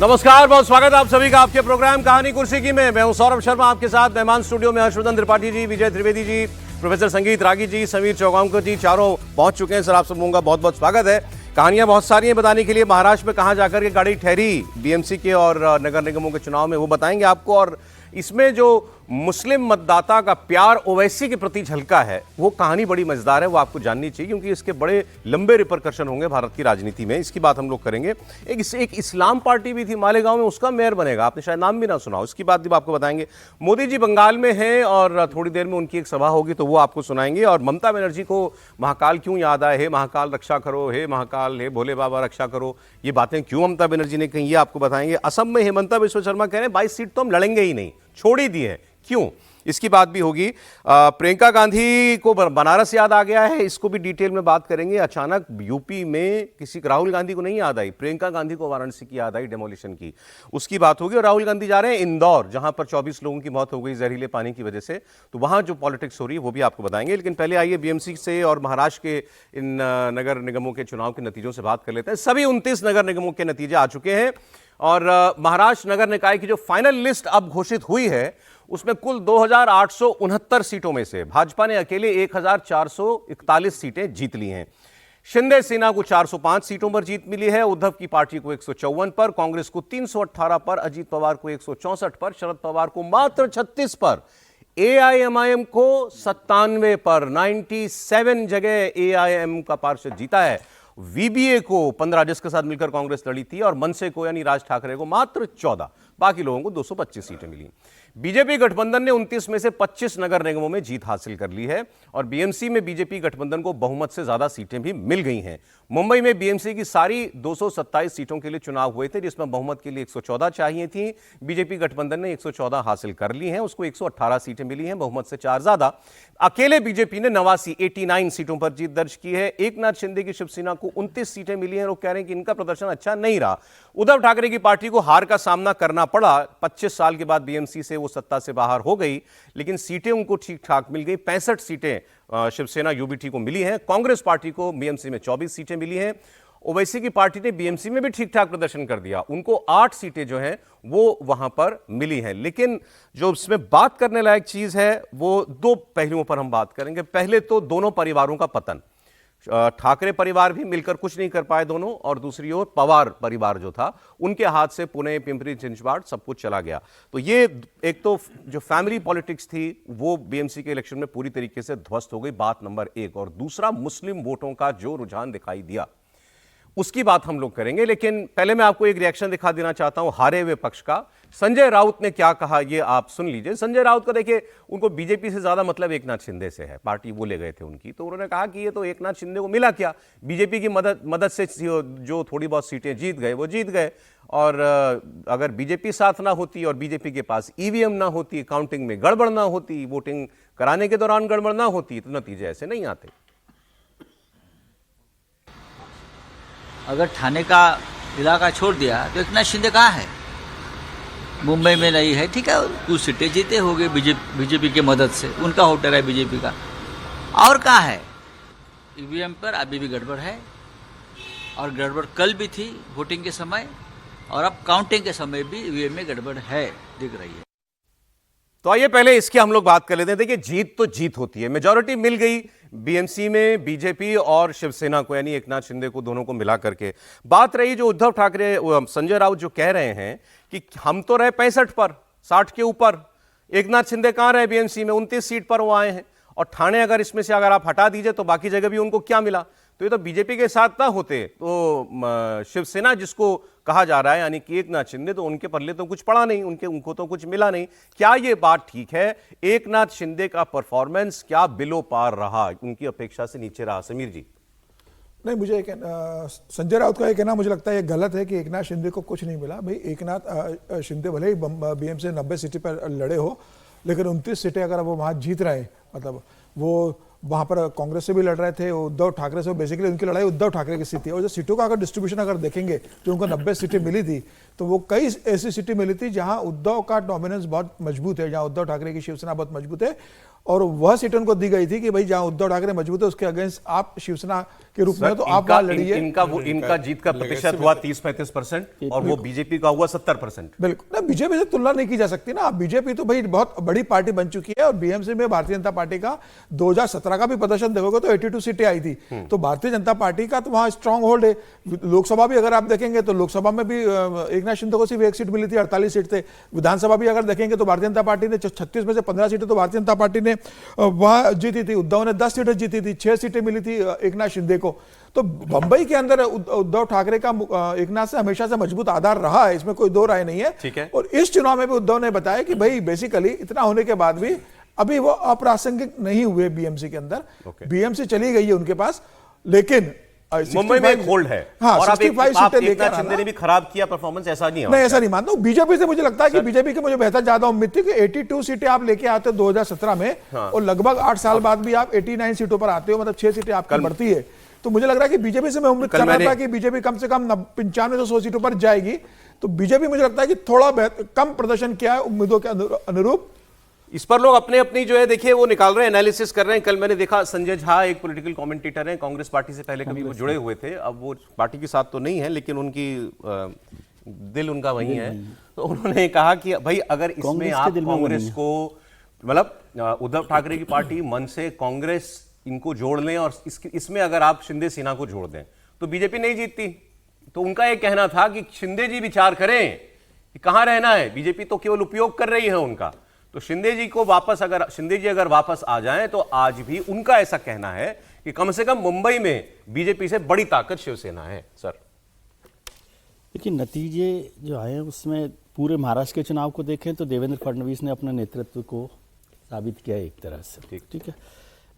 नमस्कार, बहुत स्वागत है आप सभी का आपके प्रोग्राम कहानी कुर्सी की में। मैं हूं सौरभ शर्मा, आपके साथ मेहमान स्टूडियो में हर्षवर्धन त्रिपाठी जी, विजय त्रिवेदी जी, प्रोफेसर संगीत रागी जी, समीर चौगांवकर जी, चारों पहुंच चुके हैं। सर, आप सबों का बहुत बहुत स्वागत है। कहानियां बहुत सारी हैं बताने के लिए। महाराष्ट्र में कहां जाकर के गाड़ी ठहरी बीएमसी के और नगर निगमों के चुनाव में, वो बताएंगे आपको। और इसमें जो मुस्लिम मतदाता का प्यार ओवैसी के प्रति झलका है, वो कहानी बड़ी मजेदार है, वो आपको जाननी चाहिए, क्योंकि इसके बड़े लंबे रिपरकशन होंगे भारत की राजनीति में। इसकी बात हम लोग करेंगे। एक इस्लाम पार्टी भी थी मालेगांव में, उसका मेयर बनेगा, आपने शायद नाम भी ना सुना, उसकी बात भी आपको बताएंगे। मोदी जी बंगाल में हैं और थोड़ी देर में उनकी एक सभा होगी, तो वो आपको सुनाएंगे। और ममता बनर्जी को महाकाल क्यों याद आए, हे महाकाल रक्षा करो, हे महाकाल, हे भोले बाबा रक्षा करो, ये बातें क्यों ममता बनर्जी ने कही, ये आपको बताएंगे। असम में हेमंता बिश्व शर्मा कह रहे हैं 22 सीट तो हम लड़ेंगे ही नहीं, छोड़ ही दिए, क्यों, इसकी बात भी होगी। प्रियंका गांधी को बनारस याद आ गया है, इसको भी डिटेल में बात करेंगे। अचानक यूपी में किसी राहुल गांधी को नहीं याद आई, प्रियंका गांधी को वाराणसी की याद आई डेमोलिशन की, उसकी बात होगी। और राहुल गांधी जा रहे हैं इंदौर, जहां पर 24 लोगों की मौत हो गई जहरीले पानी की वजह से, तो वहां जो पॉलिटिक्स हो रही है वो भी आपको बताएंगे। लेकिन पहले आइए बीएमसी से और महाराष्ट्र के इन नगर निगमों के चुनाव के नतीजों से बात कर लेते हैं। सभी 29 नगर निगमों के नतीजे आ चुके हैं और महाराष्ट्र नगर निकाय की जो फाइनल लिस्ट अब घोषित हुई है, उसमें कुल 2869 सीटों में से भाजपा ने अकेले 1441 सीटें जीत ली हैं। शिंदे सेना को 405 सीटों पर जीत मिली है, उद्धव की पार्टी को 154 पर, कांग्रेस को 318 पर, अजीत पवार को 164 पर, शरद पवार को मात्र 36 पर, एआईएमआईएम को 97 पर, 97 जगह एआईएम का पार्षद जीता है। वीबीए को 15, जिसके साथ मिलकर कांग्रेस लड़ी थी, और मनसे को यानी राज ठाकरे को मात्र 14, बाकी लोगों को 225 सीटें मिली। बीजेपी गठबंधन ने 29 में से 25 नगर निगमों में जीत हासिल कर ली है और बीएमसी में बीजेपी गठबंधन को बहुमत से ज्यादा सीटें भी मिल गई हैं। मुंबई में बीएमसी की सारी 227 सीटों के लिए चुनाव हुए थे, जिसमें बहुमत के लिए 114 चाहिए थी। बीजेपी गठबंधन ने 114 हासिल कर ली हैं, उसको 118 सीटें मिली हैं, बहुमत से 4 ज्यादा। अकेले बीजेपी ने 89 सीटों पर जीत दर्ज की है। एकनाथ शिंदे की शिवसेना को 29 सीटें मिली हैं। लोग कह रहे हैं कि इनका प्रदर्शन अच्छा नहीं रहा। उद्धव ठाकरे की पार्टी को हार का सामना करना पड़ा, 25 साल के बाद बीएमसी से वो सत्ता से बाहर हो गई, लेकिन सीटें उनको ठीक ठाक मिल गई। 65 सीटें शिवसेना यूबीटी को मिली हैं। कांग्रेस पार्टी को बीएमसी में 24 सीटें मिली हैं। ओवैसी की पार्टी ने बीएमसी में भी ठीक ठाक प्रदर्शन कर दिया, उनको 8 सीटें जो हैं वो वहां पर मिली हैं। लेकिन जो इसमें बात करने लायक चीज है, वो दो पहलुओं पर हम बात करेंगे। पहले तो दोनों परिवारों का पतन, ठाकरे परिवार भी मिलकर कुछ नहीं कर पाए दोनों, और दूसरी ओर पवार परिवार जो था, उनके हाथ से पुणे, पिंपरी चिंचवाड़ सब कुछ चला गया। तो ये एक तो जो फैमिली पॉलिटिक्स थी वो बीएमसी के इलेक्शन में पूरी तरीके से ध्वस्त हो गई, बात नंबर 1। और दूसरा, मुस्लिम वोटों का जो रुझान दिखाई दिया, उसकी बात हम लोग करेंगे। लेकिन पहले मैं आपको एक रिएक्शन दिखा देना चाहता हूं हारे हुए पक्ष का। संजय राउत ने क्या कहा, ये आप सुन लीजिए। संजय राउत को देखिए, उनको बीजेपी से ज्यादा मतलब एकनाथ शिंदे से है, पार्टी वो ले गए थे उनकी, तो उन्होंने कहा कि ये तो एकनाथ शिंदे को मिला क्या, बीजेपी की मदद से जो थोड़ी बहुत सीटें जीत गए वो जीत गए, और अगर बीजेपी साथ ना होती और बीजेपी के पास ईवीएम ना होती, काउंटिंग में गड़बड़ ना होती, वोटिंग कराने के दौरान गड़बड़ ना होती, तो नतीजे ऐसे नहीं आते। अगर ठाणे का इलाका छोड़ दिया तो एकनाथ शिंदे कहाँ है? मुंबई में नहीं है, ठीक है, कुछ सीटें जीते हो गए बीजेपी की मदद से, उनका वोटर है बीजेपी का। और कहाँ है? ईवीएम पर अभी भी गड़बड़ है, और गड़बड़ कल भी थी वोटिंग के समय, और अब काउंटिंग के समय भी ईवीएम में गड़बड़ है, दिख रही है। तो आइए पहले इसकी हम लोग बात कर लेते हैं। देखिए, जीत तो जीत होती है, मेजॉरिटी मिल गई बीएमसी में बीजेपी और शिवसेना को, यानी एकनाथ शिंदे को, दोनों को मिला करके। बात रही जो उद्धव ठाकरे, संजय राउत जो कह रहे हैं कि हम तो रहे 65 पर, 60 के ऊपर, एकनाथ शिंदे कहां रहे बीएमसी में, 29 सीट पर वो आए हैं, और ठाणे अगर इसमें से अगर आप हटा दीजिए तो बाकी जगह भी उनको क्या मिला। तो ये तो बीजेपी के साथ ना होते तो शिवसेना जिसको कहा जा रहा है, यानी कि एकनाथ शिंदे, तो उनके पल्ले तो कुछ पड़ा नहीं, उनको तो कुछ मिला नहीं। क्या ये बात ठीक है? एकनाथ शिंदे का परफॉर्मेंस क्या बिलो पार रहा, उनकी अपेक्षा से नीचे रहा? समीर जी। नहीं, मुझे संजय राउत का ये कहना मुझे लगता है ये गलत है कि एकनाथ शिंदे को कुछ नहीं मिला। भाई, एकनाथ शिंदे भले ही बीएमसी 90 सीटें पर लड़े हो, लेकिन 29 सीटें अगर वो वहाँ जीत रहे, मतलब वो वहाँ पर कांग्रेस से भी लड़ रहे थे, उद्धव ठाकरे से, बेसिकली उनकी लड़ाई उद्धव ठाकरे की सीट थी। और जो सीटों का अगर डिस्ट्रीब्यूशन अगर देखेंगे, जो उनको 90 सीटें मिली थी, तो वो कई ऐसी सिटी मिली थी जहां उद्धव का डोमिनेंस बहुत मजबूत है, जहां उद्धव ठाकरे की शिवसेना बहुत मजबूत है, और वह सीट उनको दी गई थी कि भाई जहां उद्धव ठाकरे मजबूत है उसके अगेंस्ट आप शिवसेना के रूप में तो आप वहां लड़िए। इनका जीत का प्रतिशत हुआ 30-35% और वो बीजेपी का हुआ 70%। बिल्कुल ना, बीजेपी से तुलना नहीं की जा सकती ना। बीजेपी तो भाई बहुत बड़ी पार्टी बन चुकी है, और बीएमसी में भारतीय जनता पार्टी का 2017 का भी प्रदर्शन देखोगे तो 82 सीटें आई थी। तो भारतीय जनता पार्टी का तो वहां स्ट्रांग होल्ड है। लोकसभा भी अगर आप देखेंगे तो लोकसभा में भी एकनाथ शिंदे को सिर्फ एक सीट मिली थी, 48 सीट थे। विधानसभा भी अगर देखेंगे तो भारतीय जनता पार्टी ने 36 में से 15 सीटें तो भारतीय जनता पार्टी ने वहां जीती थी। उद्धव ने 10 सीटें जीती थी, 6 सीटें मिली थी एकनाथ शिंदे को। तो बंबई के अंदर उद्धव ठाकरे का एकनाथ से हमेशा से मजबूत आधार रहा है, इसमें कोई दो राय नहीं है। ठीक है। और इस चुनाव में भी उद्धव ने बताया कि भाई बेसिकली इतना होने के बाद भी अभी वो अप्रासंगिक नहीं हुए बीएमसी के अंदर। बीएमसी चली गई है उनके पास, लेकिन मुंबई में एक होल्ड है। हाँ, और आप 65 सीटें लेकर शिंदे ने भी खराब किया परफॉर्मेंस, ऐसा नहीं है? नहीं, ऐसा नहीं मानता हूं। बीजेपी से मुझे लगता है कि बीजेपी के मुझे बेहतर ज्यादा उम्मीद थी कि 82 सीटें आप लेके आते हो 2017 में, और लगभग 8 साल बाद भी आप 89 सीटों पर आते हो, मतलब 6 सीटें आपकी बढ़ती है। तो मुझे लग रहा है कि बीजेपी से मैं उम्मीद कर रहा था कि बीजेपी कम से कम 95 से 100 सीटों पर जाएगी। तो बीजेपी मुझे लगता है कि थोड़ा कम प्रदर्शन किया है उम्मीदों के अनुरूप। इस पर लोग अपने अपनी जो है देखिए वो निकाल रहे हैं, एनालिसिस कर रहे हैं। कल मैंने देखा संजय झा एक पॉलिटिकल कमेंटेटर हैं, कांग्रेस पार्टी से पहले कभी वो जुड़े हुए थे, अब वो पार्टी के साथ तो नहीं है लेकिन उनकी दिल उनका वही है। तो उन्होंने कहा कि भाई अगर इसमें आप कांग्रेस को, मतलब उद्धव ठाकरे की पार्टी मन से कांग्रेस इनको जोड़ लें और इसमें अगर आप शिंदे सेना को जोड़ दें तो बीजेपी नहीं जीतती। तो उनका यह कहना था कि शिंदे जी विचार करें कि कहां रहना है, बीजेपी तो केवल उपयोग कर रही है उनका। तो शिंदे जी को वापस, अगर शिंदे जी अगर वापस आ जाएं तो आज भी उनका ऐसा कहना है कि कम से कम मुंबई में बीजेपी से बड़ी ताकत शिवसेना है। सर देखिए, नतीजे जो आए उसमें पूरे महाराष्ट्र के चुनाव को देखें तो देवेंद्र फडणवीस ने अपने नेतृत्व को साबित किया एक तरह से। ठीक है,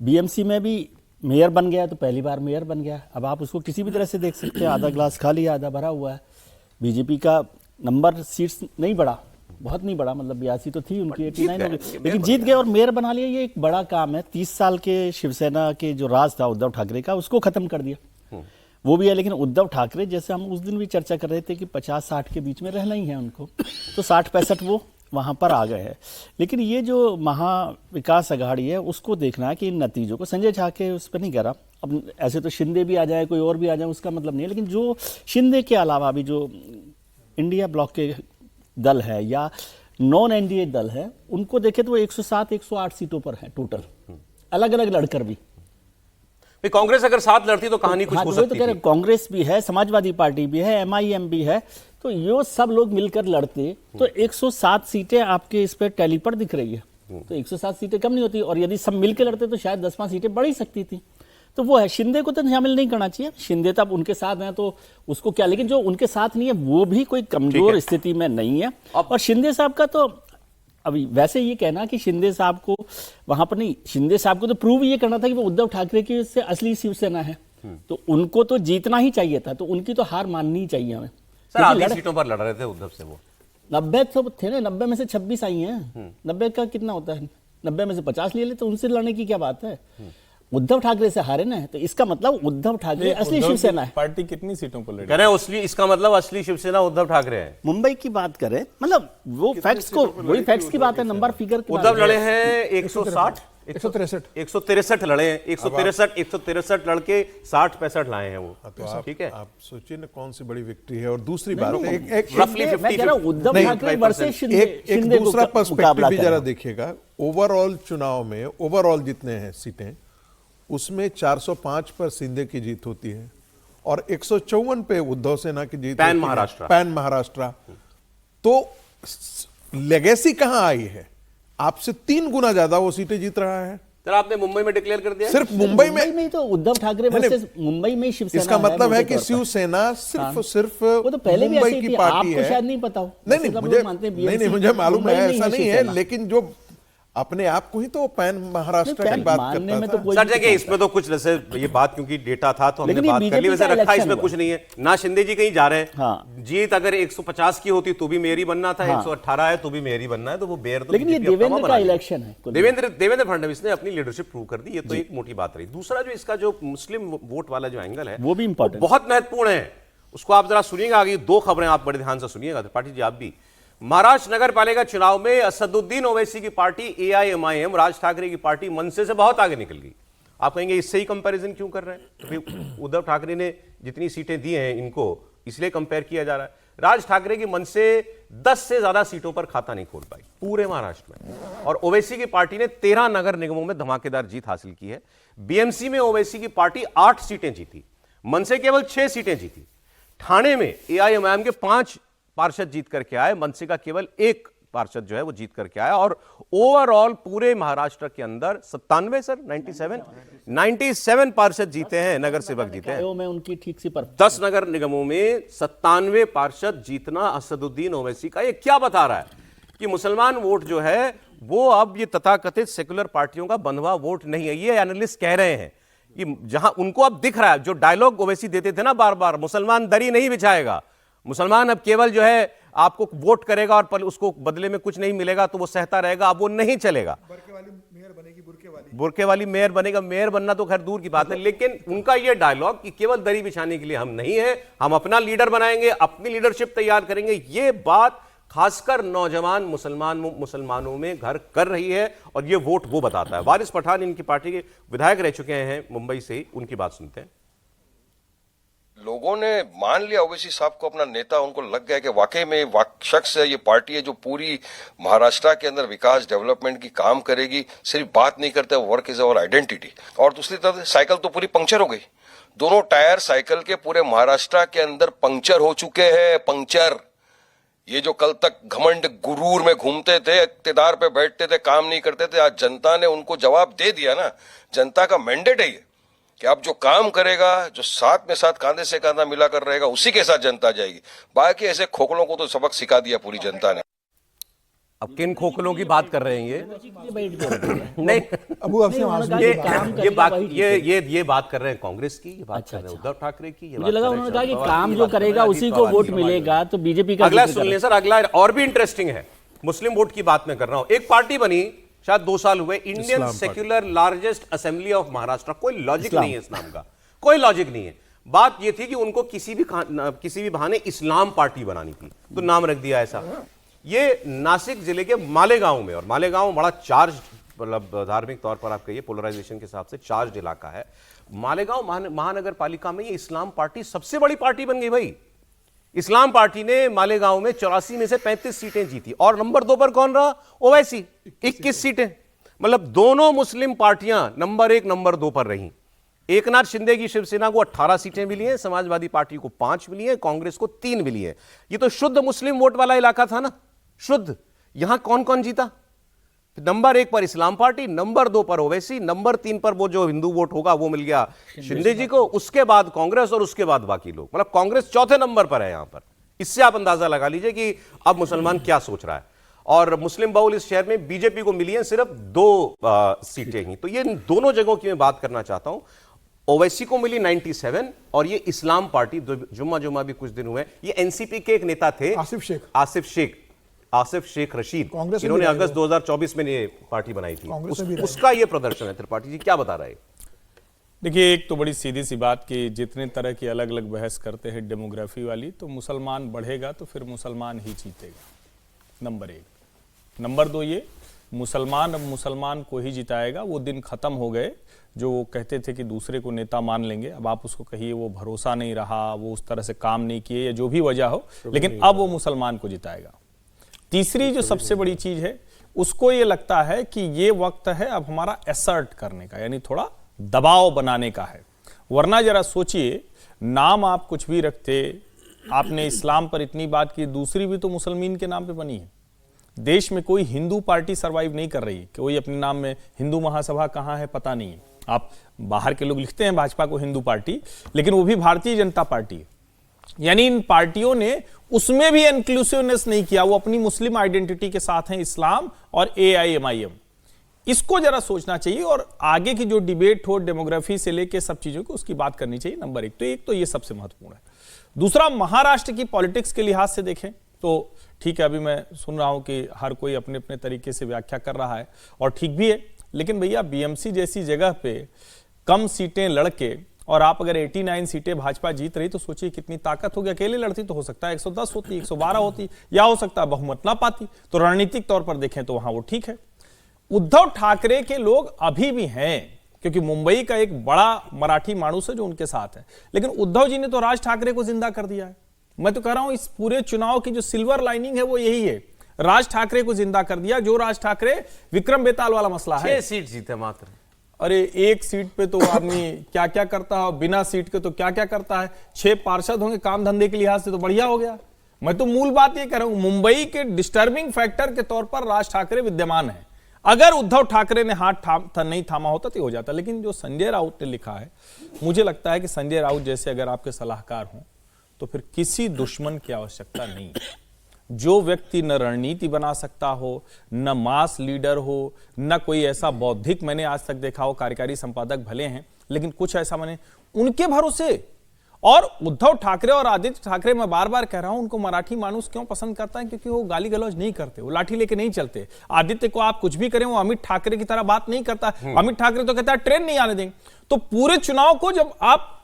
बीएमसी में भी मेयर बन गया तो पहली बार मेयर बन गया। अब आप उसको किसी भी तरह से देख सकते हैं, आधा ग्लास खाली आधा भरा हुआ है। बीजेपी का नंबर सीट्स नहीं बढ़ा, बहुत नहीं बड़ा, मतलब 82 तो थी उनकी, 89 हो गई, लेकिन जीत गए और मेयर बना लिया। ये एक बड़ा काम है। 30 साल के शिवसेना के जो राज था उद्धव ठाकरे का, उसको खत्म कर दिया, वो भी है। लेकिन उद्धव ठाकरे, जैसे हम उस दिन भी चर्चा कर रहे थे कि 50-60 के बीच में रहना ही है उनको, तो 60-65 वो वहाँ पर आ गए हैं। लेकिन ये जो महाविकास अघाड़ी है उसको देखना है कि इन नतीजों को, संजय झा के उस पर नहीं कह रहा, अब ऐसे तो शिंदे भी आ जाए, कोई और भी आ जाए, उसका मतलब नहीं है। लेकिन जो शिंदे के अलावा भी जो इंडिया ब्लॉक के दल है या नॉन एनडीए दल है, उनको देखे तो वो 107-108 सीटों पर है टोटल, अलग अलग लड़कर भी। कांग्रेस अगर साथ लड़ती तो कहानी कुछ हो सकती थी। कांग्रेस भी है, समाजवादी पार्टी भी है, एमआईएम भी है, तो ये सब लोग मिलकर लड़ते तो 107 सीटें आपके इस पे टैली पर दिख रही है। तो 107 सीटें कम नहीं होती, और यदि सब मिलकर लड़ते तो शायद 10-5 सीटें बढ़ ही सकती थी। तो वो है, शिंदे को तो शामिल नहीं करना चाहिए। शिंदे तो अब उनके साथ हैं तो उसको क्या, लेकिन जो उनके साथ नहीं है वो भी कोई कमजोर स्थिति में नहीं है। और शिंदे साहब का तो अभी वैसे ये कहना कि शिंदे साहब को वहां पर नहीं, शिंदे साहब को तो प्रूव ये करना था कि वो उद्धव ठाकरे की से असली शिवसेना है, तो उनको तो जीतना ही चाहिए था, तो उनकी तो हार माननी ही चाहिए हमें। सर आधी सीटों पर लड़ रहे थे उद्धव से, वो 90 तो थे ना, 90 में से 26 आई हैं। 90 का कितना होता है, 90 में से 50 ले ले तो उनसे लड़ने की क्या बात है। उद्धव ठाकरे से हारे ना, तो इसका मतलब उद्धव ठाकरे असली शिवसेना है। पार्टी कितनी सीटों पर लड़ी? कह रहे हैं असली, इसका मतलब असली शिवसेना उद्धव ठाकरे है। मुंबई की बात करें, मतलब वो फैक्ट्स को, वही फैक्ट्स की बात है, नंबर फिगर की। उद्धव लड़े हैं 163 लड़े हैं, 163 लड़के 60-65 लाए हैं वो। तो ठीक है, आप सोचिए ना कौन सी बड़ी विक्ट्री है। और दूसरी बात, रफली 50 उद्धव ठाकरे वर्सेस शिंदे, एक दूसरा पर्सपेक्टिव भी जरा देखिएगा। ओवरऑल चुनाव में ओवरऑल जितने हैं सीटें, उसमें 405 पर शिंदे की जीत होती है और 154 पे उद्धव सेना की जीत, पैन महाराष्ट्र। तो लेगेसी कहां आई है? आपसे 3 गुना ज्यादा वो सीटें जीत रहा है। सर आपने मुंबई में डिक्लेयर कर दिया, सिर्फ मुंबई में तो उद्धव ठाकरे वर्सेस मुंबई में शिवसेना। इसका मतलब है कि शिवसेना सिर्फ वो तो पहले भी मुंबई की पार्टी है। आपको शायद नहीं पता हो। नहीं, मुझे मालूम है, ऐसा नहीं है, लेकिन जो अपने आप को ही तो पैन महाराष्ट्र की बात करता था। तो सर जगह इसमें तो कुछ जैसे ये बात क्योंकि डेटा था तो हमने बात कर ली, वैसे रखा इसमें कुछ नहीं है ना। शिंदे जी कहीं जा रहे हैं। हाँ। जीत अगर 150 की होती तो भी मेरी बनना था, 118 है तो भी मेरी बनना है, तो वो बेर तो। लेकिन ये देवेंद्र का इलेक्शन है। देवेंद्र फडणवीस ने अपनी लीडरशिप प्रूव कर दी, ये तो एक मोटी बात रही। दूसरा जो इसका जो मुस्लिम वोट वाला जो एंगल है वो भी इंपॉर्टेंट, बहुत महत्वपूर्ण है। उसको आप जरा सुनिएगा। आगे दो खबरें आप बड़े ध्यान से सुनिएगा त्रिपाठी जी, आप भी। महाराष्ट्र नगर पालिका चुनाव में असदुद्दीन ओवैसी की पार्टी AIMIM, राज ठाकरे की पार्टी मनसे से बहुत आगे निकल गई। आप कहेंगे इससे ही कंपैरिजन क्यों कर रहे हैं? तो उद्धव ठाकरे ने जितनी सीटें दी हैं इनको, इसलिए कंपेयर किया जा रहा है। राज ठाकरे की मनसे 10 से ज्यादा सीटों पर खाता नहीं खोल पाई पूरे महाराष्ट्र में, और ओवैसी की पार्टी ने 13 नगर निगमों में धमाकेदार जीत हासिल की है। BMC में ओवैसी की पार्टी 8 सीटें जीती, मनसे केवल 6 सीटें जीती। ठाणे में AIMIM के 5 पार्षद जीत करके आए, मनसे का केवल 1 पार्षद जो है वो जीत करके आया। और ओवरऑल पूरे महाराष्ट्र के अंदर 97 पार्षद जीते हैं, नगर सेवक जीते हैं। में उनकी ठीक सी 10 नगर निगमों में 97 पार्षद जीतना असदुद्दीन ओवैसी का, ये क्या बता रहा है कि मुसलमान वोट जो है वो अब ये तथाकथित सेकुलर पार्टियों का बंधुआ वोट नहीं है। ये एनालिस्ट कह रहे हैं कि जहां उनको अब दिख रहा है, जो डायलॉग ओवैसी देते थे ना बार बार, मुसलमान दरी नहीं बिछाएगा, मुसलमान अब केवल जो है आपको वोट करेगा और पर उसको बदले में कुछ नहीं मिलेगा तो वो सहता रहेगा, अब वो नहीं चलेगा। बुरके वाली मेयर बनेगा। मेयर बनना तो खैर दूर की बात है, लेकिन उनका ये डायलॉग कि केवल दरी बिछाने के लिए हम नहीं है, हम अपना लीडर बनाएंगे, अपनी लीडरशिप तैयार करेंगे, ये बात खासकर नौजवान मुसलमानों में घर कर रही है, और ये वोट वो बताता है। वारिस पठान इनकी पार्टी के विधायक रह चुके हैं मुंबई से, उनकी बात सुनते हैं। लोगों ने मान लिया ओवैसी साहब को अपना नेता, उनको लग गया कि वाकई में शख्स है, ये पार्टी है जो पूरी महाराष्ट्र के अंदर विकास डेवलपमेंट की काम करेगी। सिर्फ बात नहीं करते, वर्क इज अवर आइडेंटिटी। और दूसरी तरफ साइकिल तो पूरी पंक्चर हो गई, दोनों टायर साइकिल के पूरे महाराष्ट्र के अंदर पंक्चर हो चुके हैं। पंक्चर, ये जो कल तक घमंड गुरूर में घूमते थे, इक्तिदार पे बैठते थे, काम नहीं करते थे, आज जनता ने उनको जवाब दे दिया ना। जनता का मैंडेट है ये कि अब जो काम करेगा, जो साथ में साथ कांधे से कांधा मिलाकर रहेगा, उसी के साथ जनता जाएगी। बाकी ऐसे खोखलों को तो सबक सिखा दिया पूरी जनता ने। अब किन खोखलों की बात कर रहे हैं ये? नहीं, अबू आपसे ये बात कर रहे हैं कांग्रेस की, ये बात कर रहे हैं उद्धव ठाकरे की। मुझे लगा उन्होंने कहा कि काम जो करेगा उसी को वोट मिलेगा, तो बीजेपी का अगला सुन लें सर, अगला और भी इंटरेस्टिंग है। मुस्लिम वोट की बात मैं कर रहा हूं। एक पार्टी बनी, शायद 2 साल हुए, Indian secular largest assembly of Maharashtra. कोई लॉजिक नहीं है इस नाम का, कोई लॉजिक नहीं है। बात यह थी कि उनको किसी भी बहाने इस्लाम पार्टी बनानी थी, तो नाम रख दिया ऐसा। ये नासिक जिले के मालेगांव में, और मालेगांव बड़ा चार्ज, मतलब धार्मिक तौर पर आप कहिए पोलराइजेशन के हिसाब से चार्ज इलाका है। मालेगांव महानगर पालिका में ये इस्लाम पार्टी सबसे बड़ी पार्टी बन गई भाई। इस्लाम पार्टी ने मालेगांव में 84 में से 35 सीटें जीती, और नंबर 2 पर कौन रहा? ओवैसी, 21 सीटें। मतलब दोनों मुस्लिम पार्टियां नंबर 1 नंबर 2 पर रहीं। एकनाथ शिंदे की शिवसेना को 18 सीटें मिली हैं, समाजवादी पार्टी को 5 मिली हैं, कांग्रेस को 3 मिली हैं। ये तो शुद्ध मुस्लिम वोट वाला इलाका था ना, शुद्ध। यहां कौन कौन जीता? नंबर 1 पर इस्लाम पार्टी, नंबर 2 पर ओवैसी, नंबर 3 पर वो जो हिंदू वोट होगा वो मिल गया शिंदे जी को, उसके बाद कांग्रेस, और उसके बाद बाकी लोग। मतलब कांग्रेस चौथे नंबर पर है यहां पर। इससे आप अंदाजा लगा लीजिए कि अब मुसलमान क्या सोच रहा है। और मुस्लिम बहुल इस शहर में बीजेपी को मिली है सिर्फ 2 सीटें ही। तो ये दोनों जगहों की मैं बात करना चाहता हूं। ओवैसी को मिली 97, और ये इस्लाम पार्टी जुम्मा भी कुछ दिन हुए, ये एनसीपी के एक नेता थे आसिफ शेख रशीद, इन्होंने अगस्त 2024 में ये पार्टी बनाई थी, उसका ये प्रदर्शन है। त्रिपाठी जी क्या बता रहे हैं? देखिए, एक तो बड़ी सीधी सी बात कि जितने तरह की अलग अलग बहस करते हैं डेमोग्राफी वाली, तो मुसलमान बढ़ेगा तो फिर मुसलमान ही जीतेगा, नंबर 1। नंबर 2 ये मुसलमान अब मुसलमान को ही जिताएगा। वो दिन खत्म हो गए जो वो कहते थे कि दूसरे को नेता मान लेंगे। अब आप उसको कहिए वो भरोसा नहीं रहा, वो उस तरह से काम नहीं किए, या जो भी वजह हो, लेकिन अब वो मुसलमान को जिताएगा। तीसरी जो सबसे बड़ी चीज है, उसको ये लगता है कि ये वक्त है अब हमारा एसर्ट करने का, यानी थोड़ा दबाव बनाने का है। वरना जरा सोचिए, नाम आप कुछ भी रखते, आपने इस्लाम पर इतनी बात की, दूसरी भी तो मुसलमान के नाम पे बनी है। देश में कोई हिंदू पार्टी सरवाइव नहीं कर रही, कोई अपने नाम में हिंदू महासभा कहाँ है पता नहीं है। आप बाहर के लोग लिखते हैं भाजपा को हिंदू पार्टी, लेकिन वो भी भारतीय जनता पार्टी है। यानी इन पार्टियों ने उसमें भी इंक्लूसिवनेस नहीं किया, वो अपनी मुस्लिम आइडेंटिटी के साथ हैं, इस्लाम और AIMIM। इसको जरा सोचना चाहिए, और आगे की जो डिबेट हो डेमोग्राफी से लेके सब चीजों को, उसकी बात करनी चाहिए। नंबर 1 तो ये सबसे महत्वपूर्ण है। दूसरा, महाराष्ट्र की पॉलिटिक्स के लिहाज से देखें तो ठीक है, अभी मैं सुन रहा हूं कि हर कोई अपने अपने तरीके से व्याख्या कर रहा है, और ठीक भी है। लेकिन भैया BMC जैसी जगह पे कम सीटें लड़के और आप अगर 89 सीटें भाजपा जीत रही तो सोचिए कितनी ताकत होगी। अकेले लड़ती तो हो सकता है 110 होती, 112 होती, या हो सकता है बहुमत ना पाती। तो रणनीतिक तौर पर देखें तो वहां वो ठीक है। उद्धव ठाकरे के लोग अभी भी हैं, क्योंकि मुंबई का एक बड़ा मराठी माणूस है जो उनके साथ है, लेकिन उद्धव जी ने तो राज ठाकरे को जिंदा कर दिया है। मैं तो कह रहा हूं इस पूरे चुनाव की जो सिल्वर लाइनिंग है वो यही है, राज ठाकरे को जिंदा कर दिया। जो राज ठाकरे विक्रम बेताल वाला मसला है, 6 सीट जीते मात्र। अरे एक सीट पे तो आदमी क्या क्या करता है, बिना सीट के तो क्या क्या करता है। 6 पार्षद होंगे, काम धंधे के लिहाज से तो बढ़िया हो गया। मैं तो मूल बात ये कह रहा हूं, मुंबई के डिस्टर्बिंग फैक्टर के तौर पर राज ठाकरे विद्यमान है। अगर उद्धव ठाकरे ने हाथ नहीं थामा होता तो हो जाता। लेकिन जो संजय राउत ने लिखा है, मुझे लगता है कि संजय राउत जैसे अगर आपके सलाहकार हों तो फिर किसी दुश्मन की आवश्यकता नहीं। जो व्यक्ति न रणनीति बना सकता हो, न मास लीडर हो, न कोई ऐसा बौद्धिक मैंने आज तक देखा हो, कार्यकारी संपादक भले हैं लेकिन कुछ ऐसा मैंने उनके भरोसे। और उद्धव ठाकरे और आदित्य ठाकरे, मैं बार बार कह रहा हूं, उनको मराठी मानुस क्यों पसंद करता है? क्योंकि वो गाली गलौज नहीं करते, वो लाठी लेके नहीं चलते। आदित्य को आप कुछ भी करें, वो अमित ठाकरे की तरह बात नहीं करता। अमित ठाकरे तो कहता है ट्रेन नहीं आने देंगे। तो पूरे चुनाव को जब आप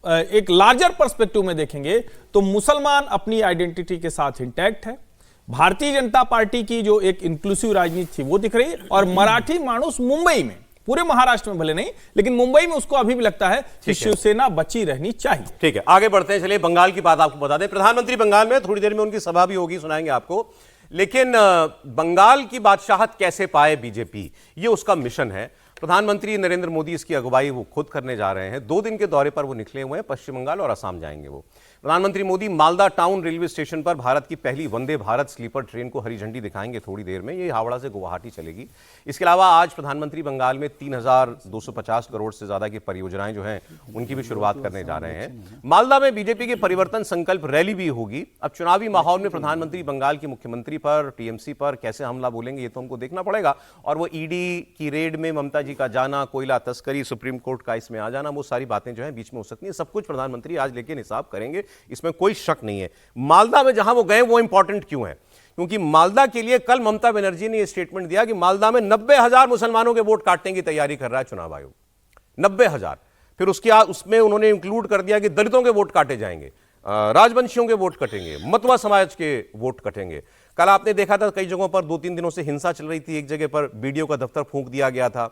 एक लार्जर पर्सपेक्टिव में देखेंगे तो मुसलमान अपनी आइडेंटिटी के साथ इंटैक्ट है, भारतीय जनता पार्टी की जो एक इंक्लूसिव राजनीति थी वो दिख रही है, और मराठी मानुस मुंबई में, पूरे महाराष्ट्र में भले नहीं लेकिन मुंबई में उसको अभी भी लगता है कि शिवसेना बची रहनी चाहिए। ठीक है, आगे बढ़ते हैं। चलिए बंगाल की बात आपको बता दें। प्रधानमंत्री बंगाल में थोड़ी देर में उनकी सभा भी होगी, सुनाएंगे आपको। लेकिन बंगाल की बादशाहत कैसे पाए बीजेपी, ये उसका मिशन है। प्रधानमंत्री नरेंद्र मोदी इसकी अगुवाई वो खुद करने जा रहे हैं। 2 दिन के दौरे पर वो निकले हुए हैं, पश्चिम बंगाल और असम जाएंगे वो। प्रधानमंत्री Modi Malda town railway station पर भारत की पहली वंदे भारत स्लीपर ट्रेन को हरी झंडी दिखाएंगे थोड़ी देर में। ये हावड़ा से गुवाहाटी चलेगी। इसके अलावा आज प्रधानमंत्री बंगाल में 3250 करोड़ से ज्यादा की परियोजनाएं जो हैं उनकी भी शुरुआत करने जा रहे हैं। मालदा में बीजेपी की परिवर्तन संकल्प रैली भी होगी। अब चुनावी माहौल में प्रधानमंत्री बंगाल की मुख्यमंत्री पर, टीएमसी पर कैसे हमला बोलेंगे ये तो हमको देखना पड़ेगा। और वो ईडी की रेड में ममता जी का जाना, कोयला तस्करी, सुप्रीम कोर्ट का इसमें आ जाना, वो सारी बातें जो हैं बीच में हो सकती हैं। सब कुछ प्रधानमंत्री आज लेके हिसाब करेंगे, इसमें कोई शक नहीं है। मालदा में जहां वो गए वो इंपॉर्टेंट क्यों है? क्योंकि मालदा के लिए कल ममता बनर्जी ने यह स्टेटमेंट दिया कि मालदा में 90,000 मुसलमानों के वोट काटने की तैयारी कर रहा है चुनाव आयोग। 90,000। फिर उसमें उन्होंने इंक्लूड कर दिया कि दलितों के वोट काटे जाएंगे, राजवंशियों के वोट कटेंगे, मतवा समाज के वोट कटेंगे। कल आपने देखा था कई जगहों पर 2-3 दिनों से हिंसा चल रही थी। एक जगह पर बीडीओ का दफ्तर फूंक दिया गया था,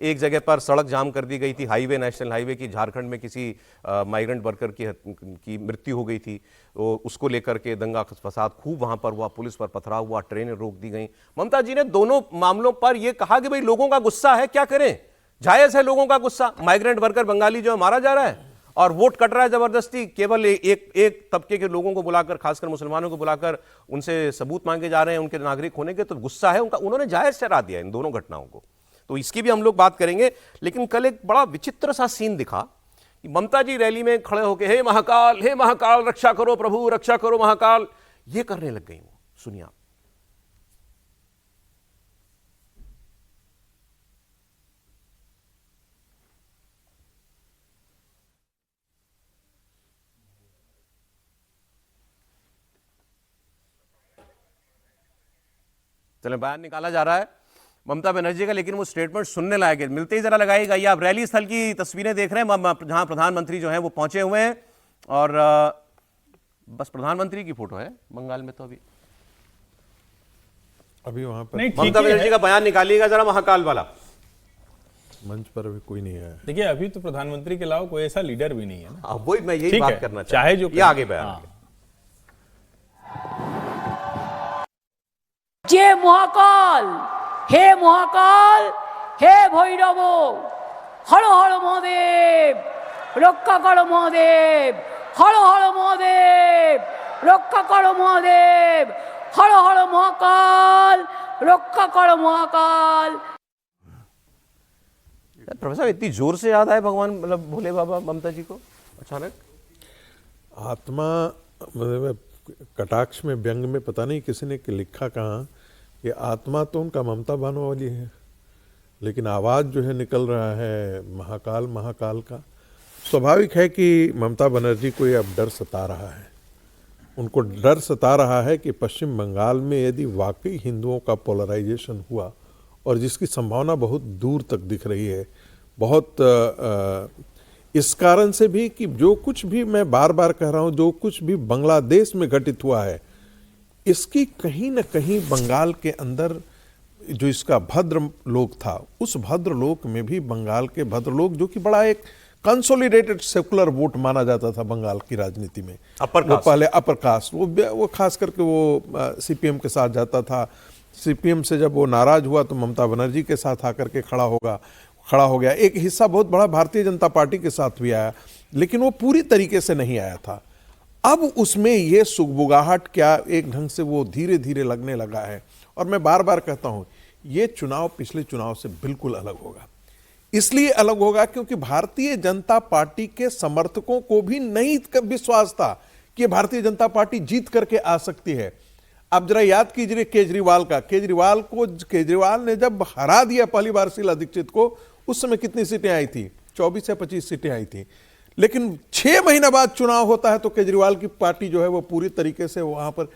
एक जगह पर सड़क जाम कर दी गई थी, हाईवे, नेशनल हाईवे की, झारखंड में किसी माइग्रेंट वर्कर की मृत्यु हो गई थी। तो उसको लेकर के दंगा फसाद खूब वहां पर हुआ, पुलिस पर पथराव हुआ, ट्रेनें रोक दी गई। ममता जी ने दोनों मामलों पर यह कहा कि भाई लोगों का गुस्सा है, क्या करें, जायज है लोगों का गुस्सा। माइग्रेंट वर्कर बंगाली जो है मारा जा रहा है और वोट कट रहा है जबरदस्ती। केवल एक तबके के लोगों को बुलाकर, खासकर मुसलमानों को बुलाकर उनसे सबूत मांगे जा रहे हैं उनके नागरिक होने के, तो गुस्सा है उनका। उन्होंने जायज ठहरा दिया इन दोनों घटनाओं को, तो इसकी भी हम लोग बात करेंगे। लेकिन कल एक बड़ा विचित्र सा सीन दिखा कि ममता जी रैली में खड़े होकर हे महाकाल रक्षा करो प्रभु, रक्षा करो महाकाल, ये करने लग गई वो। सुनिए आप। चले, बयान निकाला जा रहा है ममता बनर्जी का, लेकिन वो स्टेटमेंट सुनने लायक है। मिलते ही जरा लगाएगा। ये आप रैली स्थल की तस्वीरें देख रहे हैं जहां प्रधानमंत्री जो है वो पहुंचे हुए हैं, और बस प्रधानमंत्री की फोटो है बंगाल में। तो अभी वहां पर ममता बनर्जी का बयान निकालिएगा जरा, महाकाल वाला। मंच पर अभी कोई नहीं है। देखिए अभी तो प्रधानमंत्री के अलावा कोई ऐसा लीडर भी नहीं है ना। वही मैं यही बात करना चाहे जो ये आगे बयान। जे महाकाल, हे महाकाल, हे भैरव, हर हर महादेव, रक्षा करो महादेव, हर हर महादेव, रक्षा करो महादेव, हर हर महाकाल, रक्षा करो महाकाल। प्रोफेसर इतनी जोर से याद आए भगवान, मतलब भोले बाबा ममता जी को अचानक? आत्मा, मतलब कटाक्ष में, व्यंग में, पता नहीं किसी ने लिखा कहाँ, ये आत्मा तो उनका ममता बानो वाली है, लेकिन आवाज जो है निकल रहा है महाकाल महाकाल का। स्वाभाविक है कि ममता बनर्जी को ये अब डर सता रहा है। उनको डर सता रहा है कि पश्चिम बंगाल में यदि वाकई हिंदुओं का पोलराइजेशन हुआ, और जिसकी संभावना बहुत दूर तक दिख रही है, बहुत इस कारण से भी कि जो कुछ भी मैं बार बार कह रहा हूं, जो कुछ भी बांग्लादेश में घटित हुआ है, इसकी कहीं न कहीं बंगाल के अंदर जो इसका भद्र लोक था, उस भद्र लोक में भी बंगाल के भद्र लोक, जो कि बड़ा एक कंसोलिडेटेड सेकुलर वोट माना जाता था बंगाल की राजनीति में, अपर वो कास्ट। पहले अपर कास्ट, वो खास करके वो सीपीएम के साथ जाता था। सीपीएम से जब वो नाराज हुआ तो ममता बनर्जी के साथ आकर के खड़ा हो गया। एक हिस्सा बहुत बड़ा भारतीय जनता पार्टी के साथ भी आया, लेकिन वो पूरी तरीके से नहीं आया था। अब उसमें ये सुगबुगाहट क्या एक ढंग से वो धीरे धीरे लगने लगा है। और मैं बार बार कहता हूं, ये चुनाव पिछले चुनाव से बिल्कुल अलग होगा। इसलिए अलग होगा क्योंकि भारतीय जनता पार्टी के समर्थकों को भी नहीं विश्वास था कि भारतीय जनता पार्टी जीत करके आ सकती है। आप जरा याद कीजिए केजरीवाल ने जब हरा दिया पहली बार शीला दीक्षित को, उस समय कितनी सीटें आई थी? 24 या 25 सीटें आई थी। लेकिन 6 महीना बाद चुनाव होता है तो केजरीवाल की पार्टी जो है वो पूरी तरीके से वहां पर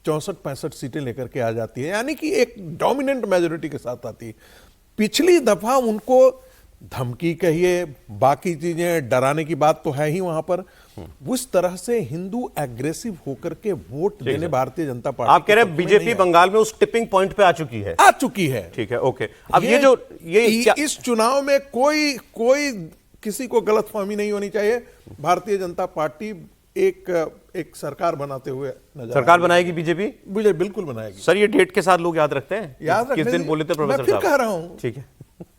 64-65 सीटें लेकर के आ जाती है, यानी कि एक डोमिनेंट मेजोरिटी के साथ आती है। पिछली दफा उनको धमकी कहिए, बाकी चीजें, डराने की बात तो है ही वहां पर। उस तरह से हिंदू एग्रेसिव होकर के वोट देने भारतीय जनता पार्टी, आप कह रहे हैं बीजेपी बंगाल में उस टिपिंग पॉइंट पे आ चुकी है। ठीक है, ओके। अब इस चुनाव में कोई किसी को गलतफहमी नहीं होनी चाहिए। भारतीय जनता पार्टी एक सरकार बनाते हुए सरकार बनाएगी बीजेपी? बिल्कुल बनाएगी सर, ये डेट के साथ लोग याद रखते हैं? याद किस दिन बोले थे प्रोफेसर साहब? मैं फिर कह रहा हूं, ठीक है,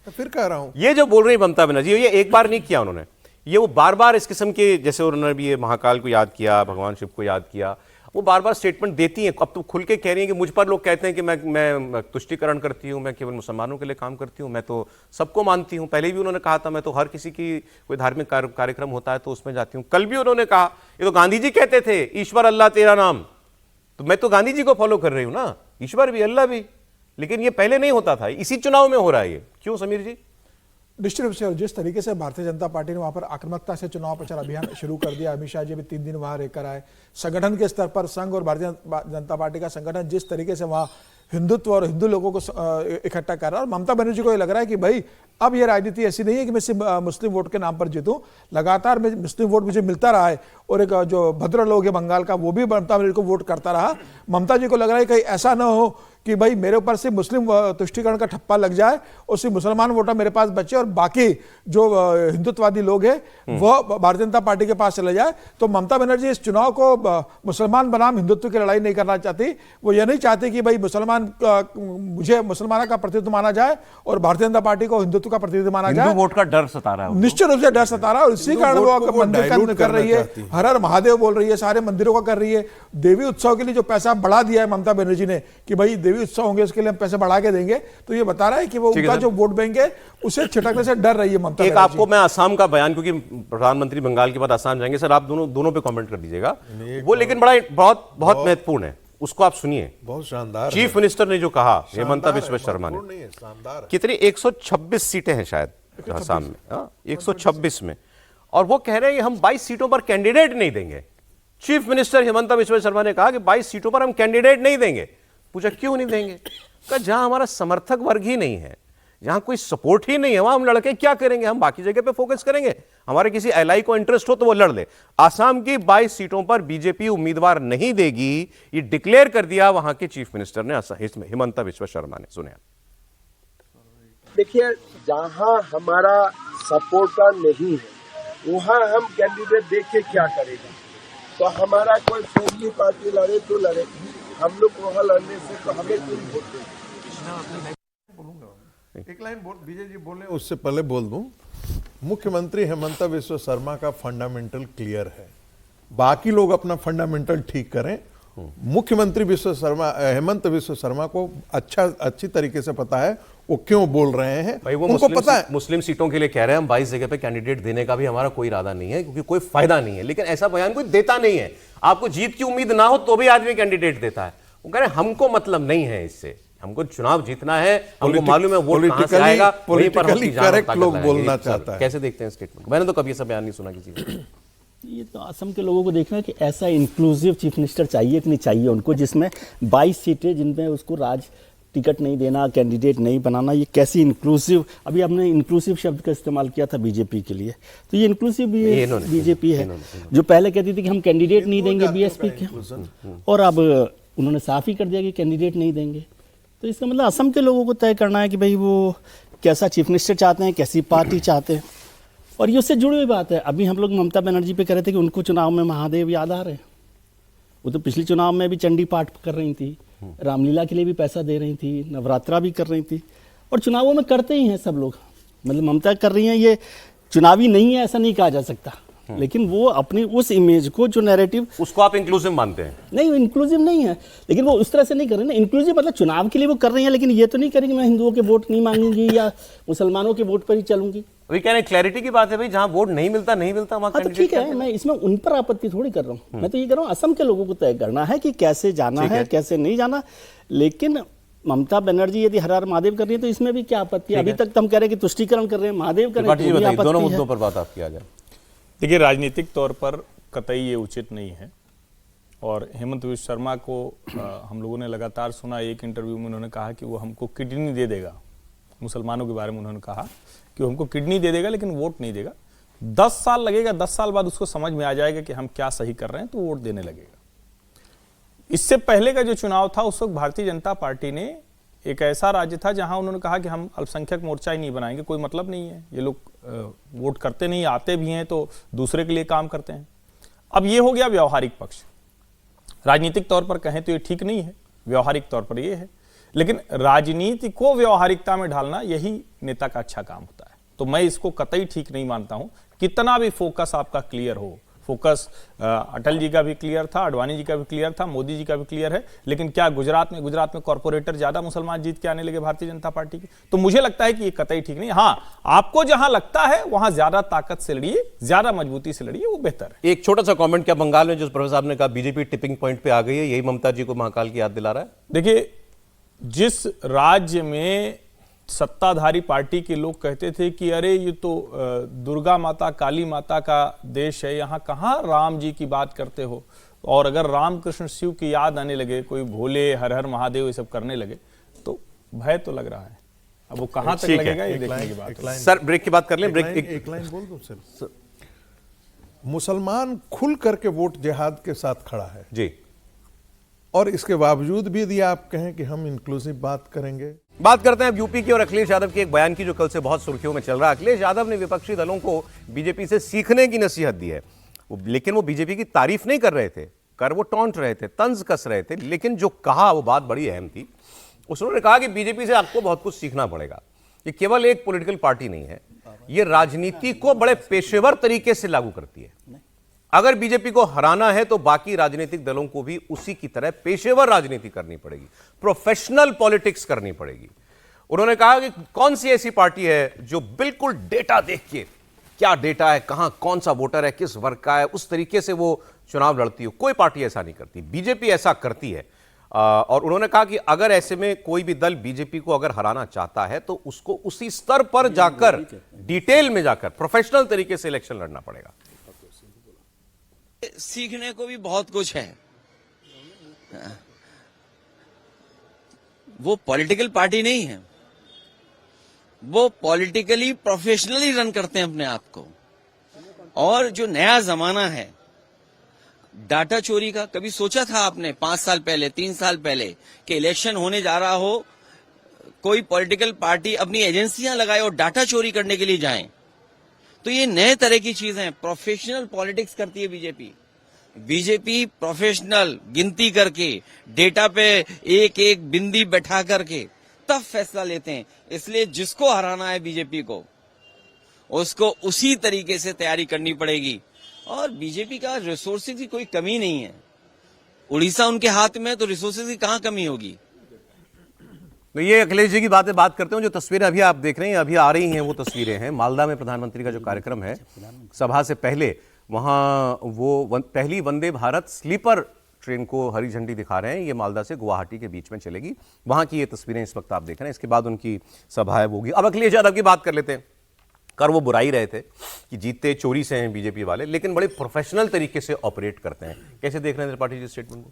फिर कह रहा हूं, ये जो बोल रही ममता बनर्जी, ये एक बार नहीं किया उन्होंने, ये वो बार बार इस किस्म के, जैसे उन्होंने भी ये महाकाल को याद किया, भगवान शिव को याद किया, वो बार बार स्टेटमेंट देती हैं। अब तो खुल के कह रही हैं कि मुझ पर लोग कहते हैं कि मैं तुष्टिकरण करती हूं, मैं केवल मुसलमानों के लिए काम करती हूं, मैं तो सबको मानती हूं। पहले भी उन्होंने कहा था मैं तो हर किसी की कोई धार्मिक कार्यक्रम होता है तो उसमें जाती हूं। कल भी उन्होंने कहा, ये तो गांधी जी कहते थे, ईश्वर अल्लाह तेरा नाम, तो मैं तो गांधी जी को फॉलो कर रही हूं ना, ईश्वर भी अल्लाह भी। लेकिन ये पहले नहीं होता था, इसी चुनाव में हो रहा है ये। क्यों समीर जी? निश्चित रूप से, और जिस तरीके से भारतीय जनता पार्टी ने वहां पर आक्रामकता से चुनाव प्रचार अभियान शुरू कर दिया, अमित शाह जी भी 3 दिन वहां रहकर आए, संगठन के स्तर पर संघ और भारतीय जनता पार्टी का संगठन जिस तरीके से वहां हिंदुत्व और हिंदू लोगों को इकट्ठा कर रहा है, और ममता बनर्जी को ये लग रहा है कि भाई अब ये राजनीति ऐसी नहीं है कि मैं सिर्फ मुस्लिम वोट के नाम पर जीतूं, लगातार मुस्लिम वोट मुझे मिलता रहा है, और एक जो भद्र लोग है बंगाल का, वो भी ममता बनर्जी को वोट करता रहा। ममता जी को लग रहा है कहीं ऐसा ना हो कि भाई मेरे ऊपर से मुस्लिम तुष्टिकरण का ठप्पा लग जाए और सिर्फ मुसलमान वोटर मेरे पास बचे और बाकी जो हिंदुत्ववादी लोग हैं वो भारतीय जनता पार्टी के पास चले जाए। तो ममता बनर्जी इस चुनाव को मुसलमान बनाम हिंदुत्व की लड़ाई नहीं करना चाहती। वो ये नहीं चाहती कि भाई मुझे मुसलमानों का प्रतिनिधित्व माना जाए और भारतीय जनता पार्टी को हिंदुत्व का प्रतिनिधित्व माना जाए। वोट का डर सता रहा है, निश्चित रूप से डर सता रहा है, और इसी कारण वो मंदिर का अंदर कर रही है, हर हर महादेव बोल रही है, सारे मंदिरों का कर रही है। देवी उत्सव के लिए जो पैसा बढ़ा दिया है ममता बनर्जी ने कि भाई देवी उत्सव होंगे उसके लिए हम पैसे बढ़ा के देंगे, तो ये बता रहा है कि वो उनका जो वोट बैंक है उसे छिटकने से डर रही है ममता। एक आपको मैं असम का बयान, क्योंकि प्रधानमंत्री बंगाल के बाद असम जाएंगे, सर आप दोनों पे कमेंट कर दीजिएगा, वो लेकिन बहुत महत्वपूर्ण है, उसको आप सुनिए। बहुत शानदार। चीफ मिनिस्टर ने जो कहा, हेमंता बिश्व शर्मा ने, कितनी 126 सीटें हैं शायद असम में, 126 में, और वो कह रहे हैं हम 22 सीटों पर कैंडिडेट नहीं देंगे। चीफ मिनिस्टर हेमंता बिश्व शर्मा ने कहा कि 22 सीटों पर हम कैंडिडेट नहीं देंगे। पूछा क्यों नहीं देंगे? कहा जहां हमारा समर्थक वर्ग ही नहीं है, जहां कोई सपोर्ट ही नहीं है, वहां हम लड़के क्या करेंगे, हम बाकी जगह पे फोकस करेंगे, हमारे किसी एलआई को इंटरेस्ट हो तो वो लड़ ले। आसाम की 22 सीटों पर बीजेपी उम्मीदवार नहीं देगी, ये डिक्लेयर कर दिया वहां के चीफ मिनिस्टर ने, हेमंता बिश्व शर्मा ने। सुने देखिए, जहां हमारा सपोर्टर नहीं है वहां हम कैंडिडेट देख के क्या करेगा। तो हमारा कोई फ्रेंडली पार्टी लड़े तो लड़े, हम लोग वहां लड़ने से तो हमें क्यों वोट दें। एक लाइन विजय जी बोले उससे पहले बोल दूं, मुख्यमंत्री हेमंता बिश्व शर्मा का फंडामेंटल क्लियर है, बाकी लोग अपना फंडामेंटल ठीक करें। मुख्यमंत्री हेमंत बिश्व शर्मा को अच्छी तरीके से पता है वो क्यों बोल रहे हैं। भाई वो उनको पता है मुस्लिम सीटों के लिए कह रहे हैं हम 22 जगह पे कैंडिडेट देने का भी हमारा कोई इरादा नहीं है, क्योंकि कोई फायदा नहीं है। लेकिन ऐसा बयान कोई देता नहीं है, आपको जीत की उम्मीद ना हो तो भी आदमी कैंडिडेट देता है। वो कह रहे हैं हमको मतलब नहीं है इससे, हमको चुनाव जीतना है, हमको मालूम है वोट कहां से आएगा, वहीं पर हम करेक्ट लोग बोलना चाहता है। कैसे देखते हैं स्टेटमेंट? मैंने तो कभी ऐसा बयान नहीं सुना किसी का। ये तो असम के लोगों को देखना है कि ऐसा इंक्लूसिव चीफ मिनिस्टर चाहिए कि नहीं चाहिए उनको, जिसमें 22 सीटें जिनमें उसको राज टिकट नहीं देना, कैंडिडेट नहीं बनाना, ये कैसी इंक्लूसिव, अभी हमने इंक्लूसिव शब्द का इस्तेमाल किया था बीजेपी के लिए, तो ये इंक्लूसिव भी बीजेपी है जो पहले कहती थी कि हम कैंडिडेट नहीं देंगे बीएसपी के, और अब उन्होंने साफ ही कर दिया कि कैंडिडेट नहीं देंगे। तो इसका मतलब असम के लोगों को तय करना है कि भाई वो कैसा चीफ मिनिस्टर चाहते हैं, कैसी पार्टी चाहते हैं, और ये उससे जुड़ी हुई बात है। अभी हम लोग ममता बनर्जी पे कह रहे थे कि उनको चुनाव में महादेव याद आ रहे हैं, वो तो पिछले चुनाव में भी चंडी पाठ कर रही थी, रामलीला के लिए भी पैसा दे रही थी, नवरात्रा भी कर रही थी, और चुनावों में करते ही हैं सब लोग। मतलब ममता कर रही हैं, ये चुनावी नहीं है ऐसा नहीं कहा जा सकता, लेकिन वो अपनी उस इमेज को, जो नैरेटिव, उसको आप इंक्लूसिव मानते हैं? नहीं, इंक्लूसिव नहीं है, लेकिन वो उस तरह से नहीं कर रहे ना। इंक्लूसिव मतलब चुनाव के लिए वो कर रही हैं, लेकिन ये तो नहीं करेंगे मैं हिंदुओं के वोट नहीं मांगूंगी या मुसलमानों के वोट पर ही चलूंगी। अभी कह रहे हैं क्लैरिटी की बात है भाई, जहां वोट नहीं मिलता वहां हाँ तो ठीक है, मैं इसमें उन पर आपत्ति थोड़ी कर रहा हूँ, मैं तो ये कर रहा हूँ असम के लोगों को तय करना है कि कैसे जाना है, कैसे नहीं जाना। लेकिन ममता बनर्जी यदि हर हर महादेव कर रही है तो इसमें भी क्या आपत्ति है? अभी तक तो हम कह रहे हैं कि तुष्टीकरण कर रहे हैं, महादेव कर रहे हैं, तो भी आपत्ति दोनों है। मुद्दों पर बात आपकी आ जाए। देखिए, राजनीतिक तौर पर कतई ये उचित नहीं है, और हेमंत बिश्व शर्मा को हम लोगों ने लगातार सुना, एक इंटरव्यू में उन्होंने कहा कि वो हमको किडनी दे देगा, मुसलमानों के बारे में उन्होंने कहा कि वो हमको किडनी दे देगा लेकिन वोट नहीं देगा। 10 साल लगेगा, 10 साल बाद उसको समझ में आ जाएगा कि हम क्या सही कर रहे हैं, तो वोट देने लगेगा। इससे पहले का जो चुनाव था उस वक्त भारतीय जनता पार्टी ने, एक ऐसा राज्य था जहां उन्होंने कहा कि हम अल्पसंख्यक मोर्चा ही नहीं बनाएंगे, कोई मतलब नहीं है, ये लोग वोट करते नहीं, आते भी हैं तो दूसरे के लिए काम करते हैं। अब ये हो गया व्यवहारिक पक्ष, राजनीतिक तौर पर कहें तो ये ठीक नहीं है, व्यवहारिक तौर पर ये है, लेकिन राजनीति को व्यवहारिकता में ढालना यही नेता का अच्छा काम होता है। तो मैं इसको कतई ठीक नहीं मानता हूं, कितना भी फोकस आपका क्लियर हो। फोकस अटल जी का भी क्लियर था, अडवाणी जी का भी क्लियर था, मोदी जी का भी क्लियर है, लेकिन क्या गुजरात में कॉर्पोरेटर ज्यादा मुसलमान जीत के आने लगे भारतीय जनता पार्टी की? तो मुझे लगता है कि ये कतई ठीक नहीं। हाँ, आपको जहां लगता है वहां ज्यादा ताकत से लड़िए, ज्यादा मजबूती से लड़िए, वो बेहतर है। एक छोटा सा कमेंट, क्या बंगाल में जो प्रोफेसर साहब ने कहा बीजेपी टिपिंग पॉइंट पे आ गई है, यही ममता जी को महाकाल की याद दिला रहा है? देखिए, जिस राज्य में सत्ताधारी पार्टी के लोग कहते थे कि अरे ये तो दुर्गा माता, काली माता का देश है, यहाँ कहाँ राम जी की बात करते हो, और अगर रामकृष्ण शिव की याद आने लगे, कोई भोले, हर हर महादेव ये सब करने लगे, तो भय तो लग रहा है। अब वो कहाँ तक लगेगा ये देखने की बात है। सर ब्रेक की बात कर लें। ब्रेक एक लाइन बोल दूं सर। मुसलमान खुल करके वोट जिहाद के साथ खड़ा है जी, और इसके बावजूद भी यदि आप कहें कि हम इंक्लूसिव बात करेंगे। बात करते हैं अब यूपी की और अखिलेश यादव के एक बयान की जो कल से बहुत सुर्खियों में चल रहा है। अखिलेश यादव ने विपक्षी दलों को बीजेपी से सीखने की नसीहत दी है, लेकिन वो बीजेपी की तारीफ नहीं कर रहे थे, वो टॉन्ट रहे थे, तंज कस रहे थे, लेकिन जो कहा वो बात बड़ी अहम थी। उसने कहा कि बीजेपी से आपको बहुत कुछ सीखना पड़ेगा, ये केवल एक पॉलिटिकल पार्टी नहीं है, ये राजनीति को बड़े पेशेवर तरीके से लागू करती है। अगर बीजेपी को हराना है तो बाकी राजनीतिक दलों को भी उसी की तरह पेशेवर राजनीति करनी पड़ेगी, प्रोफेशनल पॉलिटिक्स करनी पड़ेगी। उन्होंने कहा कि कौन सी ऐसी पार्टी है जो बिल्कुल डेटा देख के, क्या डेटा है, कहां कौन सा वोटर है, किस वर्ग का है, उस तरीके से वो चुनाव लड़ती हो, कोई पार्टी ऐसा नहीं करती, बीजेपी ऐसा करती है। और उन्होंने कहा कि अगर ऐसे में कोई भी दल बीजेपी को अगर हराना चाहता है तो उसको उसी स्तर पर जाकर, डिटेल में जाकर, प्रोफेशनल तरीके से इलेक्शन लड़ना पड़ेगा। सीखने को भी बहुत कुछ है। वो पॉलिटिकल पार्टी नहीं है, वो पॉलिटिकली प्रोफेशनली रन करते हैं अपने आप को। और जो नया जमाना है डाटा चोरी का, कभी सोचा था आपने 5 साल पहले, 3 साल पहले कि इलेक्शन होने जा रहा हो, कोई पॉलिटिकल पार्टी अपनी एजेंसियां लगाए और डाटा चोरी करने के लिए जाए? तो ये नए तरह की चीजें हैं। प्रोफेशनल पॉलिटिक्स करती है बीजेपी प्रोफेशनल गिनती करके, डेटा पे एक एक बिंदी बैठा करके तब फैसला लेते हैं। इसलिए जिसको हराना है बीजेपी को, उसको उसी तरीके से तैयारी करनी पड़ेगी। और बीजेपी का रिसोर्सेज की कोई कमी नहीं है, उड़ीसा उनके हाथ में है, तो रिसोर्सेज की कहां कमी होगी? तो ये अखिलेश जी की बात करते हैं। जो तस्वीरें अभी आप देख रहे हैं, अभी आ रही हैं, वो तस्वीरें हैं मालदा में प्रधानमंत्री का जो कार्यक्रम है, सभा से पहले वहां वो पहली वंदे भारत स्लीपर ट्रेन को हरी झंडी दिखा रहे हैं। ये मालदा से गुवाहाटी के बीच में चलेगी, वहां की ये तस्वीरें इस वक्त आप देख रहे हैं। इसके बाद उनकी सभा है वो होगी। अब अखिलेश यादव की बात कर लेते हैं। कर वो बुराई रहे थे कि जीतते चोरी से हैं बीजेपी वाले, लेकिन बड़े प्रोफेशनल तरीके से ऑपरेट करते हैं। कैसे देख रहे हैं त्रिपाठी जी स्टेटमेंट को?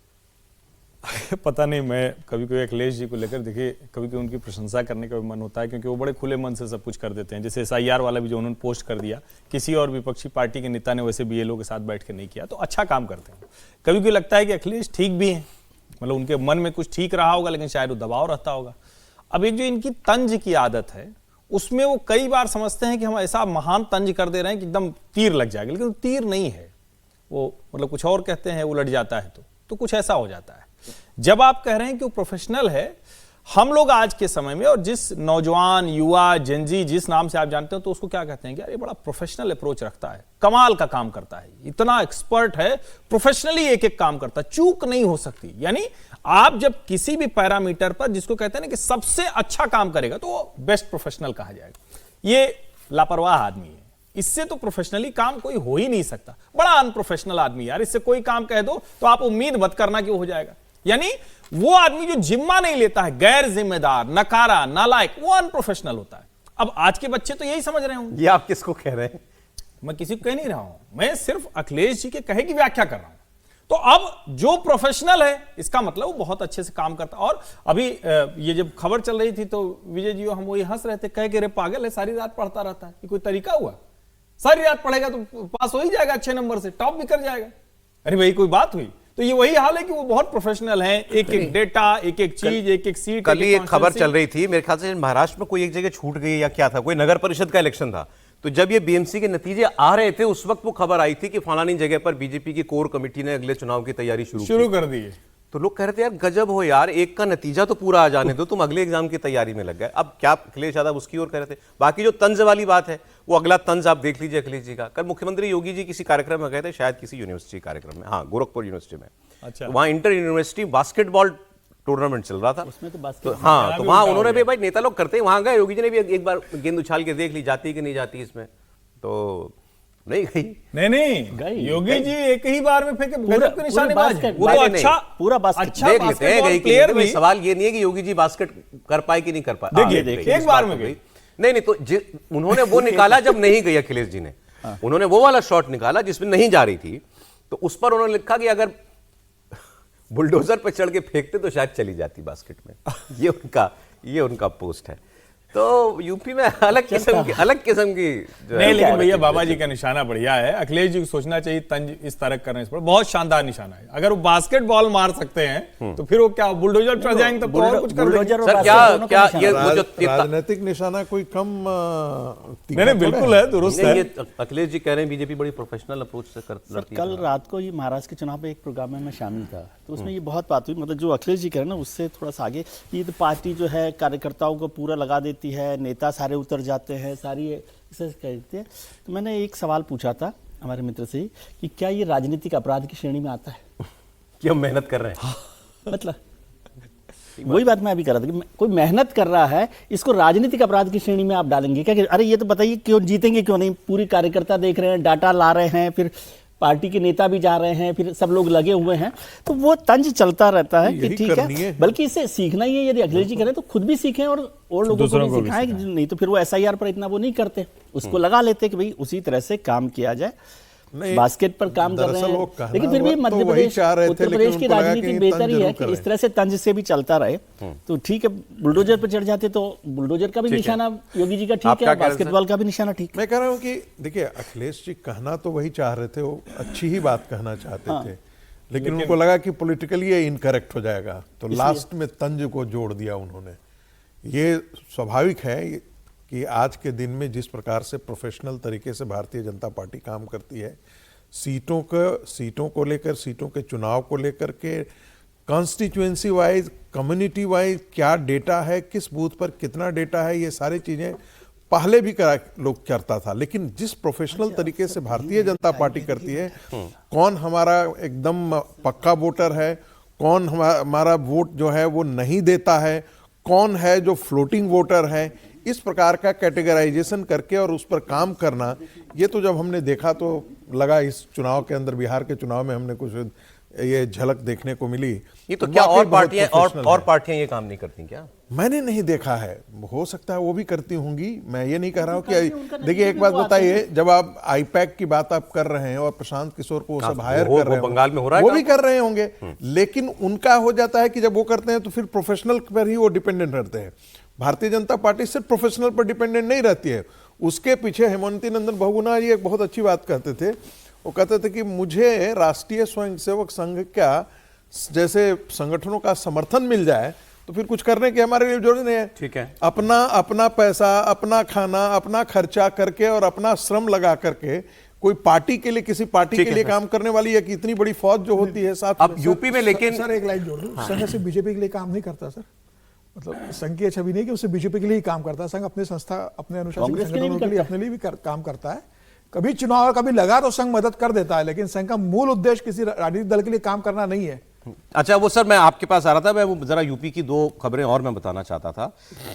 पता नहीं, मैं कभी कभी अखिलेश जी को लेकर, देखिए कभी कभी उनकी प्रशंसा करने का भी मन होता है, क्योंकि वो बड़े खुले मन से सब कुछ कर देते हैं। जैसे SIR वाला भी जो उन्होंने पोस्ट कर दिया, किसी और विपक्षी पार्टी के नेता ने वैसे BLO के साथ बैठ के नहीं किया, तो अच्छा काम करते हैं। कभी कभी लगता है कि अखिलेश ठीक भी हैं, मतलब उनके मन में कुछ ठीक रहा होगा, लेकिन शायद वो दबाव रहता होगा। अब एक जो इनकी तंज की आदत है, उसमें वो कई बार समझते हैं कि हम ऐसा महान तंज कर दे रहे हैं कि एकदम तीर लग जाएगा, लेकिन तीर नहीं है वो, मतलब कुछ और कहते हैं, उलट जाता है तो कुछ ऐसा हो जाता है। जब आप कह रहे हैं कि वो प्रोफेशनल है, हम लोग आज के समय में, और जिस नौजवान, युवा, जेनजी जिस नाम से आप जानते हो, तो उसको क्या कहते हैं कि यार ये बड़ा प्रोफेशनल अप्रोच रखता है, कमाल का काम करता है, इतना एक्सपर्ट है, प्रोफेशनली एक एक काम करता है, चूक नहीं हो सकती। यानी आप जब किसी भी पैरामीटर पर जिसको कहते हैं ना कि सबसे अच्छा काम करेगा, तो वो बेस्ट प्रोफेशनल कहा जाएगा। ये लापरवाह आदमी है, इससे तो प्रोफेशनली काम कोई हो ही नहीं सकता, बड़ा अनप्रोफेशनल आदमी यार, इससे कोई काम कह दो तो आप उम्मीद मत करना कि वो हो जाएगा। यानी वो आदमी जो जिम्मा नहीं लेता है, गैर जिम्मेदार, नकारा, नालायक, वो अनप्रोफेशनल होता है। अब आज के बच्चे तो यही समझ रहे होंगे। ये आप किसको कह रहे हैं? मैं किसी को कह नहीं रहा हूं, मैं सिर्फ अखिलेश जी के कहे की व्याख्या कर रहा हूं। तो अब जो प्रोफेशनल है, इसका मतलब वो बहुत अच्छे से काम करता है। और अभी ये जब खबर चल रही थी तो विजय जी हम वही हंस रहे थे, कह के रे पागल है, सारी रात पढ़ता रहता है, ये कोई तरीका हुआ? सारी रात पढ़ेगा तो पास हो ही जाएगा अच्छे नंबर से, टॉप भी कर जाएगा। अरे भाई कोई बात हुई? तो ये वही हाल है कि वो बहुत प्रोफेशनल हैं, एक एक डेटा, एक एक चीज, एक एक सीट। कल ही एक खबर चल रही थी, मेरे ख्याल से महाराष्ट्र में कोई एक जगह छूट गई या क्या था, कोई नगर परिषद का इलेक्शन था, तो जब ये BMC के नतीजे आ रहे थे, उस वक्त वो खबर आई थी कि फलानी जगह पर बीजेपी की कोर कमेटी ने अगले चुनाव की तैयारी शुरू कर दी है। तो लोग कह रहे थे यार गजब हो यार, एक का नतीजा तो पूरा आ जाने दो, तुम अगले एग्जाम की तैयारी में लग गए। अब क्या अखिलेश यादव उसकी ओर कह रहे थे। बाकी जो तंज वाली बात है, वो अगला तंज आप देख लीजिए अखिलेश जी का। कल मुख्यमंत्री योगी जी किसी कार्यक्रम में गए थे, शायद किसी यूनिवर्सिटी कार्यक्रम में, हाँ गोरखपुर यूनिवर्सिटी में। अच्छा। तो वहाँ इंटर यूनिवर्सिटी बास्केटबॉल टूर्नामेंट चल रहा था, उसमें तो हाँ, तो वहाँ उन्होंने भी, भाई नेता लोग करते हैं, वहाँ गए, योगी जी ने भी एक बार गेंद उछाल के देख ली जाती कि नहीं जाती इसमें, तो नहीं गई। नहीं योगी जी एक ही बार में फेंके, गजब के निशानेबाज हैं। वो तो अच्छा पूरा बास्केट देख लेते हैं, गई प्लेयर भी। सवाल ये नहीं है कि योगी जी बास्केट कर पाए कि नहीं कर पाए, देखिए एक बार में गई। नहीं तो उन्होंने वो निकाला जब नहीं गई अखिलेश जी ने, उन्होंने वो वाला शॉट निकाला जिसमें नहीं जा रही थी, तो उस पर उन्होंने लिखा कि अगर बुलडोजर पर चढ़ के फेंकते तो शायद चली जाती बास्केट में। ये उनका पोस्ट है। तो यूपी में अलग किस्म की जो नहीं, लेकिन भैया बाबा जी का निशाना बढ़िया है। अखिलेश जी को सोचना चाहिए तंज इस तरह करने से, बहुत शानदार निशाना है। अगर वो बास्केटबॉल मार सकते हैं तो फिर वो क्या बुलडोजर चढ़ जाएंगे तो और कुछ कर देंगे। सर क्या ये वो जो राजनीतिक निशाना कोई कम नहीं बिल्कुल है, दुरुस्त है। अखिलेश जी कह रहे हैं बीजेपी बड़ी प्रोफेशनल अप्रोच से लड़ती है। कल रात को ये महाराष्ट्र के चुनाव में एक प्रोग्राम में मैं शामिल था, तो उसमें ये बहुत बात हुई, मतलब जो अखिलेश जी कह रहे हैं ना उससे थोड़ा सा आगे, ये तो पार्टी जो है कार्यकर्ताओं को पूरा लगा देती है, नेता सारे उतर जाते हैं, सारी ऐसे कहते हैं। तो मैंने एक सवाल पूछा था हमारे मित्र से कि क्या ये राजनीतिक अपराध की श्रेणी में आता है कि हम मेहनत कर रहे हैं? मतलब वही बात मैं अभी कर रहा था कि कोई मेहनत कर रहा है, इसको राजनीतिक अपराध की श्रेणी में आप डालेंगे क्या? कि अरे ये तो बताइए क्यों जीतेंगे क्यों नहीं, पूरी कार्यकर्ता देख रहे हैं, डाटा ला रहे हैं, फिर पार्टी के नेता भी जा रहे हैं, फिर सब लोग लगे हुए हैं, तो वो तंज चलता रहता है कि ठीक है, बल्कि इससे सीखना ही है। यदि अखिलेश जी करें तो खुद भी सीखें और लोगों को भी सिखाएं, नहीं तो फिर वो SIR पर इतना वो नहीं करते, उसको लगा लेते कि भाई उसी तरह से काम किया जाए। बास्केट पर काम कर रहे हैं, लेकिन फिर भी मध्य प्रदेश, उत्तर प्रदेश की राजनीति बेहतर ही है कि इस तरह से तंज से भी चलता रहे। तो ठीक है, बुलडोजर पर चढ़ जाते तो बुलडोजर का भी निशाना योगी जी का ठीक है, बास्केटबॉल का भी निशाना ठीक। मैं कह रहा हूं कि देखिए अखिलेश जी कहना तो वही चाह रहे थे, वो अच्छी ही बात कहना चाहते थे, लेकिन उनको लगा कि पॉलिटिकली ये इनकरेक्ट हो जाएगा, तो लास्ट में तंज को जोड़ दिया उन्होंने। ये स्वाभाविक है कि आज के दिन में जिस प्रकार से प्रोफेशनल तरीके से भारतीय जनता पार्टी काम करती है, सीटों को लेकर, सीटों के चुनाव को लेकर के, कॉन्स्टिट्यूएंसी वाइज, कम्युनिटी वाइज क्या डेटा है, किस बूथ पर कितना डेटा है, ये सारी चीजें पहले भी लोग करता था, लेकिन जिस प्रोफेशनल तरीके से भारतीय जनता पार्टी करती है, कौन हमारा एकदम पक्का वोटर है, कौन हमारा वोट जो है वो नहीं देता है, कौन है जो फ्लोटिंग वोटर है, इस प्रकार का कैटेगराइजेशन करके और उस पर काम करना, ये तो जब हमने देखा तो लगा इस चुनाव के अंदर, बिहार के चुनाव में हमने कुछ ये झलक देखने को मिली। ये तो क्या वाकई और बहुत पार्टियां प्रोफेशनल और है। पार्टियां ये काम नहीं करती क्या? मैंने नहीं देखा है, हो सकता है वो भी करती होंगी, मैं ये नहीं कह रहा हूँ कि देखिए एक बात बताइए, जब आप आईपैक की बात आप कर रहे हैं और प्रशांत किशोर को सब हायर कर रहे हैं, बंगाल में हो रहा है वो भी कर रहे होंगे, लेकिन उनका हो जाता है कि जब वो करते हैं तो फिर प्रोफेशनल पर ही वो डिपेंडेंट रहते हैं। भारतीय जनता पार्टी सिर्फ प्रोफेशनल पर डिपेंडेंट नहीं रहती है, उसके पीछे हेमंती नंदन बहुगुणा जी एक बहुत अच्छी बात कहते थे। वो कहते थे कि मुझे राष्ट्रीय स्वयंसेवक संघ का जैसे संगठनों का समर्थन मिल जाए तो फिर कुछ करने की हमारे लिए जरूरत नहीं है। ठीक है, अपना पैसा, अपना खाना, अपना खर्चा करके और अपना श्रम लगा करके कोई पार्टी के लिए, किसी पार्टी के लिए काम करने वाली एक इतनी बड़ी फौज जो होती है साथ। अब यूपी में लेकिन सर एक लाइन जोड़ दूं, संघ सिर्फ बीजेपी के लिए काम नहीं करता सर, मतलब संघ की छवि नहीं कि उससे बीजेपी के लिए ही काम करता है। संघ अपने संस्था, अपने अनुशासित संगठनों के लिए, अपने लिए भी काम करता है। कभी चुनाव कभी लगा तो संघ मदद कर देता है, लेकिन संघ का मूल उद्देश्य किसी राजनीतिक दल के लिए काम करना नहीं है। अच्छा, वो सर मैं आपके पास आ रहा था, मैं वो जरा यूपी की दो खबरें और मैं बताना चाहता था।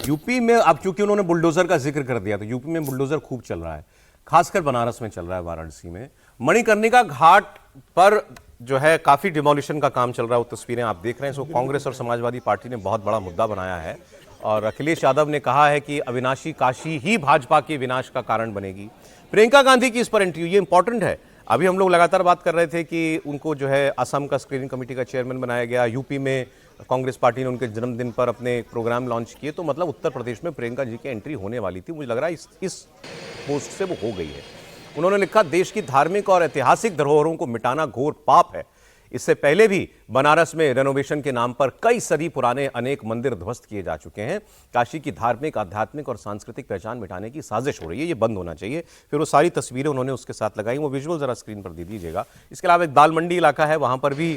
यूपी में अब चूंकि उन्होंने बुलडोजर का जिक्र कर दिया, तो यूपी में बुलडोजर खूब चल रहा है, खासकर बनारस में चल रहा है, वाराणसी में। मणिकर्णिका घाट पर जो है काफी डिमोलिशन का काम चल रहा है, वो तस्वीरें आप देख रहे हैं। इसको कांग्रेस और समाजवादी पार्टी ने बहुत बड़ा मुद्दा बनाया है और अखिलेश यादव ने कहा है कि अविनाशी काशी ही भाजपा के विनाश का कारण बनेगी। प्रियंका गांधी की इस पर इंटरव्यू, ये इंपॉर्टेंट है। अभी हम लोग लगातार बात कर रहे थे कि उनको जो है असम का स्क्रीनिंग कमेटी का चेयरमैन बनाया गया, यूपी में कांग्रेस पार्टी ने उनके जन्मदिन पर अपने प्रोग्राम लॉन्च किए, तो मतलब उत्तर प्रदेश में प्रियंका जी की एंट्री होने वाली थी। मुझे लग रहा है इस पोस्ट से वो हो गई है। उन्होंने लिखा, देश की धार्मिक और ऐतिहासिक धरोहरों को मिटाना घोर पाप है। इससे पहले भी बनारस में रेनोवेशन के नाम पर कई सदी पुराने अनेक मंदिर ध्वस्त किए जा चुके हैं। काशी की धार्मिक, आध्यात्मिक और सांस्कृतिक पहचान मिटाने की साजिश हो रही है, ये बंद होना चाहिए। फिर वो सारी तस्वीरें उन्होंने उसके साथ लगाई, वो विजुअल जरा स्क्रीन पर दे दीजिएगा। इसके अलावा एक दाल मंडी इलाका है, वहाँ पर भी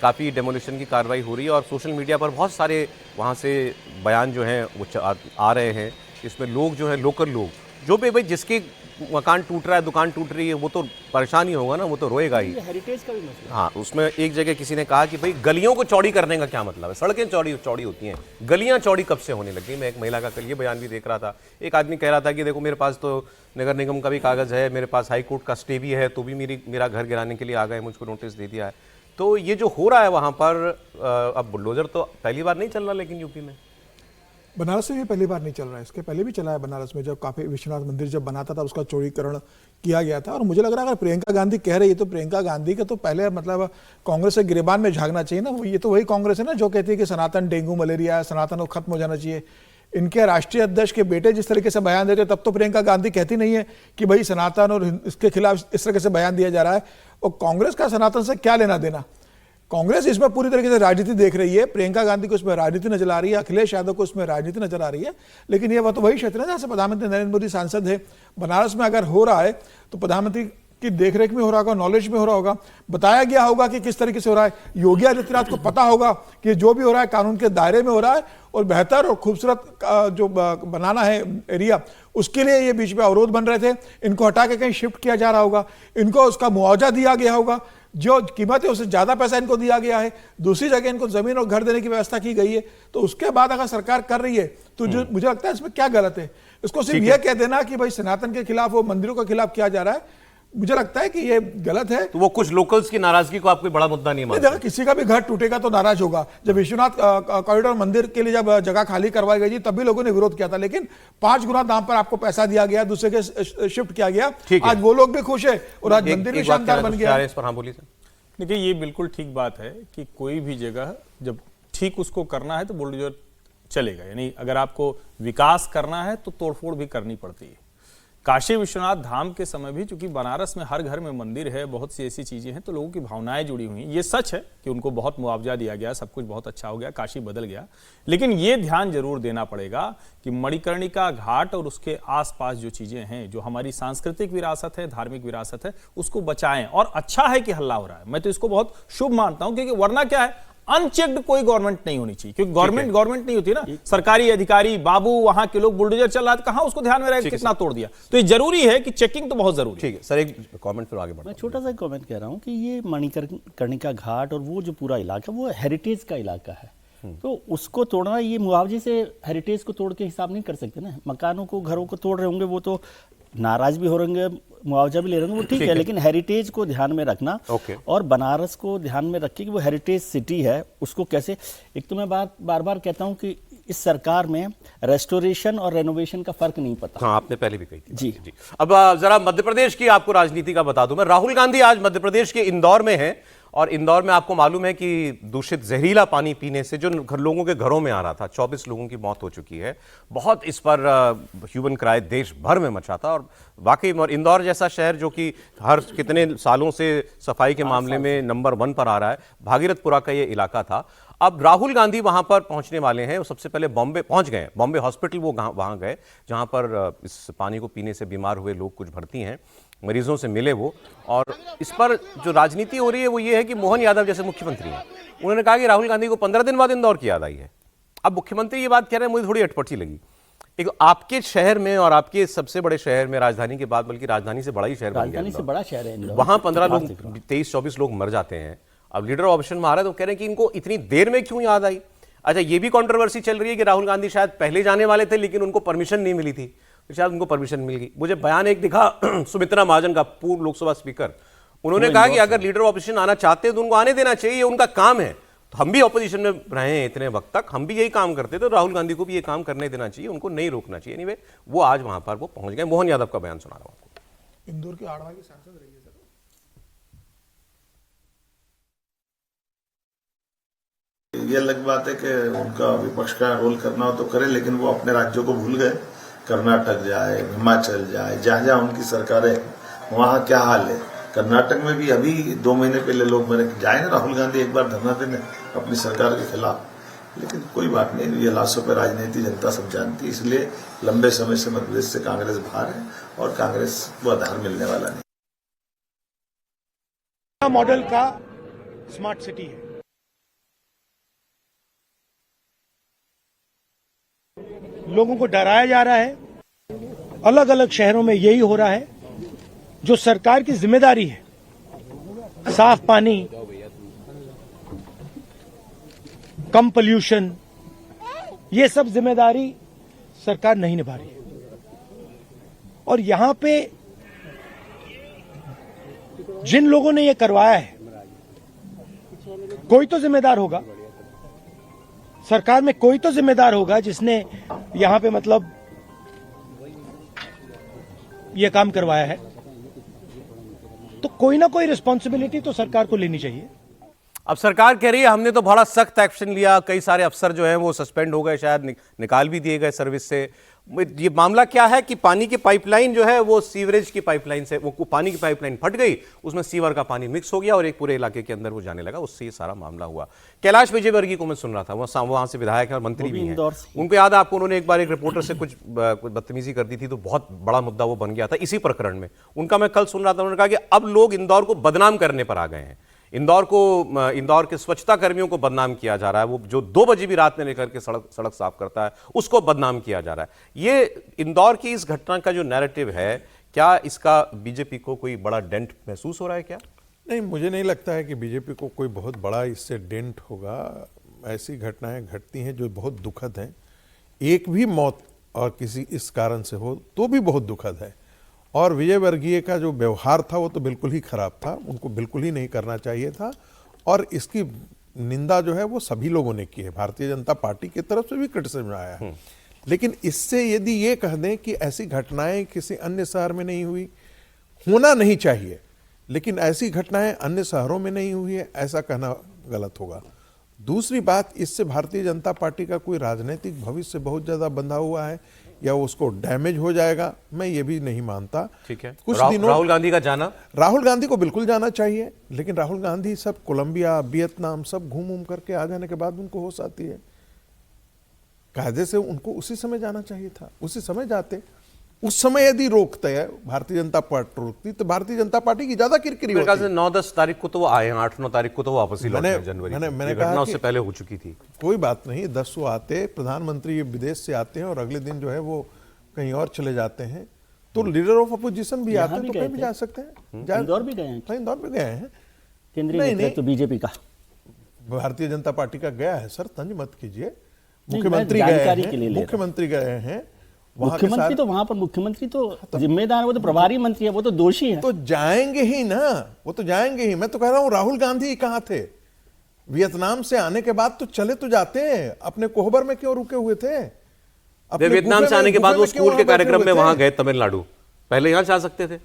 काफ़ी डेमोलिशन की कार्रवाई हो रही है और सोशल मीडिया पर बहुत सारे वहाँ से बयान जो हैं वो आ रहे हैं। इसमें लोग जो है, लोकल लोग जो भी, भाई जिसके मकान टूट रहा है, दुकान टूट रही है, वो तो परेशान ही होगा ना, वो तो रोएगा ही। हेरिटेज का भी मसला। हाँ, उसमें एक जगह किसी ने कहा कि भाई गलियों को चौड़ी करने का क्या मतलब है, सड़कें चौड़ी होती हैं, गलियां चौड़ी कब से होने लगी। मैं एक महिला का कल ये बयान भी देख रहा था, एक आदमी कह रहा था कि देखो मेरे पास तो नगर निगम का भी कागज़ है, मेरे पास हाई कोर्ट का स्टे भी है, तो भी मेरा घर गिराने के लिए आ गए, मुझको नोटिस दे दिया है। तो ये जो हो रहा है वहाँ पर, अब बुलडोजर तो पहली बार नहीं चल रहा, लेकिन यूपी में बनारस में भी पहली बार नहीं चल रहा है, इसके पहले भी चला है बनारस में। जब काफी विश्वनाथ मंदिर जब बनाता था उसका चौड़ीकरण किया गया था। और मुझे लग रहा है अगर प्रियंका गांधी कह रही है तो प्रियंका गांधी का तो पहले मतलब कांग्रेस के गिरेबान में झांकना चाहिए ना। ये तो वही कांग्रेस है ना जो कहती है कि सनातन डेंगू मलेरिया है, सनातन को खत्म हो जाना चाहिए। इनके राष्ट्रीय अध्यक्ष के बेटे जिस तरीके से बयान देते तब तो प्रियंका गांधी कहती नहीं है कि भाई सनातन और इसके खिलाफ इस तरीके से बयान दिया जा रहा है। और कांग्रेस का सनातन से क्या लेना देना। कांग्रेस इसमें पूरी तरीके से राजनीति देख रही है, प्रियंका गांधी को इसमें राजनीति नजर आ रही है, अखिलेश यादव को इसमें राजनीति नजर आ रही है। लेकिन ये वो तो वही क्षेत्र है जहां से प्रधानमंत्री नरेंद्र मोदी सांसद है। बनारस में अगर हो रहा है तो प्रधानमंत्री की देखरेख में हो रहा होगा, नॉलेज में हो रहा होगा, बताया गया होगा कि किस तरीके से हो रहा है। योगी आदित्यनाथ को पता होगा कि जो भी हो रहा है कानून के दायरे में हो रहा है और बेहतर और खूबसूरत जो बनाना है एरिया, उसके लिए ये बीच में अवरोध बन रहे थे। इनको हटा के कहीं शिफ्ट किया जा रहा होगा, इनको उसका मुआवजा दिया गया होगा, जो कीमत है उससे ज्यादा पैसा इनको दिया गया है, दूसरी जगह इनको जमीन और घर देने की व्यवस्था की गई है। तो उसके बाद अगर सरकार कर रही है तो जो मुझे लगता है इसमें क्या गलत है। इसको सिर्फ यह कह देना कि भाई सनातन के खिलाफ, वो मंदिरों के खिलाफ किया जा रहा है, मुझे लगता है कि ये गलत है। तो वो कुछ लोकल्स की नाराजगी को आपको बड़ा मुद्दा नहीं मानते? किसी का भी घर टूटेगा तो नाराज होगा। जब विश्वनाथ कॉरिडोर मंदिर के लिए जब जगह खाली करवाई गई तब भी लोगों ने विरोध किया था, लेकिन 5 गुना दाम पर आपको पैसा दिया गया, दूसरे के शिफ्ट किया गया। आज वो लोग भी खुश है और आज मंदिर भी शानदार बन गया। इस पर हाँ बोलिए सर। देखिए, ये बिल्कुल ठीक बात है कि कोई भी जगह जब ठीक उसको करना है तो बुलडोजर चलेगा। यानी अगर आपको विकास करना है तो तोड़फोड़ भी करनी पड़ती है। काशी विश्वनाथ धाम के समय भी, चूंकि बनारस में हर घर में मंदिर है, बहुत सी ऐसी चीजें हैं, तो लोगों की भावनाएं जुड़ी हुई हैं। ये सच है कि उनको बहुत मुआवजा दिया गया, सब कुछ बहुत अच्छा हो गया, काशी बदल गया। लेकिन ये ध्यान जरूर देना पड़ेगा कि मणिकर्णिका घाट और उसके आसपास जो चीजें हैं, जो हमारी सांस्कृतिक विरासत है, धार्मिक विरासत है, उसको बचाएं। और अच्छा है कि हल्ला हो रहा है, मैं तो इसको बहुत शुभ मानता हूं, क्योंकि वरना क्या है, अनचेक्ड कोई गवर्नमेंट नहीं होनी चाहिए। क्योंकि गवर्नमेंट नहीं होती ना, सरकारी अधिकारी बाबू वहां के लोग, बुलडोजर चल रहा है, कहां उसको ध्यान में रहेगा कितना तोड़ दिया। तो ये जरूरी है कि चेकिंग तो बहुत जरूरी है। ठीक है सर, एक कमेंट फिर आगे बढ़ते हैं। मैं छोटा सा कमेंट कह रहा हूं कि ये मणिकर्णिका घाट और वो जो पूरा इलाका, वो हेरिटेज का इलाका है। तो उसको तोड़ना, ये मुआवजे से हेरिटेज को तोड़ के हिसाब नहीं कर सकते ना। मकानों को, घरों को तोड़ रहे होंगे, वो तो नाराज भी हो रहेंगे, मुआवजा भी ले रहे होंगे, वो ठीक है, लेकिन हेरिटेज को ध्यान में रखना ओके। और बनारस को ध्यान में रखिए कि वो हेरिटेज सिटी है, उसको कैसे। एक तो मैं बार बार कहता हूँ कि इस सरकार में रेस्टोरेशन और रेनोवेशन का फर्क नहीं पता। हाँ, आपने पहले भी कही थी। जी। अब जरा मध्य प्रदेश की आपको राजनीति का बता दूं मैं। राहुल गांधी आज मध्य प्रदेश के इंदौर में हैं और इंदौर में आपको मालूम है कि दूषित जहरीला पानी पीने से जो लोगों के घरों में आ रहा था, 24 लोगों की मौत हो चुकी है। बहुत इस पर ह्यूमन क्राई देश भर में मचा था और वाकई में, और इंदौर जैसा शहर जो कि हर कितने सालों से सफाई के मामले में नंबर 1 पर आ रहा है, भागीरथपुरा का ये इलाका था। अब राहुल गांधी वहां पर पहुंचने वाले हैं। वो सबसे पहले बॉम्बे पहुंच गए, बॉम्बे हॉस्पिटल वो वहां गए जहां पर इस पानी को पीने से बीमार हुए लोग कुछ भर्ती हैं, मरीजों से मिले वो। और इस पर जो राजनीति हो रही है वो ये है कि मोहन यादव जैसे मुख्यमंत्री हैं, उन्होंने कहा कि राहुल गांधी को 15 दिन बाद इंदौर की याद आई है। अब मुख्यमंत्री ये बात कह रहे हैं, मुझे थोड़ी अटपटी लगी। एक आपके शहर में और आपके सबसे बड़े शहर में, राजधानी के बाद, बल्कि राजधानी से बड़ा ही शहर बन गया, राजधानी से बड़ा शहर है इंदौर, वहां 15 लोग, 23-24 लोग मर जाते हैं। अब लीडर ऑप्शन में आ रहा है तो कह रहे हैं कि इनको इतनी देर में क्यों याद आई। अच्छा, ये भी कंट्रोवर्सी चल रही है कि राहुल गांधी शायद पहले जाने वाले थे लेकिन उनको परमिशन नहीं मिली थी, तो शायद उनको परमिशन मिल गई। मुझे बयान एक दिखा सुमित्रा महाजन का, पूर्व लोकसभा स्पीकर, उन्होंने कहा कि अगर लीडर ऑपोजिशन आना चाहते हैं तो उनको आने देना चाहिए, ये उनका काम है। तो हम भी ऑपोजिशन में रहे हैं इतने वक्त तक, हम भी यही काम करते, तो राहुल गांधी को भी ये काम करने देना चाहिए, उनको नहीं रोकना चाहिए। एनीवे, वो आज वहां पर वो पहुंच गए। मोहन यादव का बयान सुना रहा हूं आपको। इंदौर की आड़वा की सांसद रही है सर। ये अलग बात है कि उनका विपक्ष का रोल करना हो तो करे, लेकिन वो अपने राज्यों को भूल गए। कर्नाटक जाए, हिमाचल जाए, जहां जहां उनकी सरकारें, वहां क्या हाल है। कर्नाटक में भी अभी 2 महीने पहले लोग मेरे जाए ना, राहुल गांधी एक बार धरना देने अपनी सरकार के खिलाफ। लेकिन कोई बात नहीं, ये लाशों पर राजनीति जनता सब जानती है, इसलिए लंबे समय से मध्य प्रदेश से कांग्रेस बाहर है और कांग्रेस को आधार मिलने वाला नहीं। मॉडल का स्मार्ट सिटी है, लोगों को डराया जा रहा है, अलग अलग शहरों में यही हो रहा है। जो सरकार की जिम्मेदारी है, साफ पानी, कम पोल्यूशन, ये सब जिम्मेदारी सरकार नहीं निभा रही है। और यहां पे जिन लोगों ने ये करवाया है, कोई तो जिम्मेदार होगा, सरकार में कोई तो जिम्मेदार होगा जिसने यहां पे मतलब ये काम करवाया है। तो कोई ना कोई रिस्पॉन्सिबिलिटी तो सरकार को लेनी चाहिए। अब सरकार कह रही है हमने तो बड़ा सख्त एक्शन लिया, कई सारे अफसर जो हैं वो सस्पेंड हो गए, शायद निकाल भी दिए गए सर्विस से। ये मामला क्या है कि पानी की पाइपलाइन जो है वो सीवरेज की पाइपलाइन से, वो पानी की पाइपलाइन फट गई, उसमें सीवर का पानी मिक्स हो गया और एक पूरे इलाके के अंदर वो जाने लगा, उससे ये सारा मामला हुआ। कैलाश विजयवर्गीय को मैं सुन रहा था, वहां से विधायक है और मंत्री भी हैं। उनको याद है आपको, उन्होंने एक बार एक रिपोर्टर से कुछ बदतमीजी कर दी थी, तो बहुत बड़ा मुद्दा वो बन गया था इसी प्रकरण में। उनका मैं कल सुन रहा था, उन्होंने कहा कि अब लोग इंदौर को बदनाम करने पर आ गए हैं, इंदौर के स्वच्छता कर्मियों को बदनाम किया जा रहा है, वो जो 2 बजे भी रात में लेकर के सड़क साफ करता है उसको बदनाम किया जा रहा है। ये इंदौर की इस घटना का जो नैरेटिव है, क्या इसका बीजेपी को कोई बड़ा डेंट महसूस हो रहा है क्या? नहीं, मुझे नहीं लगता है कि बीजेपी को कोई बहुत बड़ा इससे डेंट होगा। ऐसी घटनाएं घटती हैं जो बहुत दुखद हैं। एक भी मौत और किसी इस कारण से हो तो भी बहुत दुखद है। और विजयवर्गीय का जो व्यवहार था वो तो बिल्कुल ही खराब था, उनको बिल्कुल ही नहीं करना चाहिए था। और इसकी निंदा जो है वो सभी लोगों ने की है, भारतीय जनता पार्टी की तरफ से भी क्रिटिसिज्म आया है। लेकिन इससे यदि ये कह दें कि ऐसी घटनाएं किसी अन्य शहर में नहीं हुई, होना नहीं चाहिए, लेकिन ऐसी घटनाएं अन्य शहरों में नहीं हुई है, ऐसा कहना गलत होगा। दूसरी बात, इससे भारतीय जनता पार्टी का कोई राजनीतिक भविष्य बहुत ज्यादा बंधा हुआ है या उसको डैमेज हो जाएगा, मैं ये भी नहीं मानता। ठीक है, कुछ दिनों राहुल गांधी का जाना, राहुल गांधी को बिल्कुल जाना चाहिए, लेकिन राहुल गांधी सब कोलंबिया, वियतनाम सब घूम करके आ जाने के बाद उनको होश आती है। कायदे से उनको उसी समय जाना चाहिए था, उसी समय जाते। उस समय यदि रोकते है भारतीय जनता पार्टी रोकती तो भारतीय जनता पार्टी की ज्यादा किरकिरी होती। 9-10 तारीख को तो वो आए हैं, 8-9 तारीख को तो वो वापस ही लौटे हैं जनवरी। मैंने घटना उससे पहले हो चुकी थी। कोई बात नहीं, 10 वो आते, प्रधानमंत्री विदेश से आते हैं और अगले दिन जो है वो कहीं और चले जाते हैं, तो लीडर ऑफ अपोजिशन भी आते हैं, तो कहीं भी जा सकते हैं। इंदौर भी गए हैं, इंदौर भी गए हैं, केंद्रीय नेतृत्व बीजेपी का, भारतीय जनता पार्टी का गया है। सर तंज मत कीजिए, मुख्यमंत्री गए हैं, वहां के मुख्यमंत्री साथ तो वहां पर मुख्यमंत्री तो जिम्मेदार है, वो तो प्रभारी मंत्री है, वो तो दोषी है। तो जाएंगे ही ना, वो तो जाएंगे ही। मैं तो कह रहा हूं राहुल गांधी कहां थे? वियतनाम से आने के बाद तो चले तो जाते हैं, अपने कोहबर में क्यों रुके हुए थे? वे वियतनाम से आने के बाद वो स्कूल के कार्यक्रम में वहां गए तमिलनाडु, पहले यहां जा सकते थे।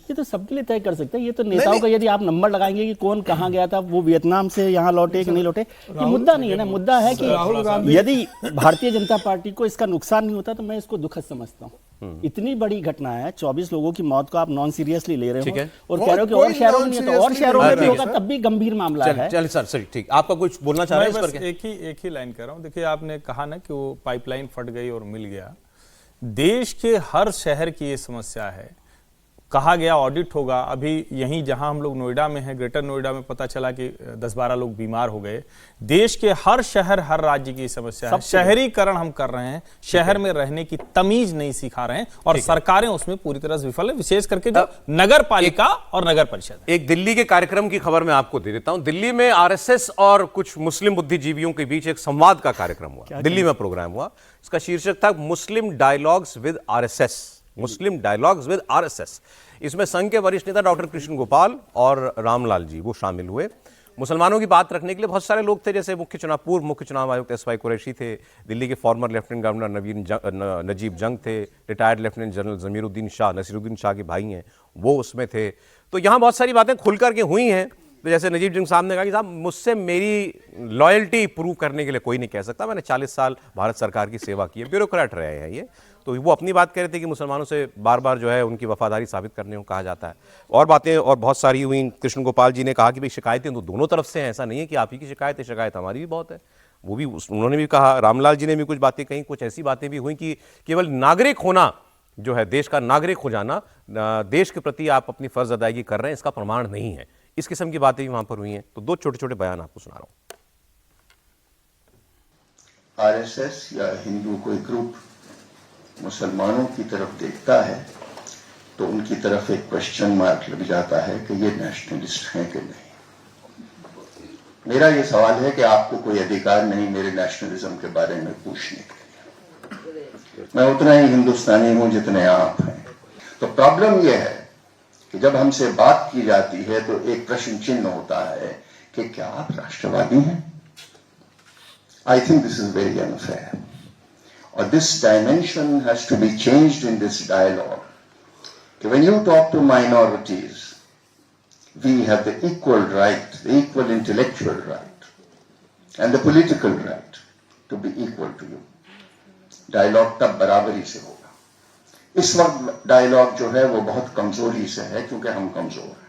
ये तो सबके लिए तय कर सकते हैं। ये तो नेताओं का, यदि आप नंबर लगाएंगे कि कौन कहां गया था, वो वियतनाम से यहां लौटे कि नहीं लौटे, ये मुद्दा नहीं है ना। मुद्दा है कि यदि भारतीय जनता पार्टी को इसका नुकसान नहीं होता तो मैं इसको दुखद समझता हूँ। इतनी बड़ी घटना है, 24 लोगों की मौत को आप नॉन सीरियसली ले रहे हो और कह रहे हो कि और शहरों में नहीं है, तो और शहरों में भी होगा तब भी गंभीर मामला है। चलिए सर, ठीक। आपका कुछ बोलना चाह रहे हैं इस पर? एक ही लाइन कर रहा हूं। देखिए, आपने कहा ना कि वो पाइपलाइन फट गई और मिल गया। देश के हर शहर की ये समस्या है। कहा गया ऑडिट होगा, अभी यहीं जहां हम लोग नोएडा में हैं, ग्रेटर नोएडा में पता चला कि 10-12 लोग बीमार हो गए। देश के हर शहर, हर राज्य की समस्या है। शहरीकरण हम कर रहे हैं, शहर में रहने की तमीज नहीं सिखा रहे हैं और सरकारें उसमें पूरी तरह से विफल है, विशेष करके जो नगर पालिका और नगर परिषद। एक दिल्ली के कार्यक्रम की खबर मैं आपको दे देता हूं। दिल्ली में आरएसएस और कुछ मुस्लिम बुद्धिजीवियों के बीच एक संवाद का कार्यक्रम हुआ, दिल्ली में प्रोग्राम हुआ। इसका शीर्षक था मुस्लिम dialogues with RSS, Muslim dialogues with RSS. इसमें संघ के वरिष्ठ नेता डॉक्टर कृष्ण गोपाल और रामलाल जी वो शामिल हुए। मुसलमानों की बात रखने के लिए बहुत सारे लोग थे, जैसे पूर्व मुख्य चुनाव आयुक्त एसवाई कुरैशी थे, दिल्ली के farmer lieutenant governor Najeeb Jung थे, retired lieutenant general Naseeruddin Shah के भाई हैं, वो उसमें थे। तो यहाँ बहुत सारी बातें खुल करके हुई हैं। तो जैसे नजीब जंग साहब ने कहा कि साहब मुझसे मेरी लॉयल्टी प्रूव करने के लिए कोई नहीं कह सकता, मैंने 40 साल भारत सरकार की सेवा की है, ब्यूरोक्रेट रहे हैं ये। तो वो अपनी बात कह रहे थे कि मुसलमानों से बार बार जो है उनकी वफादारी साबित करने को कहा जाता है। और बातें और बहुत सारी हुई। कृष्ण गोपाल जी ने कहा कि भाई शिकायतें तो दोनों तरफ से हैं, ऐसा नहीं है कि आप ही की शिकायत है, शिकायत हमारी भी बहुत है। वो भी उन्होंने भी कहा। रामलाल जी ने भी कुछ बातें कही। कुछ ऐसी बातें भी हुई कि केवल नागरिक होना जो है, देश का नागरिक हो जाना, देश के प्रति आप अपनी फर्ज अदायगी कर रहे हैं, इसका प्रमाण नहीं है। इस किस्म की बातें भी वहां पर हुई हैं। तो दो छोटे छोटे बयान आपको सुना रहा हूं। आरएसएस या हिंदू कोई ग्रुप मुसलमानों की तरफ देखता है तो उनकी तरफ एक क्वेश्चन मार्क लग जाता है कि ये नेशनलिस्ट हैं कि नहीं। मेरा ये सवाल है कि आपको कोई अधिकार नहीं मेरे नेशनलिज्म के बारे में पूछने के। मैं उतना ही हिंदुस्तानी हूं जितने आप हैं। तो प्रॉब्लम यह है कि जब हमसे बात की जाती है तो एक प्रश्न चिन्ह होता है कि क्या आप राष्ट्रवादी हैं? I think this is very unfair. Or this dimension has to be changed in this dialogue. When you talk to minorities, we have the equal right, the equal intellectual right, and the political right to be equal to you. Dialogue तब बराबरी से होगा। इस वक्त dialogue जो है वो बहुत कमजोरी से है, क्योंकि हम कमजोर हैं।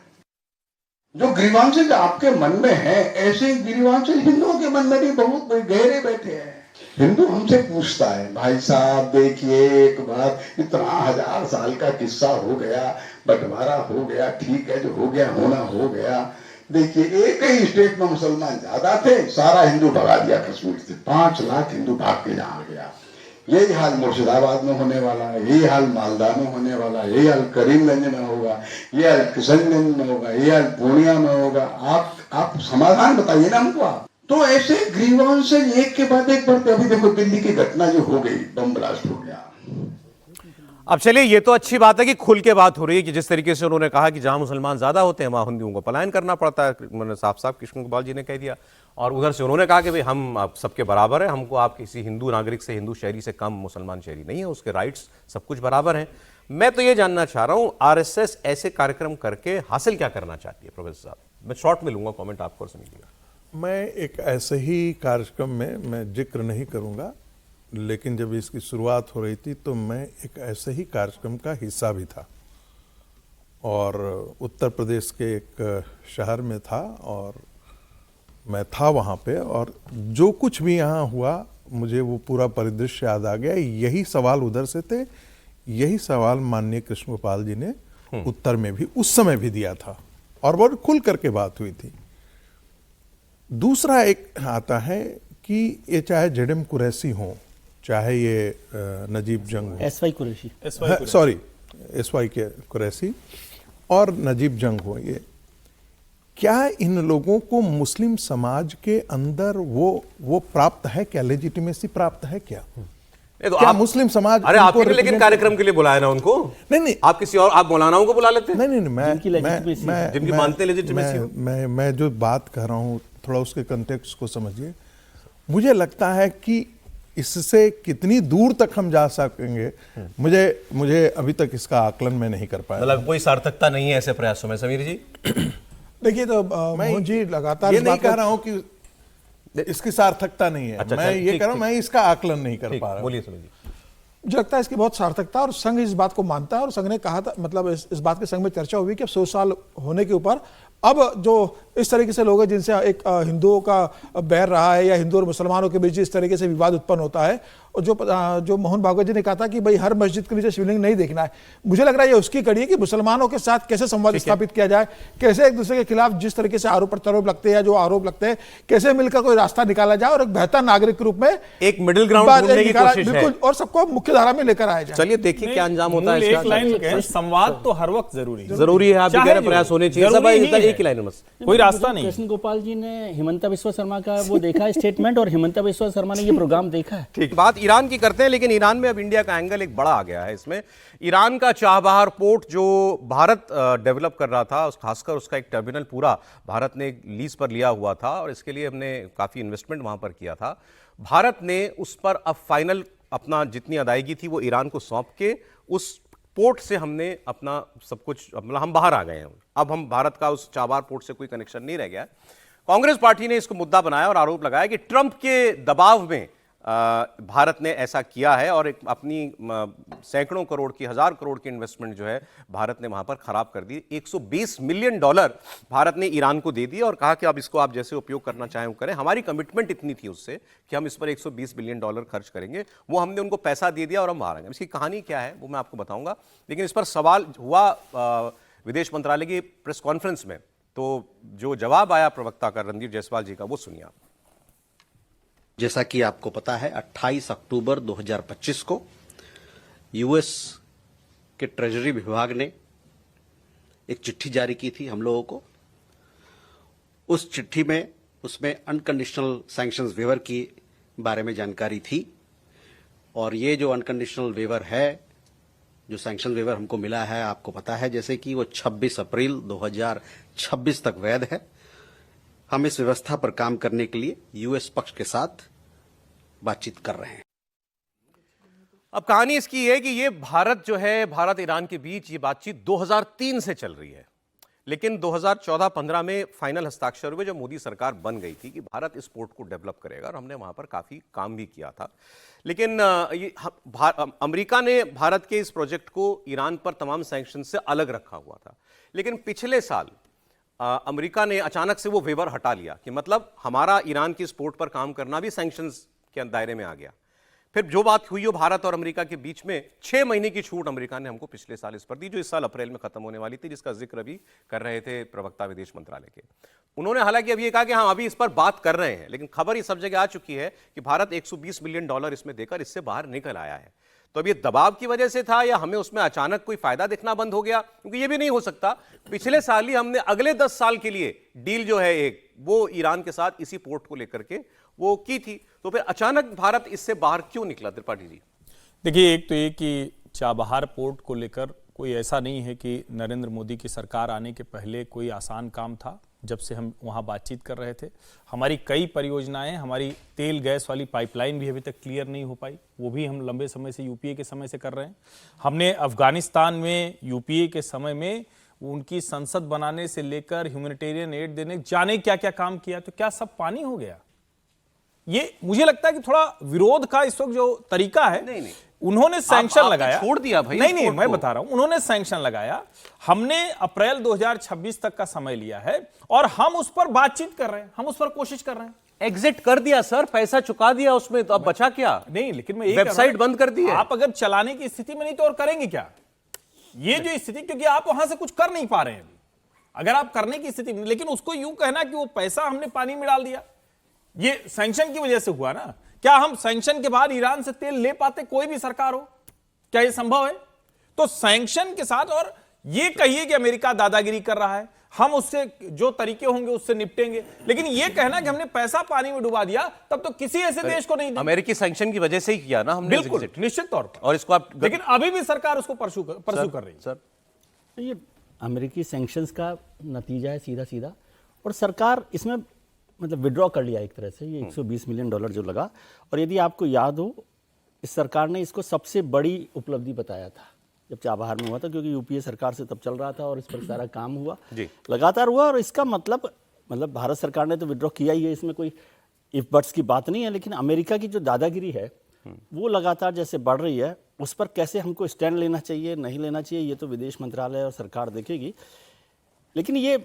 जो ग्रीवांसेस आपके मन में है, ऐसे ग्रीवांसेस हिंदुओं के मन में भी बहुत गहरे बैठे हैं। हिंदू हमसे पूछता है, भाई साहब देखिए, एक बार इतना 1000 साल का किस्सा हो गया, बंटवारा हो गया, ठीक है, जो हो गया होना हो गया। देखिए, एक ही स्टेट में मुसलमान ज्यादा थे, सारा हिंदू भगा दिया कश्मीर से, 5 लाख हिंदू भाग के जहाँ गया। यही हाल मुर्शिदाबाद में होने वाला है, यही हाल मालदा में होने वाला है, यही हाल करीमगंज में होगा, ये हाल किशनगंज में होगा, ये हाल पूर्णिया में होगा। आप समाधान बताइए ना हमको। आप तो ऐसे ग्रीवांस से एक के बाद एक बढ़ते। अभी देखो दिल्ली की घटना जो हो गई, बम ब्लास्ट हो गया। अब चलिए, ये तो अच्छी बात है कि खुल के बात हो रही है कि जिस तरीके से उन्होंने कहा कि जहां मुसलमान ज्यादा होते हैं वहां हिंदुओं को पलायन करना पड़ता है, मैंने साफ कृष्ण गोपाल जी ने कह दिया। और उधर से उन्होंने कहा कि भाई हम आप सबके बराबर हैं, हमको आप किसी हिंदू नागरिक से, हिंदू शहरी से कम मुसलमान शहरी नहीं है, उसके राइट्स सब कुछ बराबर हैं। मैं तो ये जानना चाह रहा हूं, आरएसएस ऐसे कार्यक्रम करके हासिल क्या करना चाहती है? प्रोफेसर साहब, मैं शॉर्ट में लूंगा कॉमेंट आपको, समझिएगा। मैं एक ऐसे ही कार्यक्रम में मैं जिक्र नहीं करूंगा, लेकिन जब इसकी शुरुआत हो रही थी तो मैं एक ऐसे ही कार्यक्रम का हिस्सा भी था और उत्तर प्रदेश के एक शहर में था और मैं था वहाँ पे। और जो कुछ भी यहाँ हुआ मुझे वो पूरा परिदृश्य याद आ गया। यही सवाल उधर से थे, यही सवाल माननीय कृष्ण गोपाल जी ने उत्तर में भी उस समय भी दिया था और बहुत खुल करके बात हुई थी। दूसरा एक आता है कि ये चाहे जेडएम कुरैशी हो, चाहे ये नजीब जंग हो, एसवाई कुरैशी, सॉरी एसवाई के कुरैशी और नजीब जंग हो, ये क्या इन लोगों को मुस्लिम समाज के अंदर वो प्राप्त है क्या, लेजिटिमेसी प्राप्त है क्या? तो क्या आप मुस्लिम समाज अरे उनको आपने लेकिन represent- कार्यक्रम के लिए बुलाया ना उनको। नहीं आप किसी और आप मौलानाओं को बुला लेते। नहीं नहीं मैं जिनकी legitimacy है। जिनकी मानते legitimacy हो। मैं जो बात कर रहा हूँ थोड़ा उसके कंटेक्स्ट को समझिए। मुझे लगता है कि इससे कितनी दूर तक हम जा सकेंगे, मुझे अभी तक इसका आकलन मैं नहीं कर पाया। मतलब कोई सार्थकता नहीं है ऐसे प्रयासों में। समीर जी देखिए तो मोहन जी लगातार ये इस नहीं बात को- कह रहा हूं कि इसकी सार्थकता नहीं है। अच्छा, मैं ठीक, ये ठीक, कह रहा हूं ठीक। मैं इसका आकलन नहीं कर पा रहा हूं। बोलिए समीर जी। मुझे लगता है इसकी बहुत सार्थकता, और संघ इस बात को मानता है, और संघ ने कहा था, मतलब इस बात के संघ में चर्चा हुई कि अब 100 साल होने के ऊपर अब जो इस तरीके से लोग हैं जिनसे एक हिंदुओं का बैर रहा है या हिंदू और मुसलमानों के बीच इस तरीके से विवाद उत्पन्न होता है, और जो मोहन भागवत जी ने कहा था कि भाई हर मस्जिद के नीचे शिवलिंग नहीं देखना है, मुझे लग रहा है ये उसकी कड़ी है कि मुसलमानों के साथ कैसे संवाद स्थापित किया जाए, कैसे एक दूसरे के खिलाफ जिस तरीके से आरोप प्रत्यारोप लगते हैं या जो आरोप लगते हैं कैसे मिलकर कोई रास्ता निकाला जाए और एक बेहतर नागरिक के रूप में एक मिडिल ग्राउंड बात ढूंढने की निकाला- कोशिश है। बिल्कुल, और सबको मुख्य धारा में लेकर आया जाए। चलिए देखिए क्या अंजाम होता है मूल एक इसका। लाइन में कहें, संवाद तो हर वक्त जरूरी है। जरूरी है, आप भी कह रहे हैं, चाहे प्रयास होने चाहिए। जरूरी सब ही है। एक ही लाइन में बस। कोई रास्ता नहीं। कृष्ण गोपाल जी ने हिमंता बिस्वा शर्मा का वो देखा है स्टेटमेंट, और हिमंता बिस्वा शर्मा ने ये प्रोग्राम देखा है। ठीक, बात ईरान की करते हैं, लेकिन ईरान में अब इंडिया का एंगल एक बड़ा आ गया है इसमें। ईरान का चाबहार पोर्ट जो भारत डेवलप कर रहा था, खासकर उसका एक टर्मिनल पूरा भारत ने लीज पर लिया हुआ था, और इसके लिए हमने काफ़ी इन्वेस्टमेंट वहाँ पर किया था। भारत ने उस पर अब फाइनल अपना जितनी अदायगी थी वो ईरान को सौंप के उस पोर्ट से हमने अपना सब कुछ, मतलब हम बाहर आ गए हैं। अब हम भारत का उस चाबहार पोर्ट से कोई कनेक्शन नहीं रह गया है। कांग्रेस पार्टी ने इसको मुद्दा बनाया और आरोप लगाया कि ट्रंप के दबाव में भारत ने ऐसा किया है, और एक अपनी सैकड़ों करोड़ की, 1000 करोड़ की इन्वेस्टमेंट जो है भारत ने वहां पर खराब कर दी। $120 मिलियन भारत ने ईरान को दे दिया और कहा कि अब इसको आप जैसे उपयोग करना चाहें वो करें। हमारी कमिटमेंट इतनी थी उससे कि हम इस पर $120 बिलियन खर्च करेंगे। वो हमने उनको पैसा दे दिया और हम बाहर आ गए। इसकी कहानी क्या है वो मैं आपको बताऊंगा, लेकिन इस पर सवाल हुआ विदेश मंत्रालय की प्रेस कॉन्फ्रेंस में, तो जो जवाब आया प्रवक्ता का रणधीर जायसवाल जी का, वो सुनिए आप। जैसा कि आपको पता है 28 अक्टूबर 2025 को यूएस के ट्रेजरी विभाग ने एक चिट्ठी जारी की थी हम लोगों को। उस चिट्ठी में उसमें अनकंडीशनल सैंक्शंस वेवर की बारे में जानकारी थी, और ये जो अनकंडीशनल वेवर है, जो सैंक्शन वेवर हमको मिला है, आपको पता है जैसे कि वो 26 अप्रैल 2026 तक वैध है। हम इस व्यवस्था पर काम करने के लिए यूएस पक्ष के साथ बातचीत कर रहे हैं। अब कहानी इसकी है कि ये भारत जो है, भारत ईरान के बीच ये बातचीत 2003 से चल रही है, लेकिन 2014-15 में फाइनल हस्ताक्षर हुए जब मोदी सरकार बन गई थी कि भारत इस पोर्ट को डेवलप करेगा, और हमने वहां पर काफी काम भी किया था। लेकिन अमेरिका ने भारत के इस प्रोजेक्ट को ईरान पर तमाम सैंक्शन से अलग रखा हुआ था। लेकिन पिछले साल अमेरिका ने अचानक से वो वेवर हटा लिया कि मतलब हमारा ईरान की इस पोर्ट पर काम करना भी सैंक्शंस के दायरे में आ गया। फिर जो बात हुई हो भारत और अमेरिका के बीच में, 6 महीने की छूट अमेरिका ने हमको पिछले साल इस पर दी, जो इस साल अप्रैल में खत्म होने वाली थी, जिसका जिक्र भी कर रहे थे प्रवक्ता विदेश मंत्रालय के। उन्होंने हालांकि अभी ये कहा कि हाँ अभी इस पर बात कर रहे हैं, लेकिन खबर ये सब जगह आ चुकी है कि भारत $120 बिलियन इसमें देकर इससे बाहर निकल आया है। तो अब ये दबाव की वजह से था या हमें उसमें अचानक कोई फायदा दिखना बंद हो गया? क्योंकि ये भी नहीं हो सकता, पिछले साल ही हमने अगले 10 साल के लिए डील जो है एक वो ईरान के साथ इसी पोर्ट को लेकर के वो की थी, तो फिर अचानक भारत इससे बाहर क्यों निकला? त्रिपाठी जी देखिए, एक तो ये कि चाबहार पोर्ट को लेकर कोई ऐसा नहीं है कि नरेंद्र मोदी की सरकार आने के पहले कोई आसान काम था। जब से हम वहाँ बातचीत कर रहे थे, हमारी कई परियोजनाएं, हमारी तेल गैस वाली पाइपलाइन भी अभी तक क्लियर नहीं हो पाई, वो भी हम लंबे समय से यूपीए के समय से कर रहे हैं। हमने अफगानिस्तान में यूपीए के समय में उनकी संसद बनाने से लेकर ह्यूमैनिटेरियन एड देने जाने क्या क्या काम किया, तो क्या सब पानी हो गया? ये मुझे लगता है कि थोड़ा विरोध का इस वक्त जो तरीका है, नहीं। उन्होंने सैंक्शन लगाया, छोड़ दिया भाई। नहीं मैं बता रहा हूं, उन्होंने सैंक्शन लगाया, हमने अप्रैल 2026 तक का समय लिया है और हम उस पर बातचीत कर रहे हैं, हम उस पर कोशिश कर रहे हैं। एग्जिट कर दिया सर, पैसा चुका दिया उसमें, तो अब बचा क्या? नहीं, लेकिन मैं वेबसाइट बंद कर दी है। आप अगर चलाने की स्थिति में नहीं तो और करेंगे क्या? ये जो स्थिति, क्योंकि आप वहां से कुछ कर नहीं पा रहे हैं अभी, अगर आप करने की स्थिति में, लेकिन उसको यूं कहना कि वो पैसा हमने पानी में डाल दिया, ये सैंक्शन की वजह से हुआ ना। क्या हम सैंक्शन के बाद ईरान से तेल ले पाते, कोई भी सरकार हो? क्या यह संभव है? तो सैंक्शन के साथ, और ये कहिए कि अमेरिका दादागिरी कर रहा है, हम उससे जो तरीके होंगे उससे निपटेंगे। लेकिन ये कहना कि हमने पैसा पानी में डुबा दिया, तब तो किसी ऐसे देश को नहीं। अमेरिकी सैंक्शन की वजह से ही किया ना हमने, बिल्कुल निश्चित तौर पर। और इसको आप, लेकिन अभी भी सरकार उसको परसू कर रही है। सर ये अमेरिकी सैंक्शंस का नतीजा है सीधा सीधा, और सरकार इसमें मतलब विड्रॉ कर लिया एक तरह से, ये 120 मिलियन डॉलर जो लगा। और यदि आपको याद हो, इस सरकार ने इसको सबसे बड़ी उपलब्धि बताया था जब चाबहार में हुआ था, क्योंकि यूपीए सरकार से तब चल रहा था और इस पर सारा काम हुआ, लगातार हुआ। और इसका मतलब भारत सरकार ने तो विड्रॉ किया ही है, इसमें कोई इफ बट्स की बात नहीं है। लेकिन अमेरिका की जो दादागिरी है वो लगातार जैसे बढ़ रही है, उस पर कैसे हमको स्टैंड लेना चाहिए नहीं लेना चाहिए, ये तो विदेश मंत्रालय और सरकार देखेगी। लेकिन ये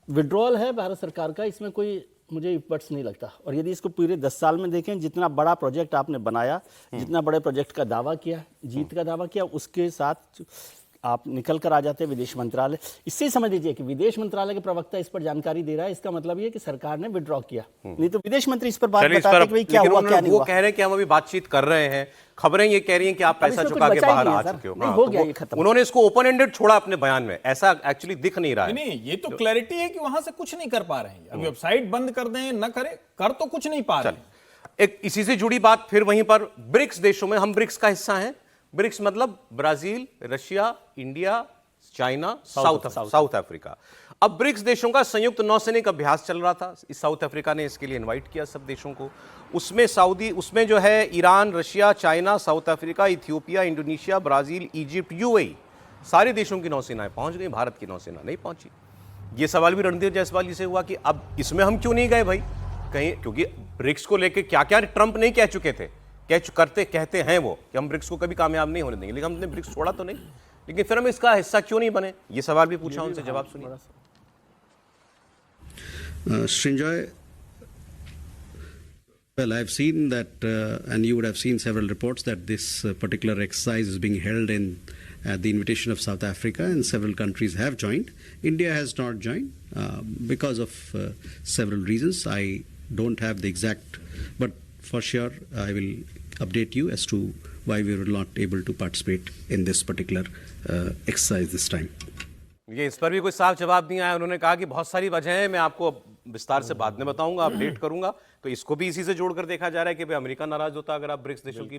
विड्रॉल है भारत सरकार का, इसमें कोई मुझे इफर्ट्स नहीं लगता। और यदि इसको पूरे 10 साल में देखें, जितना बड़ा प्रोजेक्ट आपने बनाया, जितना बड़े प्रोजेक्ट का दावा किया, जीत का दावा किया, उसके साथ आप निकल कर आ जाते हैं विदेश मंत्रालय। इससे ही समझ लीजिए कि विदेश मंत्रालय के प्रवक्ता इस पर जानकारी दे रहा है, इसका मतलब ये कि सरकार ने विड्रॉ किया। नहीं तो विदेश मंत्री इस पर बात बताते कि भाई क्या हुआ क्या नहीं हुआ। वो कह रहे हैं कि हम अभी बातचीत कर रहे हैं, खबरें ये कह रही हैं कि आप पैसा चुका के बाहर आ चुके हो। हो गया ये खत्म। उन्होंने इसको ओपन एंडेड छोड़ा अपने बयान में, ऐसा एक्चुअली दिख नहीं रहा है। नहीं, ये तो क्लैरिटी है कि वहां से कुछ नहीं कर पा रहे हैं। अभी वेबसाइट बंद कर दें न करें, कर तो कुछ नहीं पा रहे। एक इसी से जुड़ी बात फिर वहीं पर, ब्रिक्स देशों में, हम ब्रिक्स का हिस्सा हैं। ब्रिक्स मतलब Brazil, Russia, India, China, south Africa. अब ब्रिक्स देशों का संयुक्त नौसैनिक अभ्यास चल रहा था। इस साउथ अफ्रीका ने इसके लिए इनवाइट किया सब देशों को। उसमें जो है Iran, Russia, China, south Africa, Ethiopia, Indonesia, Brazil, Egypt, UAE, सारे देशों की नौसेनाएं पहुंच गई, भारत की नौसेना नहीं पहुंची। ये सवाल भी रणधीर जायसवाल जी से हुआ कि अब इसमें हम क्यों नहीं गए भाई कहीं, क्योंकि ब्रिक्स को लेकर क्या क्या ट्रंप नहीं कह चुके थे, कहते हैं वो कि हम ब्रिक्स को कभी कामयाब नहीं होने देंगे, लेकिन हमने ब्रिक्स छोड़ा तो नहीं, लेकिन फिर हम इसका हिस्सा क्यों नहीं बने, ये सवाल भी पूछा, उनसे जवाब सुनिए। Srinjoy, well, I've seen that, and you would have seen several reports that this particular exercise is being held at the invitation of South Africa, and several countries have joined. India has not joined because of several reasons. I don't have the exact, but for sure I will update you as to why we were not able to participate in this particular exercise this time. ये इस पर भी कोई साफ जवाब नहीं आया। उन्होंने कहा कि बहुत सारी वजह है, मैं आपको विस्तार से बाद में बताऊंगा, अपडेट करूंगा। तो इसको भी इसी से जोड़कर देखा जा रहा है कि भाई अमेरिका नाराज होता अगर आप ब्रिक्स देशों की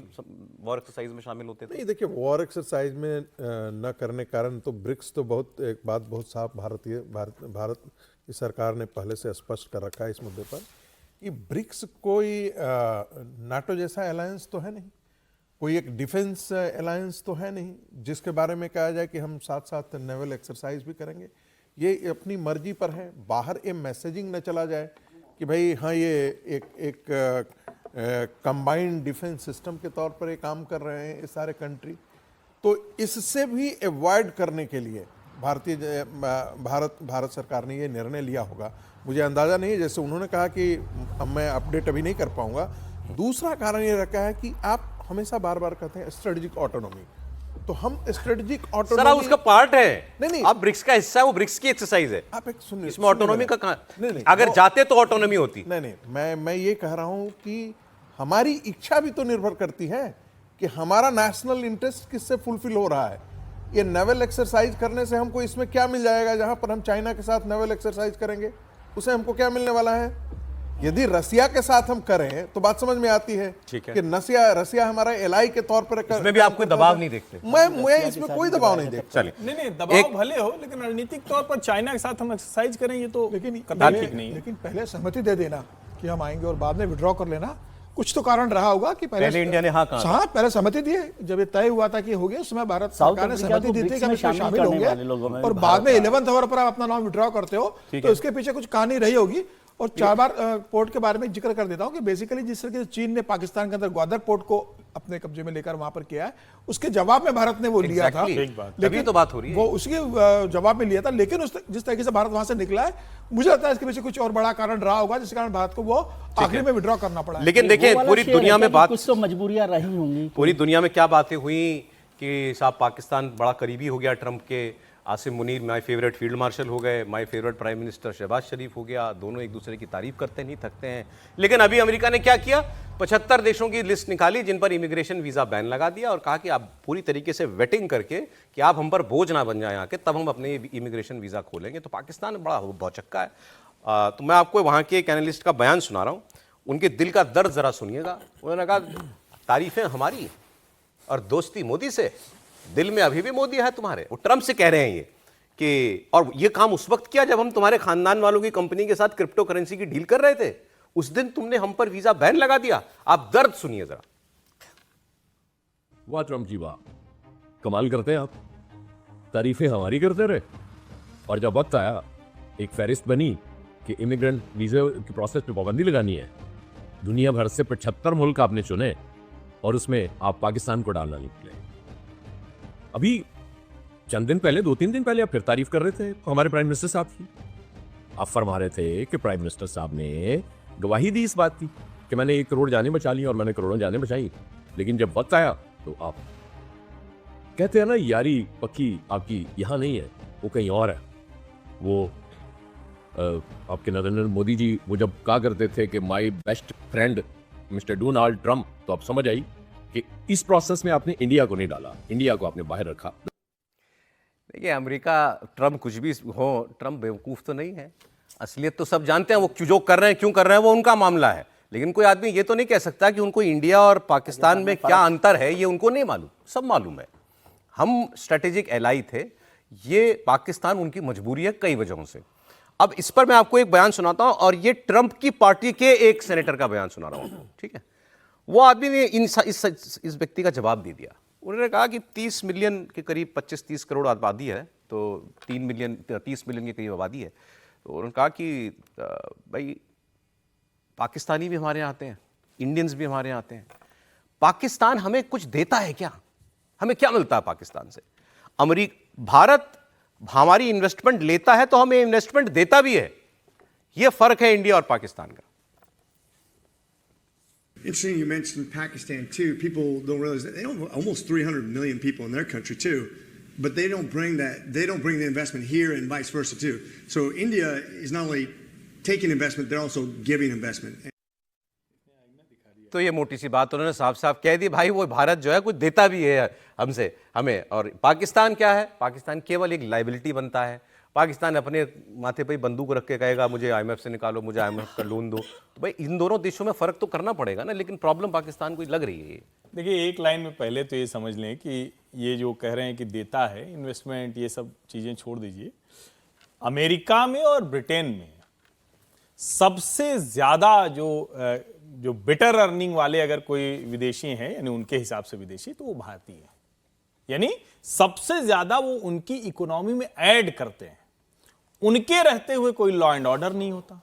वॉर एक्सरसाइज में शामिल होते। नहीं, देखिए, वॉर एक्सरसाइज में न करने कारण तो ब्रिक्स तो बहुत, एक बात बहुत साफ भारत की सरकार ने पहले से स्पष्ट कर रखा है इस मुद्दे पर कि ब्रिक्स कोई नाटो जैसा अलायंस तो है नहीं, कोई एक डिफेंस अलायंस तो है नहीं जिसके बारे में कहा जाए कि हम साथ साथ नेवल एक्सरसाइज भी करेंगे। ये अपनी मर्जी पर है, बाहर ये मैसेजिंग न चला जाए कि भाई हाँ ये एक कंबाइंड डिफेंस सिस्टम के तौर पर ये काम कर रहे हैं ये सारे कंट्री। तो इससे भी अवॉइड करने के लिए भारत सरकार ने ये निर्णय लिया होगा, मुझे अंदाज़ा नहीं है। जैसे उन्होंने कहा कि अब मैं अपडेट अभी नहीं कर पाऊंगा। दूसरा कारण ये रखा है कि आप हमेशा बार बार कहते हैं स्ट्रेटेजिक ऑटोनॉमी, तो हम स्ट्रेटेजिक ऑटोनॉमी, सर उसका पार्ट है, नहीं आप ब्रिक्स का हिस्सा है, वो ब्रिक्स की एक्सरसाइज है। आप एक सुनिए, इसमें ऑटोनॉमी का कहां, नहीं, अगर जाते तो ऑटोनॉमी होती। नहीं, मैं ये कह रहा हूं कि हमारी इच्छा भी तो निर्भर करती है कि हमारा नेशनल इंटरेस्ट किससे फुलफिल हो रहा है। ये नेवल एक्सरसाइज करने से हमको इसमें क्या मिल जाएगा? जहां पर हम चाइना के साथ नेवल एक्सरसाइज करेंगे उसे हमको क्या मिलने वाला है? यदि रसिया के साथ हम करें तो बात समझ में आती है कि रसिया हमारा एलआई के तौर पर इसमें भी आप कोई दबाव नहीं देखते? मैं इसमें कोई दबाव नहीं देखता। नहीं, दबाव भले हो, लेकिन रणनीतिक तौर पर चाइना के साथ हम एक्सरसाइज करें ये तो ठीक नहीं है। लेकिन पहले सहमति दे देना कि हम आएंगे और बाद में विड्रॉ कर लेना, कुछ तो कारण रहा होगा कि पहले इंडिया ने हाँ पहले सहमति दी। जब ये तय हुआ था कि हो गया, उसमें भारत सरकार ने सहमति दी थी कि हम इसमें शामिल होंगे, और बाद में 11th आवर पर आप अपना नाम विड्रॉ करते हो, तो इसके पीछे कुछ कहानी रही होगी। और 4 बार पोर्ट के बारे में जिक्र कर देता हूं कि बेसिकली जिस तरह से चीन ने पाकिस्तान के अंदर ग्वादर पोर्ट को अपने कब्जे में लेकर वहां पर किया है, उसके जवाब में भारत ने वो लिया था। लेकिन तो बात हो रही है, वो उसके जवाब में लिया था। लेकिन जिस तरीके से भारत वहां से निकला है, मुझे लगता है इसके पीछे कुछ और बड़ा कारण रहा होगा जिस कारण भारत को वो आखिरी में विड्रॉ करना पड़ा। लेकिन देखिए, पूरी दुनिया में बात, कुछ तो मजबूरियां रही होंगी, पूरी दुनिया में क्या बातें हुई कि साहब पाकिस्तान बड़ा करीबी हो गया ट्रंप के, Asim Munir my favourite field marshal हो गए, my favourite prime minister Shehbaz Sharif हो गया, दोनों एक दूसरे की तारीफ करते नहीं थकते हैं। लेकिन अभी अमेरिका ने क्या किया, 75 देशों की लिस्ट निकाली जिन पर इमिग्रेशन वीज़ा बैन लगा दिया और कहा कि आप पूरी तरीके से वेटिंग करके कि आप हम पर बोझ ना बन जाए आके, तब हम अपने इमिग्रेशन वीज़ा खोलेंगे। तो पाकिस्तान बड़ा भौचक्का है। तो मैं आपको वहाँ के एक एनालिस्ट का बयान सुना रहा हूँ, उनके दिल का दर्द ज़रा सुनिएगा। उन्होंने कहा तारीफें हमारी और दोस्ती मोदी से, दिल में अभी भी मोदी है तुम्हारे। वो ट्रंप से कह रहे हैं ये कि, और ये काम उस वक्त किया जब हम तुम्हारे खानदान वालों की कंपनी के साथ क्रिप्टो करेंसी की डील कर रहे थे, उस दिन तुमने हम पर वीजा बैन लगा दिया। आप दर्द सुनिए जरा। वाह ट्रंप जी वाह, कमाल करते हैं आप, तारीफें हमारी करते रहे और जब वक्त आया एक फहरिस्त बनी कि इमिग्रेंट वीजे की प्रोसेस पे पाबंदी लगानी है, दुनिया भर से 75 मुल्क आपने चुने और उसमें आप पाकिस्तान को डालना निकले। अभी चंद दिन पहले, 2-3 दिन पहले आप फिर तारीफ कर रहे थे हमारे प्राइम मिनिस्टर साहब की। आप फरमा रहे थे कि प्राइम मिनिस्टर साहब ने गवाही दी इस बात की कि मैंने 1 करोड़ जानें बचा ली और मैंने करोड़ों जानें बचाई। लेकिन जब वक्त आया तो आप कहते हैं ना, यारी पक्की आपकी यहाँ नहीं है, वो कहीं और है। वो आपके नरेंद्र मोदी जी वो जब कहा करते थे कि my best friend mister Donald Trump, तो आप समझ आई कि इस प्रोसेस में आपने इंडिया को नहीं डाला, इंडिया को आपने बाहर रखा। देखिए, अमेरिका, ट्रंप कुछ भी हो, ट्रंप बेवकूफ़ तो नहीं है। असलियत तो सब जानते हैं, वो जो कर रहे हैं क्यों कर रहे हैं वो उनका मामला है। लेकिन कोई आदमी ये तो नहीं कह सकता कि उनको इंडिया और पाकिस्तान में क्या अंतर है ये उनको नहीं मालूम। सब मालूम है। हम स्ट्रेटेजिक एलाई थे, ये पाकिस्तान उनकी मजबूरी है कई वजहों से। अब इस पर मैं आपको एक बयान सुनाता हूं और ये ट्रंप की पार्टी के एक सेनेटर का बयान सुना रहा हूं, ठीक है। वो आदमी ने इस व्यक्ति का जवाब दे दिया। उन्होंने कहा कि 30 मिलियन के करीब 25-30 करोड़ आबादी है, तो 30 मिलियन के करीब आबादी है। तो उन्होंने कहा कि भाई पाकिस्तानी भी हमारे यहाँ आते हैं, इंडियंस भी हमारे यहाँ आते हैं। पाकिस्तान हमें कुछ देता है क्या? हमें क्या मिलता है पाकिस्तान से? भारत हमारी इन्वेस्टमेंट लेता है तो हमें इन्वेस्टमेंट देता भी है। यह फर्क है इंडिया और पाकिस्तान का। Interesting you mentioned Pakistan too. People don't realize that they have almost 300 million people in their country too, but they don't bring the investment here and vice versa too. So India is not only taking investment, they're also giving investment. तो ये मोटी सी बात उन्होंने साफ साफ कह दी, भाई वो भारत जो है कुछ देता भी है हमें। और पाकिस्तान क्या है? पाकिस्तान केवल एक लाइबिलिटी बनता है। पाकिस्तान अपने माथे पे बंदूक रख के कहेगा मुझे IMF से निकालो, मुझे IMF का लोन दो। तो भाई इन दोनों देशों में फर्क तो करना पड़ेगा ना, लेकिन प्रॉब्लम पाकिस्तान को लग रही है। देखिए, एक लाइन में पहले तो ये समझ लें कि ये जो कह रहे हैं कि देता है इन्वेस्टमेंट, ये सब चीज़ें छोड़ दीजिए। अमेरिका में और ब्रिटेन में सबसे ज़्यादा जो बेटर अर्निंग वाले अगर कोई विदेशी हैं, यानी उनके हिसाब से विदेशी, तो वो भारतीय हैं। यानी सबसे ज्यादा वो उनकी इकोनॉमी में ऐड करते हैं। उनके रहते हुए कोई लॉ एंड ऑर्डर नहीं होता,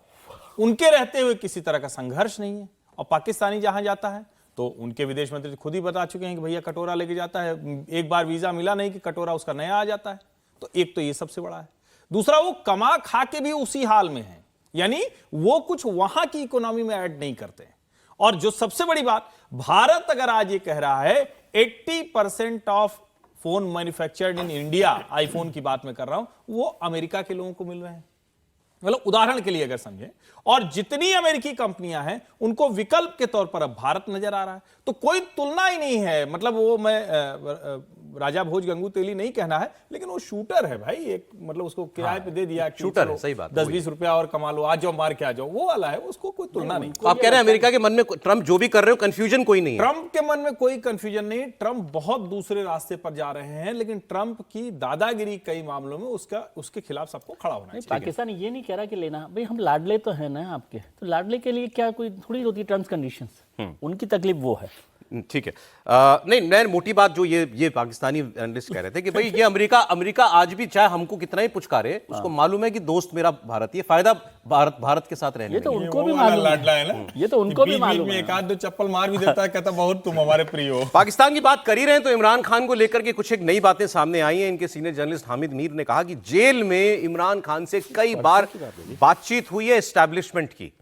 उनके रहते हुए किसी तरह का संघर्ष नहीं है। और पाकिस्तानी जहां जाता है तो उनके विदेश मंत्री खुद ही बता चुके हैं कि भैया कटोरा लेके जाता है, एक बार वीजा मिला नहीं कि कटोरा उसका नया आ जाता है। तो एक तो ये सबसे बड़ा है। दूसरा, वो कमा खा के भी उसी हाल में है, यानी वो कुछ वहां की इकोनॉमी में ऐड नहीं करते। और जो सबसे बड़ी बात, भारत अगर आज ये कह रहा है 80% of phone manufactured in India, iPhone की बात मैं कर रहा हूं, वो अमेरिका के लोगों को मिल रहे हैं। मतलब उदाहरण के लिए अगर समझें, और जितनी अमेरिकी कंपनियां हैं उनको विकल्प के तौर पर अब भारत नजर आ रहा है। तो कोई तुलना ही नहीं है। मतलब वो मैं राजा भोज गंगू तेली नहीं कहना है, लेकिन वो शूटर है भाई। एक मतलब उसको किराए पे दे दिया, शूटर है, सही बात। 10-20 रुपया और कमा लो, आ जाओ मार के आ जाओ, वो वाला है। उसको कोई तुलना नहीं। आप कह रहे हैं अमेरिका के मन में ट्रंप जो भी कर रहे हो कंफ्यूजन कोई नहीं है? ट्रंप के मन में कोई कंफ्यूजन नहीं। ट्रंप बहुत दूसरे रास्ते पर जा रहे हैं, लेकिन ट्रंप की दादागिरी कई मामलों में उसके खिलाफ सबको खड़ा होना चाहिए। पाकिस्तान ये नहीं कह रहा कि लेना, भाई हम लाडले तो है ना आपके, तो लाडले के लिए क्या कोई थोड़ी होती टर्म्स कंडीशंस? उनकी तकलीफ वो है। ठीक है। नहीं, मैं मोटी बात जो ये पाकिस्तानी एनालिस्ट कह रहे थे कि भाई ये अमेरिका आज भी चाहे हमको कितना ही पुचकारे, उसको मालूम है कि दोस्त मेरा भारत, ये फायदा भारत के साथ रहने। ये तो उनको भी मालूम है, ये तो उनको भी मालूम है। एक आध दो चप्पल मार भी देता है, कहता बहुत तुम हमारे प्रिय हो। पाकिस्तान की बात कर ही रहे हैं तो इमरान खान को लेकर के कुछ एक नई बातें सामने आई हैं। इनके सीनियर जर्नलिस्ट हामिद मीर ने कहा कि जेल में इमरान खान से कई बार बातचीत हुई है एस्टैब्लिशमेंट की,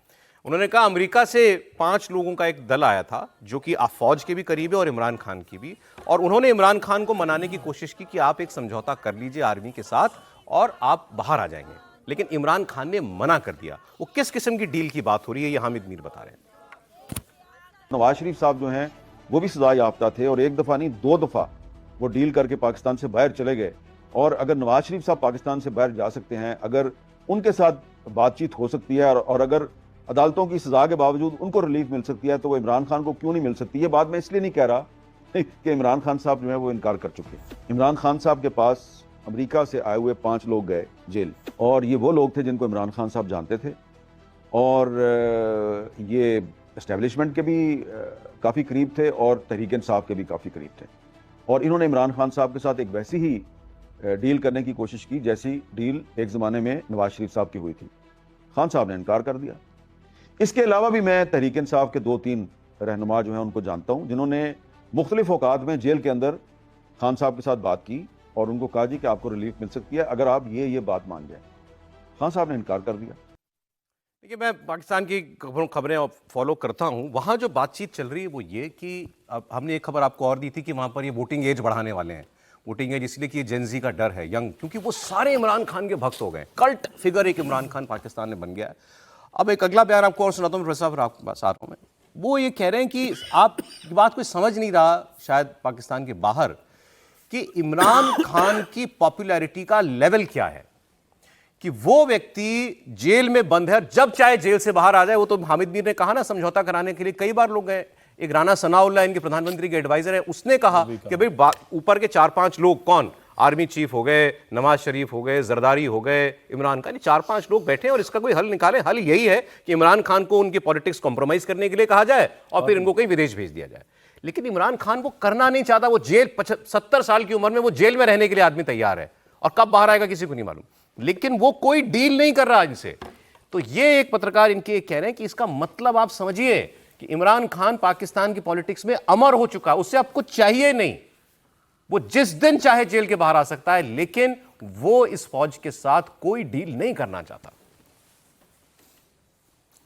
उन्होंने कहा अमेरिका से 5 लोगों का एक दल आया था जो कि फौज के भी करीब है और इमरान खान की भी, और उन्होंने इमरान खान को मनाने की कोशिश की कि आप एक समझौता कर लीजिए आर्मी के साथ और आप बाहर आ जाएंगे, लेकिन इमरान खान ने मना कर दिया। वो किस किस्म की डील की बात हो रही है, ये हामिद मीर बता रहे हैं। नवाज शरीफ साहब जो हैं वो भी सजा याफ्ता थे और एक दफा नहीं 2 दफा वो डील करके पाकिस्तान से बाहर चले गए। और अगर नवाज शरीफ साहब पाकिस्तान से बाहर जा सकते हैं, अगर उनके साथ बातचीत हो सकती है और अगर अदालतों की सजा के बावजूद उनको रिलीफ मिल सकती है, तो वो इमरान खान को क्यों नहीं मिल सकती? ये बात मैं इसलिए नहीं कह रहा कि इमरान खान साहब जो है वो इनकार कर चुके हैं। इमरान खान साहब के पास अमेरिका से आए हुए 5 लोग गए जेल, और ये वो लोग थे जिनको इमरान खान साहब जानते थे और ये एस्टेब्लिशमेंट के भी काफ़ी करीब थे और तहरीक इंसाफ के भी काफ़ी करीब थे। और इन्होंने इमरान खान साहब के साथ एक वैसी ही डील करने की कोशिश की जैसी डील एक ज़माने में नवाज शरीफ साहब की हुई थी। खान साहब ने इनकार कर दिया। इसके अलावा भी मैं तहरीक इंसाफ के 2-3 रहनुमा जो हैं उनको जानता हूँ जिन्होंने मुख्तलिफ औकात में जेल के अंदर खान साहब के साथ बात की और उनको कहा जी कि आपको रिलीफ मिल सकती है अगर आप ये बात मान जाए। खान साहब ने इनकार कर दिया। देखिए, मैं पाकिस्तान की खबरें फॉलो करता हूं, वहां जो बातचीत चल रही है वो ये कि अब हमने एक खबर आपको और दी थी कि वहां पर ये वोटिंग एज बढ़ाने वाले हैं। वोटिंग एज इसलिए कि जेनजी का डर है, यंग, क्योंकि वो सारे इमरान खान के भक्त हो गए। कल्ट फिगर एक इमरान खान पाकिस्तान में बन गया है। अब एक अगला बयान आपको और सुनाता हूँ प्रोफेसर साहब साथ में। वो ये कह रहे हैं कि आप की बात कोई समझ नहीं रहा शायद पाकिस्तान के बाहर कि इमरान खान की पॉपुलैरिटी का लेवल क्या है, कि वो व्यक्ति जेल में बंद है, जब चाहे जेल से बाहर आ जाए। वो तो हामिद मीर ने कहा ना, समझौता कराने के लिए कई बार लोग गए। एक राना सनाउल्लाह इनके प्रधानमंत्री के एडवाइजर है, उसने कहा कि भाई ऊपर के 4-5 लोग कौन, आर्मी चीफ हो गए, नवाज शरीफ हो गए, जरदारी हो गए, इमरान खान, 4-5 लोग बैठे और इसका कोई हल निकाले। हल यही है कि इमरान खान को उनकी पॉलिटिक्स कॉम्प्रोमाइज करने के लिए कहा जाए और फिर इनको कहीं विदेश भेज दिया जाए। लेकिन इमरान खान वो करना नहीं चाहता। वो जेल 70 साल की उम्र में वो जेल में रहने के लिए आदमी तैयार है और कब बाहर आएगा किसी को नहीं मालूम, लेकिन वो कोई डील नहीं कर रहा इनसे। तो ये एक पत्रकार इनके कह रहे हैं कि इसका मतलब आप समझिए कि इमरान खान पाकिस्तान की पॉलिटिक्स में अमर हो चुका है, उससे अब कुछ चाहिए नहीं। वो जिस दिन चाहे जेल के बाहर आ सकता है, लेकिन वो इस फौज के साथ कोई डील नहीं करना चाहता।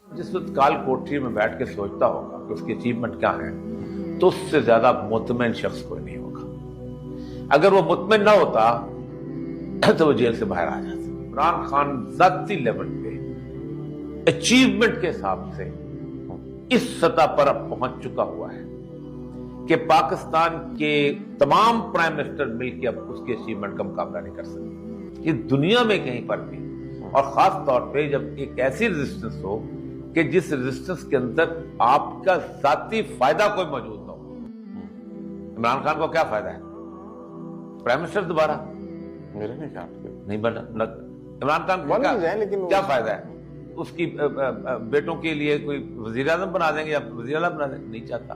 जिस वक्त काल कोठरी में बैठ के सोचता होगा कि उसकी अचीवमेंट क्या है, तो उससे ज्यादा मुतमिन शख्स कोई नहीं होगा। अगर वो मुतमिन ना होता तो वो जेल से बाहर आ जाता। इमरान खान जाती लेवल पे अचीवमेंट के हिसाब से इस सतह पर अब पहुंच चुका हुआ है कि पाकिस्तान के तमाम प्राइम मिनिस्टर मिलकर अब उसकी अचीवमेंट का मुकाबला नहीं कर सकते। ये दुनिया में कहीं पर भी, और खास तौर पे जब एक ऐसी रेजिस्टेंस हो कि जिस रेजिस्टेंस के अंदर आपका जाती फायदा कोई मौजूद ना हो। इमरान खान को क्या फायदा है? प्राइम मिनिस्टर दोबारा मेरे नहीं बना। इमरान खान को क्या फायदा है? उसकी बेटों के लिए कोई वजीर आजम बना देंगे या वजीर आला बना देंगे, नहीं चाहता।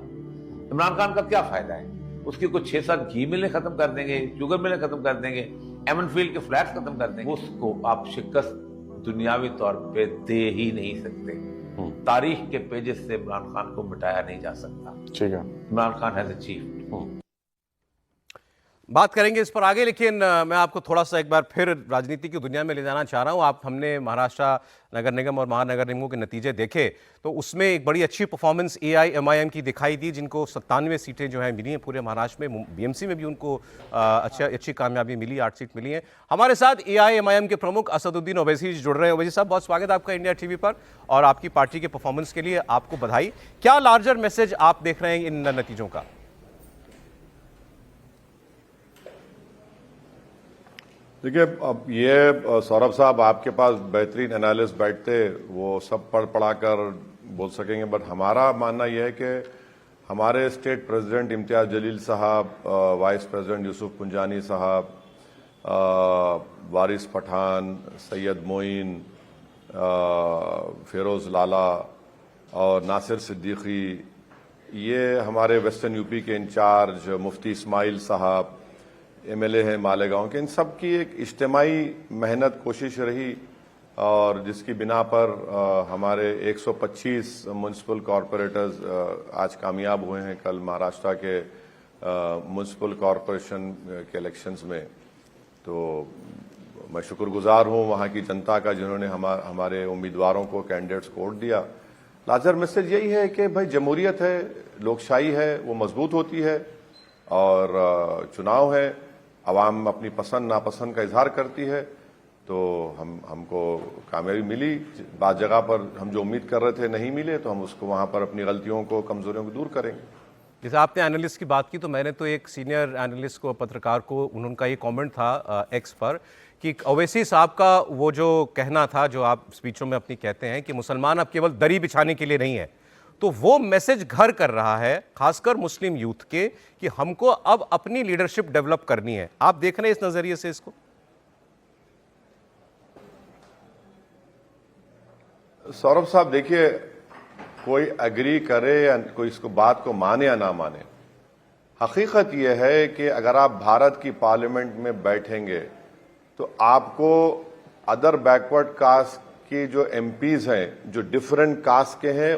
इमरान खान का क्या फायदा है? उसकी कुछ 6-7 घी मिलें खत्म कर देंगे, शुगर मिलें खत्म कर देंगे, एमन फील्ड के फ्लैट्स खत्म कर देंगे। उसको आप शिकस्त दुनियावी तौर पे दे ही नहीं सकते। तारीख के पेजेस से इमरान खान को मिटाया नहीं जा सकता। ठीक है, इमरान खान हैज अचीव्ड। बात करेंगे इस पर आगे, लेकिन मैं आपको थोड़ा सा एक बार फिर राजनीति की दुनिया में ले जाना चाह रहा हूं। हमने महाराष्ट्र नगर निगम और महानगर निगमों के नतीजे देखे, तो उसमें एक बड़ी अच्छी परफॉर्मेंस AIMIM की दिखाई दी, जिनको 97 सीटें जो हैं मिली हैं पूरे महाराष्ट्र में। BMC में भी उनको अच्छी कामयाबी मिली, 8 सीट मिली हैं। हमारे साथ AIMIM के प्रमुख असदुद्दीन ओवैसी जुड़ रहे हैं। ओवैसी साहब, बहुत स्वागत है आपका इंडिया TV पर, और आपकी पार्टी के परफॉर्मेंस के लिए आपको बधाई। क्या लार्जर मैसेज आप देख रहे हैं इन नतीजों का? देखिए, अब ये सौरभ साहब आपके पास बेहतरीन एनालिस्ट बैठते, वो सब पढ़ा कर बोल सकेंगे, बट हमारा मानना यह है कि हमारे स्टेट प्रेसिडेंट इम्तियाज जलील साहब, वाइस प्रेसिडेंट यूसुफ कुंजानी साहब, वारिस पठान, सैयद मोइन, फिरोज लाला और नासिर सिद्दीकी, ये हमारे वेस्टर्न यूपी के इंचार्ज मुफ्ती इस्माइल साहब, MLA हैं मालेगांव के, इन सब की एक इज्तिमाई मेहनत कोशिश रही, और जिसकी बिना पर हमारे 125 म्यूनसिपल कॉरपोरेटर्स आज कामयाब हुए हैं कल महाराष्ट्र के म्यूनसिपल कॉरपोरेशन के इलेक्शंस में। तो मैं शुक्रगुजार हूं वहां की जनता का, जिन्होंने हमारे उम्मीदवारों को, कैंडिडेट्स को वोट दिया। लार्जर मैसेज यही है कि भाई जमहूरियत है, लोकशाही है, वो मजबूत होती है और चुनाव है, आवाम अपनी पसंद नापसंद का इजहार करती है। तो हमको कामयाबी मिली, बाद जगह पर हम जो उम्मीद कर रहे थे नहीं मिले, तो हम उसको वहां पर अपनी गलतियों को, कमजोरियों को दूर करेंगे। जैसे आपने एनालिस्ट की बात की, तो मैंने तो एक सीनियर एनालिस्ट को, पत्रकार को, उनका ये कमेंट था एक्स पर कि ओवैसी साहब का वो जो कहना था, जो आप स्पीचों में अपनी कहते हैं कि मुसलमान अब केवल दरी बिछाने के लिए नहीं है, तो वो मैसेज घर कर रहा है खासकर मुस्लिम यूथ के कि हमको अब अपनी लीडरशिप डेवलप करनी है। आप देख रहे हैं इस नजरिए से इसको? सौरभ साहब देखिए, कोई एग्री करे या कोई इसको बात को माने या ना माने, हकीकत यह है कि अगर आप भारत की पार्लियामेंट में बैठेंगे तो आपको अदर बैकवर्ड कास्ट के जो एमपीज हैं, जो डिफरेंट कास्ट के हैं,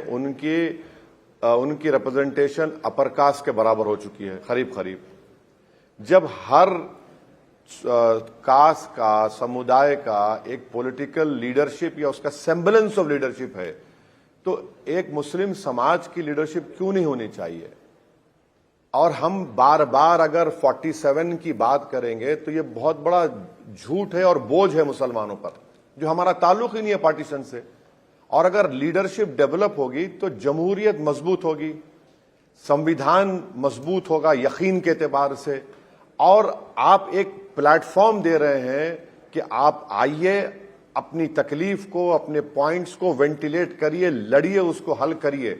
उनकी रिप्रेजेंटेशन अपर कास्ट के बराबर हो चुकी है करीब करीब। जब हर कास्ट का, समुदाय का एक पॉलिटिकल लीडरशिप या उसका सेम्बलेंस ऑफ लीडरशिप है, तो एक मुस्लिम समाज की लीडरशिप क्यों नहीं होनी चाहिए? और हम बार बार अगर 47 की बात करेंगे तो ये बहुत बड़ा झूठ है और बोझ है मुसलमानों पर, जो हमारा ताल्लुक ही नहीं है पार्टीशन से। और अगर लीडरशिप डेवलप होगी तो जमहूरियत मजबूत होगी, संविधान मजबूत होगा यकीन के एतबार से। और आप एक प्लेटफॉर्म दे रहे हैं कि आप आइए, अपनी तकलीफ को, अपने पॉइंट्स को वेंटिलेट करिए, लड़िए, उसको हल करिए।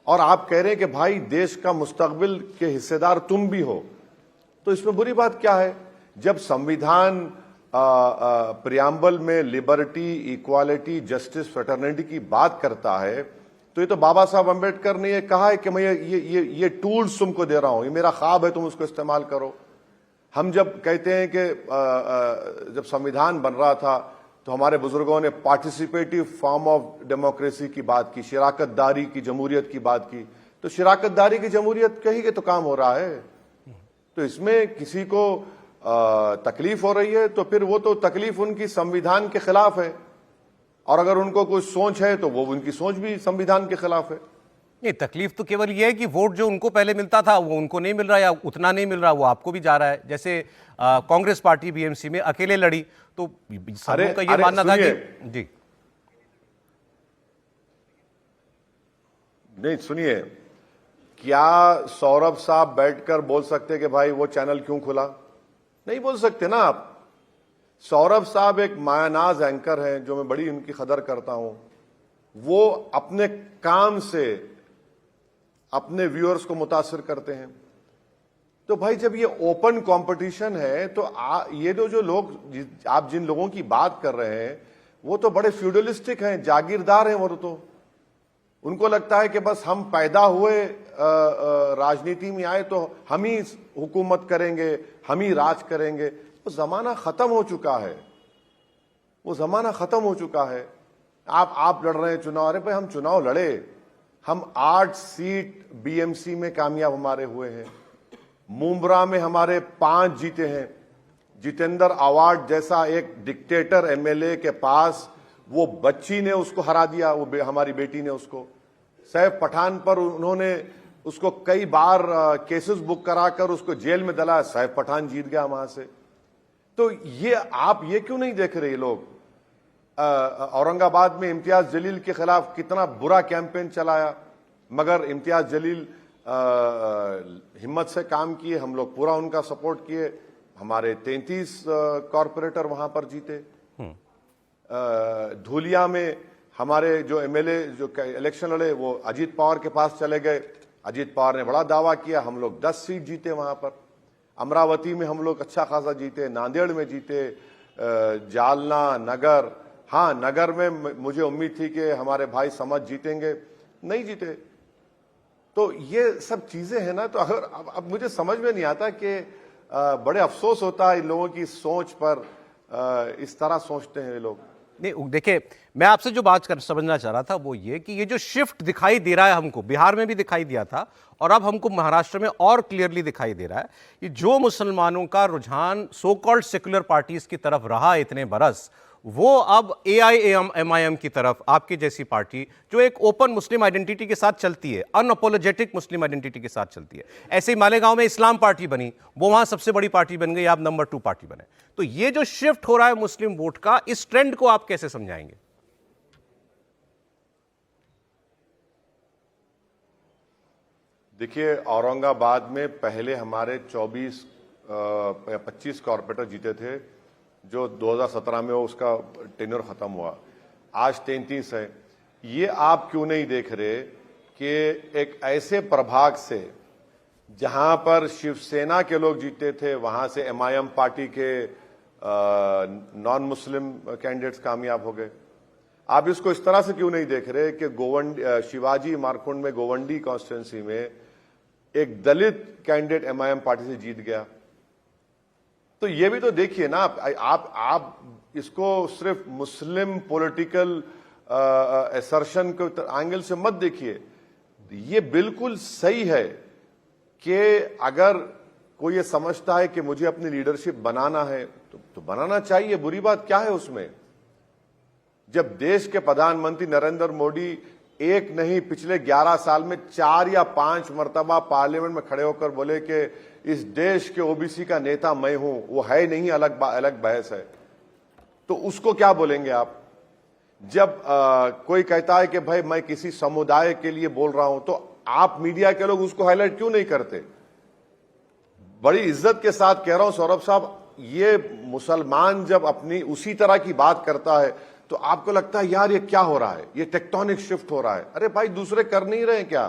और आप कह रहे हैं कि भाई देश का मुस्तकबिल के हिस्सेदार तुम भी हो, तो इसमें बुरी बात क्या है? जब संविधान प्रियम्बल में लिबर्टी, इक्वालिटी, जस्टिस, फ्रेटर्निटी की बात करता है, तो ये तो बाबा साहब अम्बेडकर ने ये कहा है कि मैं ये टूल्स तुमको दे रहा हूं, ये मेरा ख्वाब है, तुम उसको इस्तेमाल करो। हम जब कहते हैं कि जब संविधान बन रहा था तो हमारे बुजुर्गों ने पार्टिसिपेटिव फॉर्म ऑफ डेमोक्रेसी की बात की, शिराकतदारी की जमहूरियत की बात की, तो शिराकतदारी की जमहूरियत कहीं के तो काम हो रहा है। तो इसमें किसी को तकलीफ हो रही है तो फिर वो तो तकलीफ उनकी संविधान के खिलाफ है, और अगर उनको कोई सोच है तो वो उनकी सोच भी संविधान के खिलाफ है। नहीं, तकलीफ तो केवल ये है कि वोट जो उनको पहले मिलता था वो उनको नहीं मिल रहा, या उतना नहीं मिल रहा वो आपको भी जा रहा है। जैसे कांग्रेस पार्टी बीएमसी में अकेले लड़ी, तो सबों का ये मानना था कि जी नहीं, सुनिए, क्या सौरभ साहब बैठकर बोल सकते कि भाई वो चैनल क्यों खुला? नहीं बोल सकते ना आप। सौरभ साहब एक मायानाज एंकर हैं जो मैं बड़ी उनकी कदर करता हूं। वो अपने काम से अपने व्यूअर्स को मुतासिर करते हैं। तो भाई जब ये ओपन कंपटीशन है तो ये जो लोग, आप जिन लोगों की बात कर रहे हैं, वो तो बड़े फ्यूडलिस्टिक हैं, जागीरदार हैं। वो तो उनको लगता है कि बस हम पैदा हुए राजनीति में आए तो हम ही हुकूमत करेंगे, हम ही राज करेंगे। वो जमाना खत्म हो चुका है, वो जमाना खत्म हो चुका है। आप लड़ रहे हैं चुनाव, अरे भाई हम चुनाव लड़े, हम 8 सीट बीएमसी में कामयाब हमारे हुए हैं, मुंब्रा में हमारे 5 जीते हैं। जितेंद्र अवार्ड जैसा एक डिक्टेटर एमएलए के पास वो बच्ची ने उसको हरा दिया, वो हमारी बेटी ने उसको। सैफ पठान पर उन्होंने उसको कई बार केसेस बुक कराकर उसको जेल में डलाया, सैफ पठान जीत गया वहां से। तो ये आप ये क्यों नहीं देख रहे लोग? औरंगाबाद में इम्तियाज जलील के खिलाफ कितना बुरा कैंपेन चलाया, मगर इम्तियाज जलील हिम्मत से काम किए, हम लोग पूरा उनका सपोर्ट किए। हमारे 33 कॉरपोरेटर वहां पर जीते। धूलिया में हमारे जो एमएलए जो इलेक्शन लड़े वो अजीत पवार के पास चले गए, अजीत पवार ने बड़ा दावा किया, हम लोग 10 सीट जीते वहां पर। अमरावती में हम लोग अच्छा खासा जीते, नांदेड़ में जीते, जालना, नगर, हाँ नगर में मुझे उम्मीद थी कि हमारे भाई समझ जीतेंगे, नहीं जीते। तो ये सब चीजें हैं ना। तो अगर अब मुझे समझ में नहीं आता कि बड़े अफसोस होता है इन लोगों की सोच पर, इस तरह सोचते हैं ये लोग। नहीं देखिए, मैं आपसे जो बात समझना चाह रहा था वो ये कि ये जो शिफ्ट दिखाई दे रहा है हमको, बिहार में भी दिखाई दिया था और अब हमको महाराष्ट्र में और क्लियरली दिखाई दे रहा है कि जो मुसलमानों का रुझान सो कॉल्ड सेक्युलर पार्टीज की तरफ रहा इतने बरस, वो अब AIMIM की तरफ, आपकी जैसी पार्टी जो एक ओपन मुस्लिम आइडेंटिटी के साथ चलती है, अनअपोलोजेटिक मुस्लिम आइडेंटिटी के साथ चलती है, ऐसे ही मालेगांव में इस्लाम पार्टी बनी, वो वहां सबसे बड़ी पार्टी बन गई, आप नंबर 2 पार्टी बने। तो ये जो शिफ्ट हो रहा है मुस्लिम वोट का, इस ट्रेंड को आप कैसे समझाएंगे? देखिए, औरंगाबाद में पहले हमारे 25 कॉर्पोरेटर जीते थे, जो 2017 में उसका टेन्योर खत्म हुआ, आज 33 है। ये आप क्यों नहीं देख रहे कि एक ऐसे प्रभाग से जहां पर शिवसेना के लोग जीते थे, वहां से MIM पार्टी के नॉन मुस्लिम कैंडिडेट्स कामयाब हो गए। आप इसको इस तरह से क्यों नहीं देख रहे कि शिवाजी मारकुंड में गोवंडी कॉन्स्टिट्यूंसी में एक दलित कैंडिडेट MIM पार्टी से जीत गया? तो ये भी तो देखिए ना, आप इसको सिर्फ मुस्लिम पॉलिटिकल असर्शन के एंगल से मत देखिए। ये बिल्कुल सही है कि अगर कोई ये समझता है कि मुझे अपनी लीडरशिप बनाना है तो बनाना चाहिए, बुरी बात क्या है उसमें? जब देश के प्रधानमंत्री नरेंद्र मोदी एक नहीं पिछले 11 साल में 4 या 5 मर्तबा पार्लियामेंट में खड़े होकर बोले कि इस देश के ओबीसी का नेता मैं हूं, वो है नहीं, अलग बहस है, तो उसको क्या बोलेंगे आप? जब कोई कहता है कि भाई मैं किसी समुदाय के लिए बोल रहा हूं, तो आप मीडिया के लोग उसको हाईलाइट क्यों नहीं करते? बड़ी इज्जत के साथ कह रहा हूं सौरभ साहब, ये मुसलमान जब अपनी उसी तरह की बात करता है तो आपको लगता है यार ये क्या हो रहा है, ये टेक्टोनिक शिफ्ट हो रहा है। अरे भाई, दूसरे कर नहीं रहे क्या?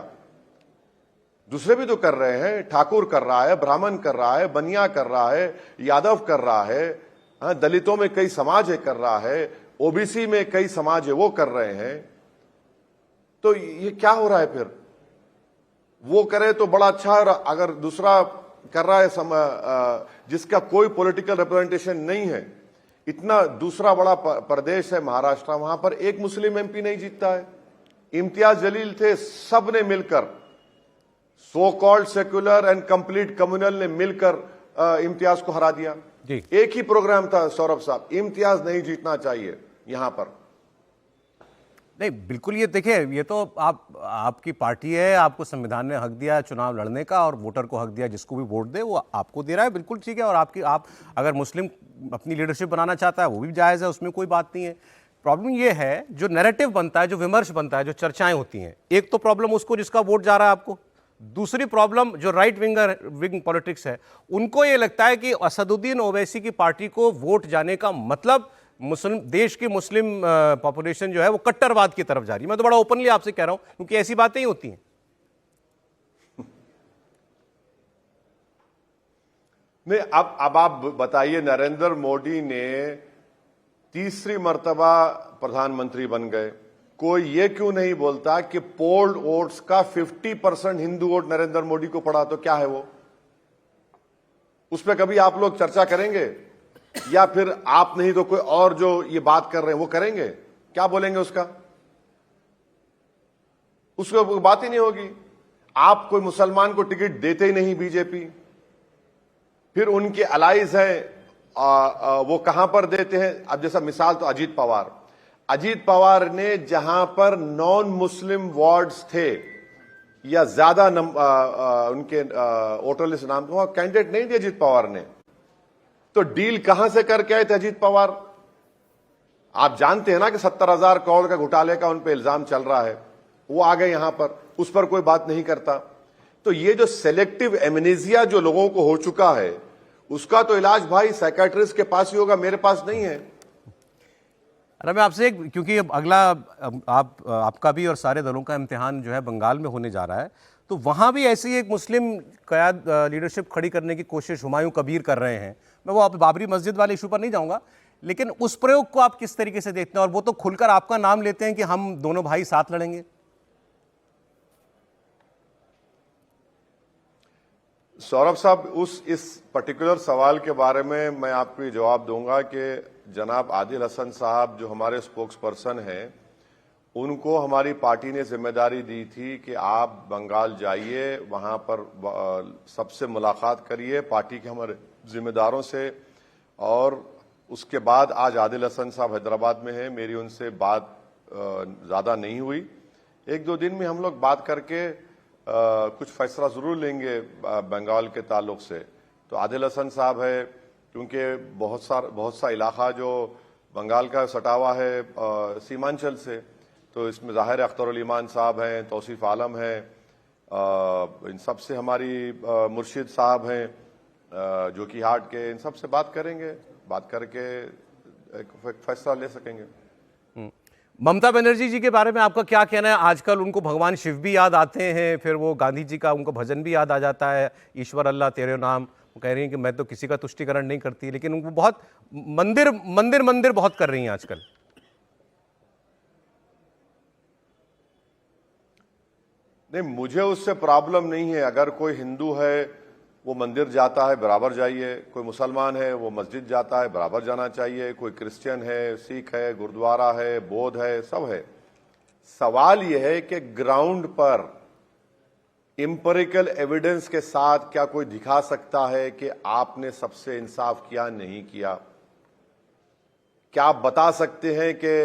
दूसरे भी तो कर रहे हैं। ठाकुर कर रहा है, ब्राह्मण कर रहा है, बनिया कर रहा है, यादव कर रहा है, दलितों में कई समाज है कर रहा है, ओबीसी में कई समाज है वो कर रहे हैं। तो ये क्या हो रहा है फिर? वो करे तो बड़ा अच्छा है, अगर दूसरा कर रहा है जिसका कोई पॉलिटिकल रिप्रेजेंटेशन नहीं है, इतना दूसरा बड़ा प्रदेश है महाराष्ट्र, वहां पर एक मुस्लिम MP नहीं जीतता है। इम्तियाज जलील थे, सब ने मिलकर, so called secular and complete communal ने मिलकर इम्तियाज को हरा दिया। एक ही प्रोग्राम था सौरभ साहब, इम्तियाज नहीं जीतना चाहिए यहां पर। नहीं, बिल्कुल, ये देखिए, ये तो आपकी पार्टी है, आपको संविधान ने हक दिया चुनाव लड़ने का, और वोटर को हक दिया, जिसको भी वोट दे वो आपको दे रहा है, बिल्कुल ठीक है। और आप अगर मुस्लिम अपनी लीडरशिप बनाना चाहता है वो भी जायज़ है, उसमें कोई बात नहीं है। प्रॉब्लम ये है जो नैरेटिव बनता है, जो विमर्श बनता है, जो चर्चाएं होती हैं, एक तो प्रॉब्लम उसको जिसका वोट जा रहा है आपको, दूसरी प्रॉब्लम जो राइट विंग पॉलिटिक्स है, उनको ये लगता है कि असदुद्दीन ओवैसी की पार्टी को वोट जाने का मतलब देश की मुस्लिम पॉपुलेशन जो है वो कट्टरवाद की तरफ जा रही है। मैं तो बड़ा ओपनली आपसे कह रहा हूं, क्योंकि ऐसी बातें ही होती हैं। नहीं, अब आप बताइए, नरेंद्र मोदी ने तीसरी मर्तबा प्रधानमंत्री बन गए, कोई ये क्यों नहीं बोलता कि पोल्ड वोट्स का 50% हिंदू वोट नरेंद्र मोदी को पड़ा? तो क्या है वो? उस पर कभी आप लोग चर्चा करेंगे? या फिर आप नहीं तो कोई और जो ये बात कर रहे हैं वो करेंगे? क्या बोलेंगे उसका? उसको बात ही नहीं होगी। आप कोई मुसलमान को टिकट देते ही नहीं बीजेपी, फिर उनके अलाइज हैं वो कहां पर देते हैं? अब जैसा मिसाल तो अजीत पवार ने जहां पर नॉन मुस्लिम वार्ड्स थे या ज्यादा उनके वोटर लिस्ट नाम था, कैंडिडेट नहीं दिए अजीत पवार ने, तो डील कहां से करके आए थे अजीत पवार? आप जानते हैं ना कि 70,000 करोड़ का घोटाले का उन पे इल्जाम चल रहा है, वो आ गए यहां पर, उस पर कोई बात नहीं करता। तो ये जो सेलेक्टिव एमनेजिया जो लोगों को हो चुका है, उसका तो इलाज भाई साइकियाट्रिस्ट के पास ही होगा, मेरे पास नहीं है। अरे मैं आपसे क्योंकि अब अगला आपका भी और सारे दलों का इम्तिहान जो है बंगाल में होने जा रहा है, तो वहाँ भी ऐसी एक मुस्लिम क़याद लीडरशिप खड़ी करने की कोशिश हुमायूं कबीर कर रहे हैं। मैं वो आप बाबरी मस्जिद वाले इशू पर नहीं जाऊँगा, लेकिन उस प्रयोग को आप किस तरीके से देखते हैं? और वो तो खुलकर आपका नाम लेते हैं कि हम दोनों भाई साथ लड़ेंगे। सौरभ साहब, इस पर्टिकुलर सवाल के बारे में मैं आपको ये जवाब दूंगा कि जनाब आदिल हसन साहब जो हमारे स्पोक्स पर्सन हैं, उनको हमारी पार्टी ने जिम्मेदारी दी थी कि आप बंगाल जाइए, वहां पर सबसे मुलाकात करिए पार्टी के हमारे जिम्मेदारों से, और उसके बाद आज आदिल हसन साहब हैदराबाद में हैं, मेरी उनसे बात ज़्यादा नहीं हुई। 1-2 दिन में हम लोग बात करके कुछ फैसला ज़रूर लेंगे बंगाल के ताल्लुक से। तो आदिल हसन साहब है, क्योंकि बहुत सा इलाका जो बंगाल का सटावा है सीमांचल से, तो इसमें ज़ाहिर अख्तर ईमान साहब हैं, तौसीफ आलम हैं, इन सब से हमारी मुर्शिद साहब हैं जो कि हाट के, इन सब से बात करेंगे, बात करके एक फैसला ले सकेंगे। ममता बनर्जी जी के बारे में आपका क्या कहना है? आजकल उनको भगवान शिव भी याद आते हैं, फिर वो गांधी जी का उनको भजन भी याद आ जाता है, ईश्वर अल्लाह तेरे नाम। वो कह रही हैं कि मैं तो किसी का तुष्टिकरण नहीं करती, लेकिन उनको बहुत मंदिर बहुत कर रही हैं आजकल। नहीं, मुझे उससे प्रॉब्लम नहीं है। अगर कोई हिंदू है वो मंदिर जाता है, बराबर जाइए। कोई मुसलमान है वो मस्जिद जाता है, बराबर जाना चाहिए। कोई क्रिश्चियन है, सिख है, गुरुद्वारा है, बौद्ध है, सब है। सवाल यह है कि ग्राउंड पर एम्पिरिकल एविडेंस के साथ क्या कोई दिखा सकता है कि आपने सबसे इंसाफ किया, नहीं किया? क्या आप बता सकते हैं कि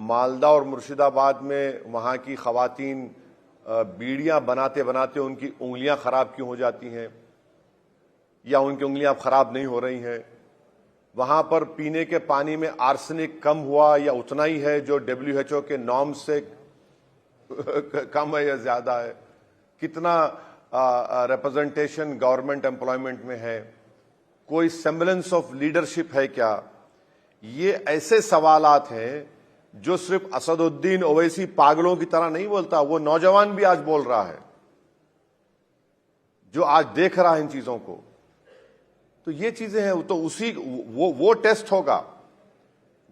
मालदा और मुर्शिदाबाद में वहां की खवातीन बीड़ियां बनाते बनाते उनकी उंगलियां खराब क्यों हो जाती हैं, या उनकी उंगलियां खराब नहीं हो रही हैं? वहां पर पीने के पानी में आर्सेनिक कम हुआ या उतना ही है जो WHO के नॉर्म्स से कम है या ज्यादा है? कितना रिप्रेजेंटेशन गवर्नमेंट एम्प्लॉयमेंट में है? कोई सेम्बलेंस ऑफ लीडरशिप है क्या? ये ऐसे सवालात हैं जो सिर्फ असदुद्दीन ओवैसी पागलों की तरह नहीं बोलता, वो नौजवान भी आज बोल रहा है, जो आज देख रहा है इन चीजों को। तो ये चीजें हैं, तो उसी वो टेस्ट होगा,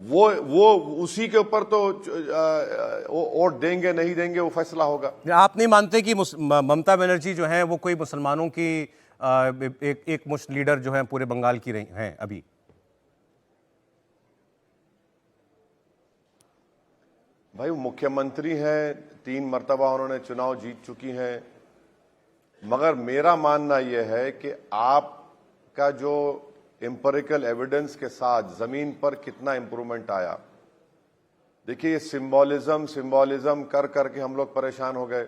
वो उसी के ऊपर तो वोट देंगे नहीं देंगे वो फैसला होगा। आप नहीं मानते कि ममता बनर्जी जो है वो कोई मुसलमानों की एक मुश्त लीडर जो है पूरे बंगाल की रही हैं अभी? भाई मुख्यमंत्री हैं, 3 मर्तबा उन्होंने चुनाव जीत चुकी हैं, मगर मेरा मानना यह है कि आपका जो एम्पिरिकल एविडेंस के साथ जमीन पर कितना इंप्रूवमेंट आया। देखिए, ये सिंबोलिज्म कर करके हम लोग परेशान हो गए।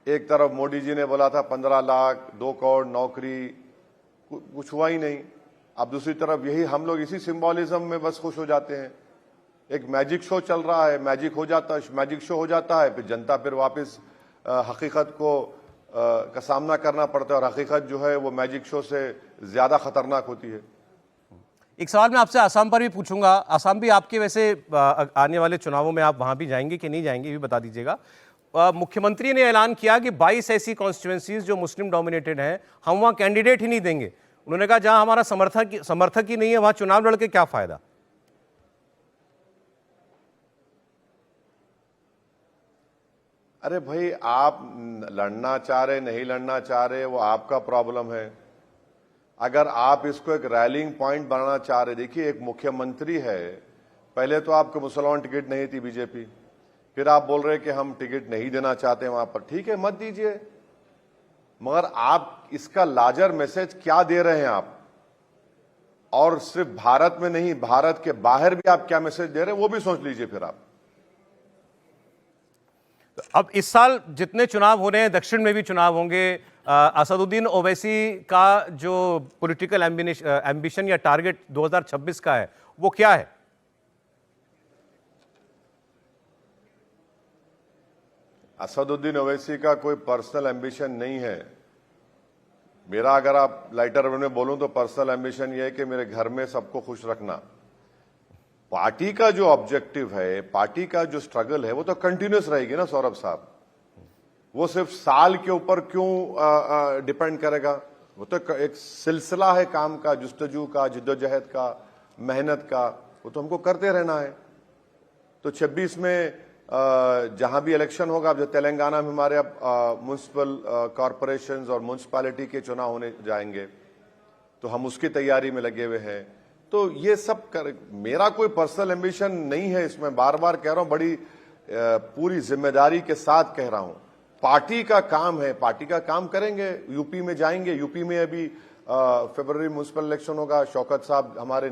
एक तरफ मोदी जी ने बोला था 15 लाख 2 करोड़ नौकरी, कुछ हुआ ही नहीं। अब दूसरी तरफ यही हम लोग इसी सिंबोलिज्म में बस खुश हो जाते हैं। एक मैजिक शो चल रहा है, मैजिक शो हो जाता है, फिर जनता फिर वापस हकीकत का सामना करना पड़ता है, और हकीकत जो है वो मैजिक शो से ज्यादा खतरनाक होती है। एक सवाल मैं आपसे आसाम पर भी पूछूंगा। आसाम भी आपके वैसे आने वाले चुनावों में आप वहां भी जाएंगे कि नहीं जाएंगे, ये भी बता दीजिएगा। मुख्यमंत्री ने ऐलान किया कि 22 ऐसी कॉन्स्टिट्यूएंसीज जो मुस्लिम डोमिनेटेड हैं, हम वहां कैंडिडेट ही नहीं देंगे। उन्होंने कहा जहां हमारा समर्थक ही नहीं है वहां चुनाव लड़के क्या फायदा। अरे भाई, आप लड़ना चाह रहे नहीं लड़ना चाह रहे वो आपका प्रॉब्लम है। अगर आप इसको एक रैलिंग पॉइंट बनाना चाह रहे, देखिए एक मुख्यमंत्री है, पहले तो आपको मुसलमान टिकट नहीं थी बीजेपी, फिर आप बोल रहे कि हम टिकट नहीं देना चाहते वहां पर, ठीक है मत दीजिए, मगर आप इसका लार्जर मैसेज क्या दे रहे हैं आप? और सिर्फ भारत में नहीं, भारत के बाहर भी आप क्या मैसेज दे रहे हैं वो भी सोच लीजिए फिर आप। अब इस साल जितने चुनाव हो रहे हैं, दक्षिण में भी चुनाव होंगे, असदुद्दीन ओवैसी का जो पॉलिटिकल एम्बिशन या टारगेट 2026 का है वो क्या है? असदुद्दीन ओवैसी का कोई पर्सनल एम्बिशन नहीं है। मेरा अगर आप लाइटर में बोलूं तो पर्सनल एम्बिशन ये है कि मेरे घर में सबको खुश रखना। पार्टी का जो ऑब्जेक्टिव है, पार्टी का जो स्ट्रगल है, वो तो कंटिन्यूस रहेगी ना सौरभ साहब। वो सिर्फ साल के ऊपर क्यों डिपेंड करेगा? वो तो एक सिलसिला है काम का, जुस्तजू का, जिद्दोजहद का, मेहनत का, वो तो हमको करते रहना है। तो 26 में जहां भी इलेक्शन होगा, अब जो तेलंगाना में हमारे अब म्युनिसिपल कॉरपोरेशंस और म्युनिसिपैलिटी के चुनाव होने जाएंगे, तो हम उसकी तैयारी में लगे हुए हैं। तो ये सब मेरा कोई पर्सनल एम्बिशन नहीं है इसमें, बार बार कह रहा हूं, बड़ी पूरी जिम्मेदारी के साथ कह रहा हूं। पार्टी का काम है, पार्टी का काम करेंगे। यूपी में जाएंगे, यूपी में अभी फरवरी म्युनिसिपल इलेक्शन होगा, शौकत साहब हमारे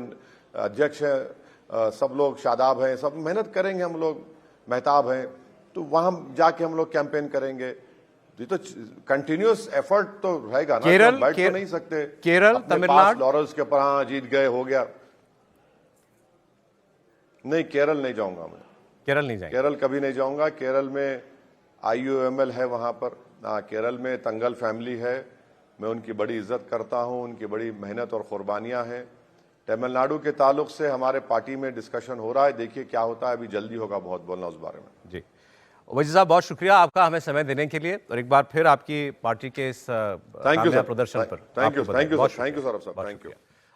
अध्यक्ष हैं, सब लोग शादाब हैं, सब मेहनत करेंगे, हम लोग मेहताब हैं, तो वहां जाके हम लोग कैंपेन करेंगे। ये तो कंटिन्यूअस एफर्ट तो रहेगा ना, केरल हम बैठ तो नहीं सकते केरल तमिलनाडु लॉरल्स के ऊपर, हाँ जीत गए हो गया। नहीं, केरल नहीं जाऊंगा मैं, केरल नहीं जाएंगे, केरल कभी नहीं जाऊंगा। केरल में IUML है वहां पर, हाँ केरल में तंगल फैमिली है, मैं उनकी बड़ी इज्जत करता हूं, उनकी बड़ी मेहनत और कुर्बानियां हैं। तमिलनाडु के ताल्लुक से हमारे पार्टी में डिस्कशन हो रहा है, देखिए क्या होता है, अभी जल्दी होगा बहुत बोलना उस बारे में। जी ओवैसी साहब, बहुत शुक्रिया आपका हमें समय देने के लिए, और एक बार फिर आपकी पार्टी के इस कामयाब प्रदर्शन पर थैंक यू सौरभ साहब, थैंक यू।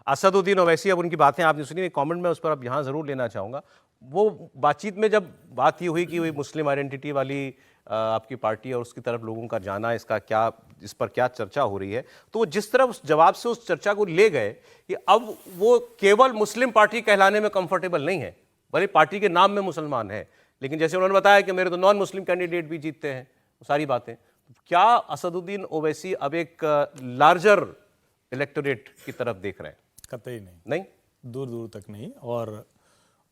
असदुद्दीन ओवैसी, अब उनकी बातें आपने सुनी, एक कमेंट में उस पर अब यहाँ जरूर लेना चाहूंगा। वो बातचीत में जब बात ये हुई कि वही मुस्लिम आइडेंटिटी वाली आपकी पार्टी और उसकी तरफ लोगों का जाना, इसका क्या, इस पर क्या चर्चा हो रही है, तो वो जिस तरह उस जवाब से उस चर्चा को ले गए कि अब वो केवल मुस्लिम पार्टी कहलाने में कंफर्टेबल नहीं है, भले पार्टी के नाम में मुसलमान है, लेकिन जैसे उन्होंने बताया कि मेरे तो नॉन मुस्लिम कैंडिडेट भी जीतते हैं, वो सारी बातें। क्या असदुद्दीन ओवैसी अब एक लार्जर इलेक्टोरेट की तरफ देख रहे हैं? कतई नहीं, नहीं, दूर दूर तक नहीं। और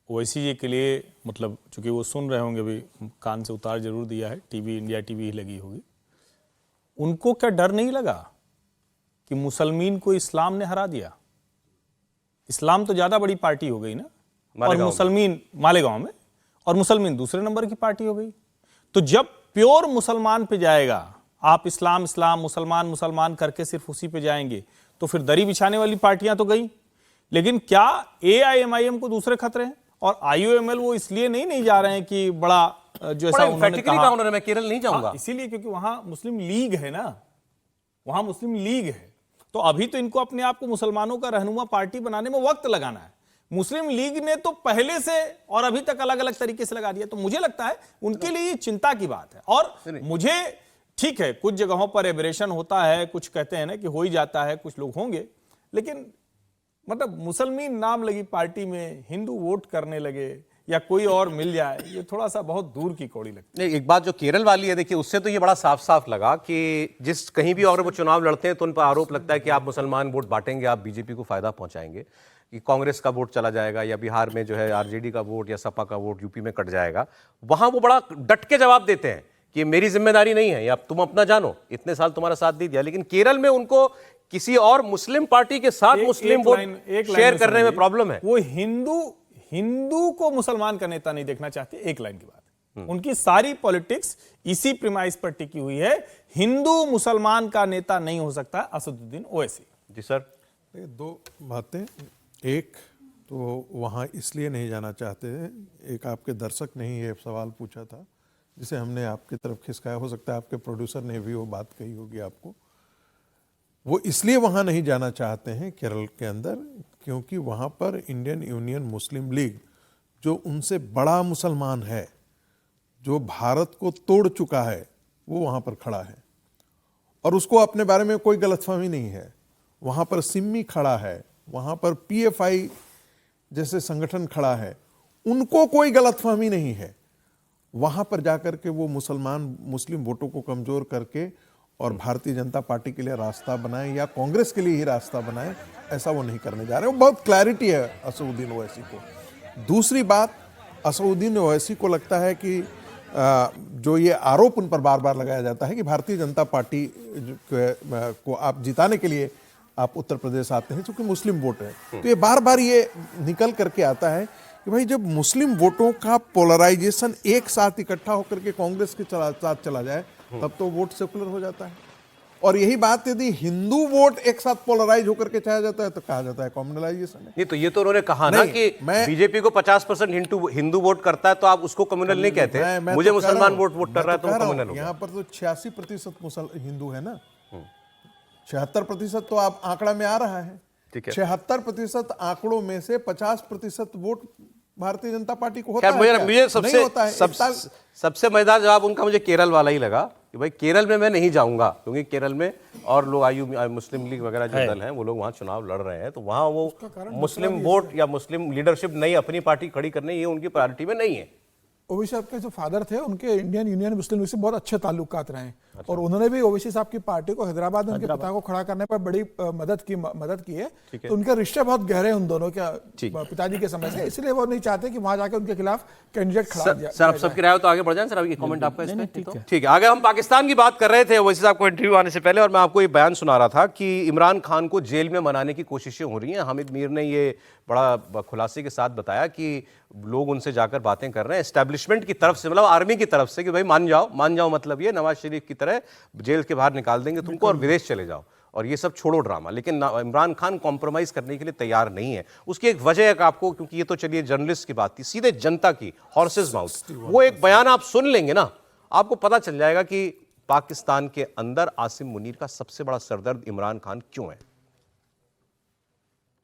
ओवैसी जी के लिए मतलब चूंकि वो सुन रहे होंगे, अभी कान से उतार जरूर दिया है, टीवी इंडिया टीवी ही लगी होगी, उनको क्या डर नहीं लगा कि मुसलमान को इस्लाम ने हरा दिया? इस्लाम तो ज्यादा बड़ी पार्टी हो गई ना, और मुसलमान मालेगांव में, और मुसलमान दूसरे नंबर की पार्टी हो गई। तो जब प्योर मुसलमान पे जाएगा, आप इस्लाम इस्लाम मुसलमान मुसलमान करके सिर्फ उसी पे जाएंगे, तो फिर दरी बिछाने वाली पार्टियां तो गई। लेकिन क्या AIMIM को दूसरे खतरे हैं? और IUML वो इसलिए नहीं जा रहे हैं कि बड़ा जो ऐसा उन्होंने कहा, उन्होंने मैं केरल नहीं जाऊंगा, इसीलिए क्योंकि वहां मुस्लिम लीग है ना, वहां मुस्लिम लीग है। तो अभी तो इनको अपने आप को मुसलमानों का रहनुमा पार्टी बनाने में वक्त लगाना है। मुस्लिम लीग ने तो पहले से और अभी तक अलग अलग तरीके से लगा दिया, तो मुझे लगता है उनके लिए ये चिंता की बात है। और मुझे ठीक है, कुछ जगहों पर एबरेशन होता है, कुछ कहते हैं ना कि हो ही जाता है, कुछ लोग होंगे, लेकिन मतलब मुसलमान नाम लगी पार्टी में हिंदू वोट करने लगे या कोई और मिल जाए, ये थोड़ा सा बहुत दूर की कौड़ी लगती है। एक बात जो केरल वाली है, देखिए उससे तो ये बड़ा साफ साफ लगा कि जिस कहीं भी और वो चुनाव लड़ते हैं तो उन पर आरोप लगता है कि आप मुसलमान वोट बांटेंगे, आप बीजेपी को फायदा पहुंचाएंगे, कि कांग्रेस का वोट चला जाएगा, या बिहार में जो है RJD का वोट या सपा का वोट यूपी में कट जाएगा। वहां वो बड़ा डट के जवाब देते हैं कि मेरी जिम्मेदारी नहीं है, या तुम अपना जानो, इतने साल तुम्हारा साथ दे दिया। लेकिन केरल में उनको किसी और मुस्लिम पार्टी के साथ मुस्लिम वोट शेयर करने में प्रॉब्लम है। वो हिंदू को मुसलमान का नेता नहीं देखना चाहते, एक लाइन की बात। उनकी सारी पॉलिटिक्स इसी प्रीमाइस पर टिकी हुई है, हिंदू मुसलमान का नेता नहीं हो सकता असदुद्दीन ओवैसी। जी सर, दो बातें, एक तो वहाँ इसलिए नहीं जाना चाहते हैं, एक आपके दर्शक ने ही ये सवाल पूछा था जिसे हमने आपकी तरफ खिसकाया, हो सकता है आपके प्रोड्यूसर ने भी वो बात कही होगी आपको। वो इसलिए वहाँ नहीं जाना चाहते हैं केरल के अंदर क्योंकि वहाँ पर इंडियन यूनियन मुस्लिम लीग जो उनसे बड़ा मुसलमान है, जो भारत को तोड़ चुका है, वो वहाँ पर खड़ा है और उसको अपने बारे में कोई गलतफहमी नहीं है। वहाँ पर सिम्मी खड़ा है, वहाँ पर PFI जैसे संगठन खड़ा है, उनको कोई गलतफहमी नहीं है। वहाँ पर जाकर के वो मुस्लिम वोटों को कमजोर करके और भारतीय जनता पार्टी के लिए रास्ता बनाए या कांग्रेस के लिए ही रास्ता बनाए, ऐसा वो नहीं करने जा रहे। वो बहुत क्लैरिटी है असदुद्दीन ओवैसी को। दूसरी बात, असदुद्दीन ओवैसी को लगता है कि जो ये आरोप उन पर बार बार लगाया जाता है कि भारतीय जनता पार्टी को आप जिताने के लिए आप उत्तर प्रदेश आते हैं क्योंकि मुस्लिम वोट है, तो ये बार बार ये निकल करके आता है कि भाई जब मुस्लिम वोटों का पोलराइजेशन एक साथ इकट्ठा होकर के कांग्रेस के साथ चला जाए तब तो वोट सेकुलर हो जाता है। और यही बात यदि हिंदू वोट एक साथ पोलराइज होकर के चला जाता है तो कहा जाता है कम्युनलाइजेशन है। नहीं तो ये तो उन्होंने कहा ना कि बीजेपी को 50% हिंदू वोट करता है तो आप उसको कम्युनल नहीं कहते, मुझे मुसलमान वोट कर रहा है तो कम्युनल हो। यहाँ पर तो 86% हिंदू है ना, 76% तो आप आंकड़ा में आ रहा है। 76% आंकड़ों में से 50% वोट भारतीय जनता पार्टी को होता है। मुझे सबसे मजेदार जवाब उनका मुझे केरल वाला ही लगा कि भाई केरल में मैं नहीं जाऊंगा क्योंकि केरल में और लोग मुस्लिम लीग वगैरह जो दल हैं वो लोग वहां चुनाव लड़ रहे हैं, तो वहां वो मुस्लिम वोट या मुस्लिम लीडरशिप नहीं अपनी पार्टी खड़ी करने, ये उनकी प्रायोरिटी में नहीं है। ओवैसी साहब के जो फादर थे उनके इंडियन यूनियन मुस्लिम लीग से बहुत अच्छे ताल्लुकात रहे हैं। और उन्होंने भी ओवैसी साहब की पार्टी को हैदराबाद में उनके पिता को खड़ा करने पर बड़ी मदद की है। तो उनके रिश्ते बहुत गहरे हैं उन दोनों के पिताजी के समय से, इसलिए वो नहीं चाहते कि वहां जाके उनके खिलाफ कैंडिडेट खड़ा किया। सर आप सबकी राय हो तो आगे बढ़ जाए सर, अभी कमेंट आपका इसमें। ठीक है, आगे हम पाकिस्तान की बात कर रहे थे ओवैसी साहब को इंटरव्यू आने से पहले, और मैं आपको ये बयान सुना रहा था कि इमरान खान को जेल में मनाने की कोशिशें हो रही हैं। हामिद मीर ने ये बड़ा खुलासे के साथ बताया कि लोग उनसे जाकर बातें कर रहे हैं एस्टैब्लिशमेंट की तरफ से, मतलब आर्मी की तरफ से, कि भाई मान जाओ, मतलब ये नवाज शरीफ की तरह जेल के बाहर निकाल देंगे तुमको और विदेश चले जाओ और ये सब छोड़ो ड्रामा। लेकिन इमरान खान कॉम्प्रोमाइज करने के लिए तैयार नहीं है। उसकी एक वजह है आपको, क्योंकि ये तो चलिए जर्नलिस्ट की बात थी, सीधे जनता की, हॉर्सेस माउथ, वो एक बयान आप सुन लेंगे ना, आपको पता चल जाएगा कि पाकिस्तान के अंदर आसिम मुनीर का सबसे बड़ा सरदर्द इमरान खान क्यों है।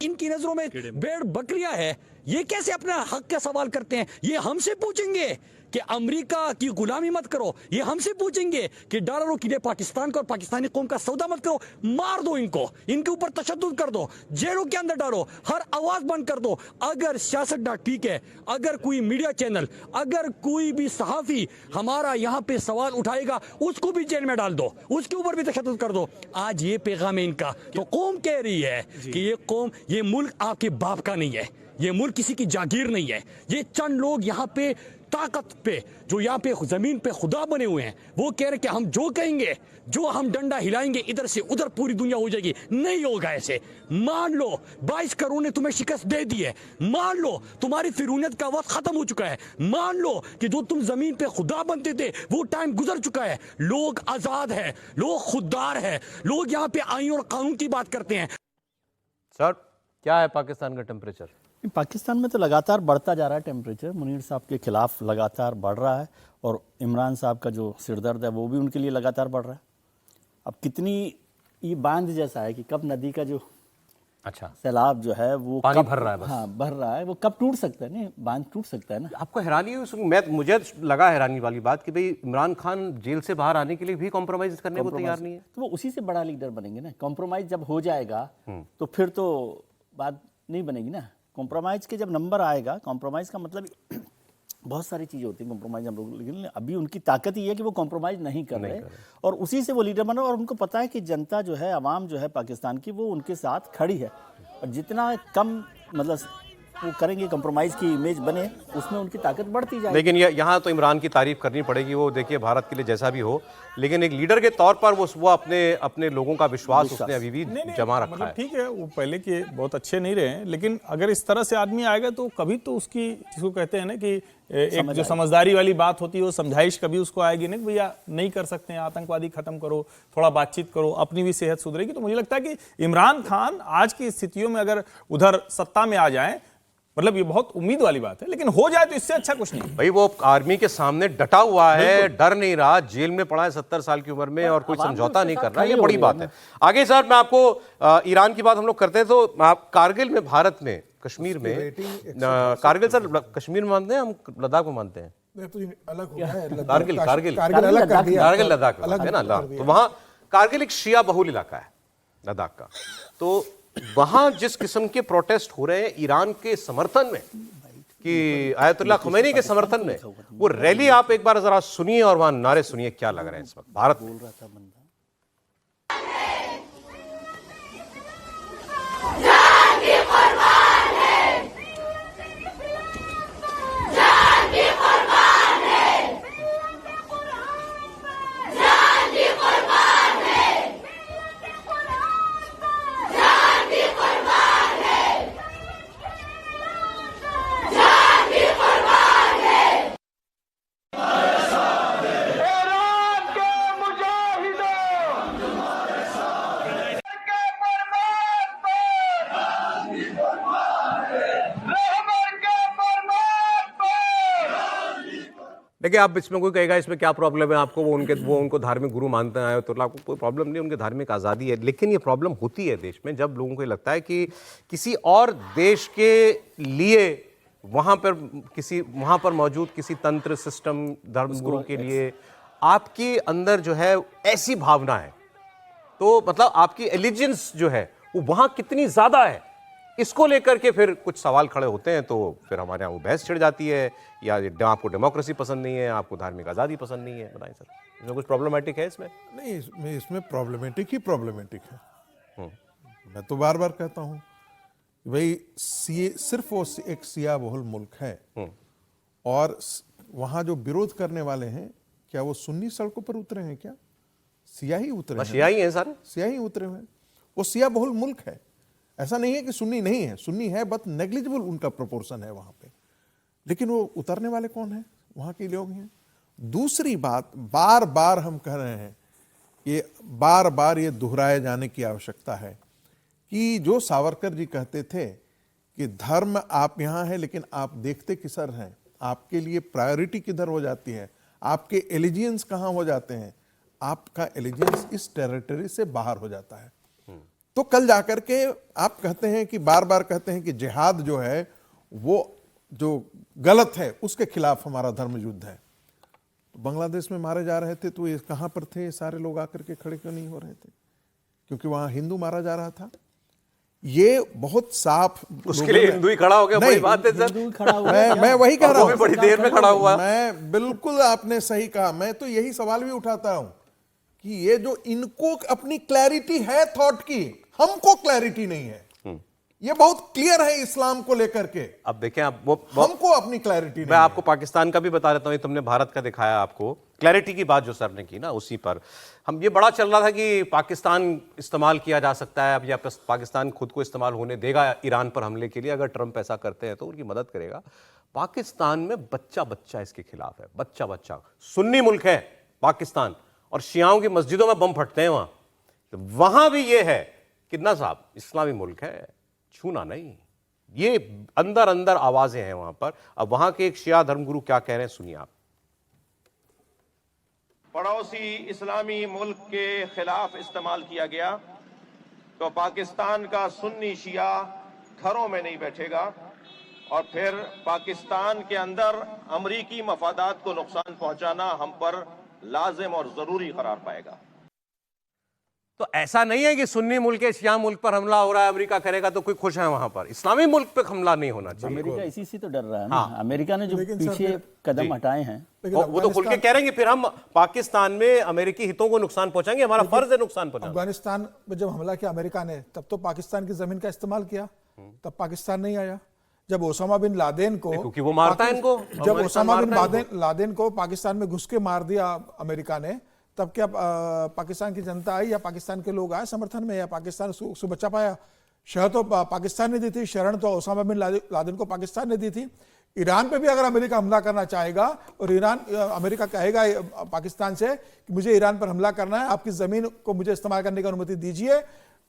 इनकी नजरों में भेड़ बकरियां है, ये कैसे अपना हक का सवाल करते हैं? ये हमसे पूछेंगे कि अमेरिका की गुलामी मत करो, ये हमसे पूछेंगे कि डॉलरों के लिए पाकिस्तान को और पाकिस्तानी कौम का सौदा मत करो, मार दो इनको, इनके ऊपर तशद्दुद कर दो, जेलों के अंदर डालो, हर आवाज बंद कर दो। अगर सियासतदान ठीक है, अगर कोई मीडिया चैनल, अगर कोई भी सहाफी हमारा यहाँ पे सवाल उठाएगा, उसको भी जेल में डाल दो, उसके ऊपर भी तशद्दुद कर दो। आज ये पैगाम है इनका। तो कौम कह रही है कि ये कौम, ये मुल्क आपके बाप का नहीं है, ये मुल्क किसी की जागीर नहीं है। ये चंद लोग यहाँ पे ताकत पे, जो यहाँ पे जमीन पे खुदा बने हुए हैं, वो कह रहे कि हम जो कहेंगे, जो हम डंडा हिलाएंगे इधर से उधर पूरी दुनिया हो जाएगी। नहीं होगा ऐसे। मान लो 22 करोड़ ने तुम्हें शिकस्त दे दी है, मान लो तुम्हारी फिरूनियत का वक्त खत्म हो चुका है, मान लो कि जो तुम जमीन पे खुदा बनते थे वो टाइम गुजर चुका है। लोग आजाद है, लोग खुददार है, लोग यहाँ पे आईन और कानून की बात करते हैं। सर क्या है पाकिस्तान का टेम्परेचर? पाकिस्तान में तो लगातार बढ़ता जा रहा है टेम्परेचर, मुनीर साहब के खिलाफ लगातार बढ़ रहा है, और इमरान साहब का जो सिरदर्द है वो भी उनके लिए लगातार बढ़ रहा है। अब कितनी ये बांध जैसा है कि कब नदी का जो सैलाब जो है वो पानी भर रहा है, बस भर रहा है, वो कब टूट सकता है, नहीं बांध टूट सकता है ना। आपको हैरानी हुई, मुझे लगा हैरानी वाली बात कि भाई इमरान खान जेल से बाहर आने के लिए भी कॉम्प्रोमाइज करने को तैयार नहीं है, तो वो उसी से बड़ा लीडर बनेंगे ना। कॉम्प्रोमाइज जब हो जाएगा तो फिर तो बात नहीं बनेगी ना। कॉम्प्रोमाइज के जब नंबर आएगा, कॉम्प्रोमाइज का मतलब बहुत सारी चीज़ें होती हैं कॉम्प्रोमाइज हम लोग, लेकिन अभी उनकी ताकत ही है कि वो कॉम्प्रोमाइज नहीं कर रहे और उसी से वो लीडर बना, और उनको पता है कि जनता जो है, आवाम जो है पाकिस्तान की, वो उनके साथ खड़ी है, और जितना कम मतलब वो करेंगे कॉम्प्रोमाइज की इमेज बने, उसमें उनकी ताकत बढ़ती जाएगी। लेकिन यहाँ तो इमरान की तारीफ करनी पड़ेगी, वो देखिए भारत के लिए जैसा भी हो, लेकिन एक लीडर के तौर पर वो अपने लोगों का विश्वास उसने अभी भी जमा रखा मतलब है। ठीक है, वो पहले के बहुत अच्छे नहीं रहे हैं, लेकिन अगर इस तरह से आदमी आएगा तो कभी तो उसकी, जिसको कहते हैं ना कि एक जो समझदारी वाली बात होती है, वो समझाइश कभी उसको आएगी नहीं, भैया नहीं कर सकते हैं, आतंकवादी खत्म करो, थोड़ा बातचीत करो, अपनी भी सेहत सुधरेगी। तो मुझे लगता है कि इमरान खान आज की स्थितियों में अगर उधर सत्ता में आ जाए, मतलब ये बहुत उम्मीद वाली बात है, लेकिन हो जाए तो इससे अच्छा कुछ नहीं। भाई वो आर्मी के सामने डटा हुआ है, डर नहीं रहा, जेल में पड़ा है 70 साल की उम्र में और कोई समझौता नहीं कर रहा है, ये बड़ी बात है। आगे सर मैं आपको ईरान की बात हम लोग करते हैं, तो आप कारगिल में, भारत में, कश्मीर में, कारगिल सर कश्मीर में मानते हैं, हम लद्दाख में मानते हैं, अलग हो गया है, कारगिल लद्दाख है ना, तो वहां कारगिल एक शिया बहुल इलाका है लद्दाख का, तो वहां जिस किस्म के प्रोटेस्ट हो रहे हैं ईरान के समर्थन में, कि आयतुल्लाह खुमैनी के समर्थन में, वो रैली आप एक बार जरा सुनिए और वहां नारे सुनिए क्या लग रहे हैं इस वक्त भारत में। देखिए आप इसमें कोई कहेगा इसमें क्या प्रॉब्लम है आपको, वो उनको धार्मिक गुरु मानते हैं, तो आपको कोई प्रॉब्लम नहीं, उनकी धार्मिक आज़ादी है, लेकिन ये प्रॉब्लम होती है देश में जब लोगों को लगता है कि किसी और देश के लिए वहाँ पर मौजूद किसी तंत्र सिस्टम धर्मगुरु के लिए आपके अंदर जो है ऐसी भावना है, तो मतलब आपकी एलिजेंस जो है वो वहाँ कितनी ज़्यादा है इसको लेकर के फिर कुछ सवाल खड़े होते हैं, तो फिर हमारे यहाँ वो बहस छिड़ जाती है, या आपको डेमोक्रेसी पसंद नहीं है, आपको धार्मिक आज़ादी पसंद नहीं है। बताएं सर, इसमें कुछ प्रॉब्लमेटिक है इसमें? नहीं, इसमें प्रॉब्लमेटिक ही प्रॉब्लमेटिक है। मैं तो बार बार कहता हूं भाई, सिर्फ वो एक सिया बहुल मुल्क है, और वहां जो विरोध करने वाले हैं, क्या वो सुन्नी सड़कों पर उतरे हैं? क्या सिया ही उतरे हैं? सिया ही हैं सारे, सिया ही उतरे हुए हैं। वो सिया बहुल मुल्क है, ऐसा नहीं है कि सुन्नी नहीं है, सुन्नी है, बट नेग्लिजिबल उनका प्रोपोर्शन है वहां पे। लेकिन वो उतरने वाले कौन है? वहां के लोग हैं। दूसरी बात, बार बार हम कह रहे हैं, ये बार बार ये दोहराए जाने की आवश्यकता है कि जो सावरकर जी कहते थे कि धर्म आप यहां हैं, लेकिन आप देखते किसर हैं, आपके लिए प्रायोरिटी किधर हो जाती है, आपके एलिजियंस कहां हो जाते हैं, आपका एलिजियंस इस टेरिटरी से बाहर हो जाता है। तो कल जाकर के आप कहते हैं कि बार बार कहते हैं कि जिहाद जो है वो जो गलत है उसके खिलाफ हमारा धर्म युद्ध है। तो बांग्लादेश में मारे जा रहे थे, तो ये कहां पर थे? ये सारे लोग आकर के खड़े क्यों नहीं हो रहे थे? क्योंकि वहां हिंदू मारा जा रहा था। ये बहुत साफ, उसके लिए हिंदू ही खड़ा हो गया, बड़ी बात है सर। मैं वही कह रहा हूं, बड़ी देर में खड़ा हुआ। मैं बिल्कुल, आपने सही कहा। मैं तो यही सवाल भी उठाता हूं कि ये जो इनको अपनी क्लैरिटी है थॉट की, हमको क्लैरिटी नहीं है। ये बहुत क्लियर है इस्लाम को लेकर के। अब देखें, आप हमको अपनी क्लैरिटी नहीं। मैं आपको पाकिस्तान का भी बता देता हूं, तुमने भारत का दिखाया आपको क्लैरिटी की बात जो सर ने की ना, उसी पर हम, ये बड़ा चल रहा था कि पाकिस्तान इस्तेमाल किया जा सकता है अब, या पाकिस्तान खुद को इस्तेमाल होने देगा ईरान पर हमले के लिए, अगर ट्रंप ऐसा करते हैं तो उनकी मदद करेगा। पाकिस्तान में बच्चा बच्चा इसके खिलाफ है, बच्चा बच्चा। सुन्नी मुल्क है पाकिस्तान, और शियाओं की मस्जिदों में बम फटते हैं वहां भी ये है कि ना साहब, इस्लामी मुल्क है, छूना नहीं। ये अंदर अंदर आवाजें हैं वहां पर। अब वहां के एक शिया धर्मगुरु क्या कह रहे हैं, सुनिए आप। पड़ोसी इस्लामी मुल्क के खिलाफ इस्तेमाल किया गया तो पाकिस्तान का सुन्नी शिया घरों में नहीं बैठेगा, और फिर पाकिस्तान के अंदर अमरीकी मफादात को नुकसान पहुंचाना हम पर लाजिम और जरूरी करार पाएगा। तो ऐसा नहीं है कि सुन्नी मुल्क है, शिया मुल्क पर हमला हो रहा है, अमेरिका करेगा तो कोई खुश है वहां पर। इस्लामी मुल्क पे हमला नहीं होना चाहिए। अमेरिका इसी से तो डर रहा है ना। अमेरिका ने जो पीछे कदम हटाए हैं, वो तो खुल के कह रहे हैं कि फिर हम पाकिस्तान में अमेरिकी हितों को नुकसान पहुंचाएंगे, हमारा फर्ज है नुकसान पहुंचाना। अफगानिस्तान में जब हमला किया अमेरिका ने, तब तो पाकिस्तान की जमीन का इस्तेमाल किया, तब पाकिस्तान नहीं आया। जब ओसामा बिन लादेन को, क्योंकि वो मारता है इनको, जब ओसामा बिन लादेन को पाकिस्तान में घुस के मार दिया अमेरिका ने, तब क्या पाकिस्तान की जनता आई या पाकिस्तान के लोग आए समर्थन में, या पाकिस्तान उसको बचा पाया? शहर तो पाकिस्तान ने दी थी, शरण तो ओसामा बिन लादेन को पाकिस्तान ने दी थी। ईरान पे भी अगर अमेरिका हमला करना चाहेगा और अमेरिका कहेगा पाकिस्तान से कि मुझे ईरान पर हमला करना है, आपकी जमीन को मुझे इस्तेमाल करने की अनुमति दीजिए,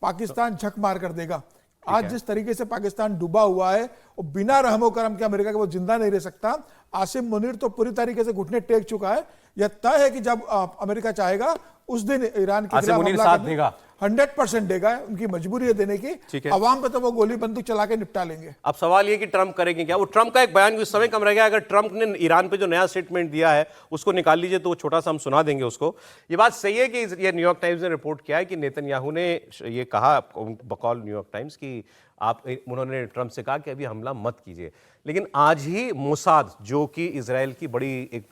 पाकिस्तान झक मार कर देगा। आज जिस तरीके से पाकिस्तान डूबा हुआ है, और बिना रहमो करम के अमेरिका के वो जिंदा नहीं रह सकता। आसिम मुनीर तो पूरी तरीके से घुटने टेक चुका है। यह तय है कि जब अमेरिका चाहेगा उस दिन ईरान के खिलाफ हमला देगा, 100% देगा। उनकी मजबूरी है देने की। अवाम पे तो वो गोली बंदूक चला के निपटा लेंगे। अब सवाल ये कि ट्रंप करेंगे क्या? वो ट्रंप का एक बयान उस समय कम रह गया। अगर ट्रंप ने ईरान पे जो नया स्टेटमेंट दिया है उसको निकाल लीजिए तो छोटा सा हम सुना देंगे उसको। ये बात सही है कि ये न्यूयॉर्क टाइम्स ने रिपोर्ट किया है कि नेतन्याहू ने ये कहा बकौल न्यूयॉर्क टाइम्स की उन्होंने ट्रंप से कहा कि अभी हमला मत कीजिए। लेकिन आज ही मोसाद, जो कि इजराइल की बड़ी एक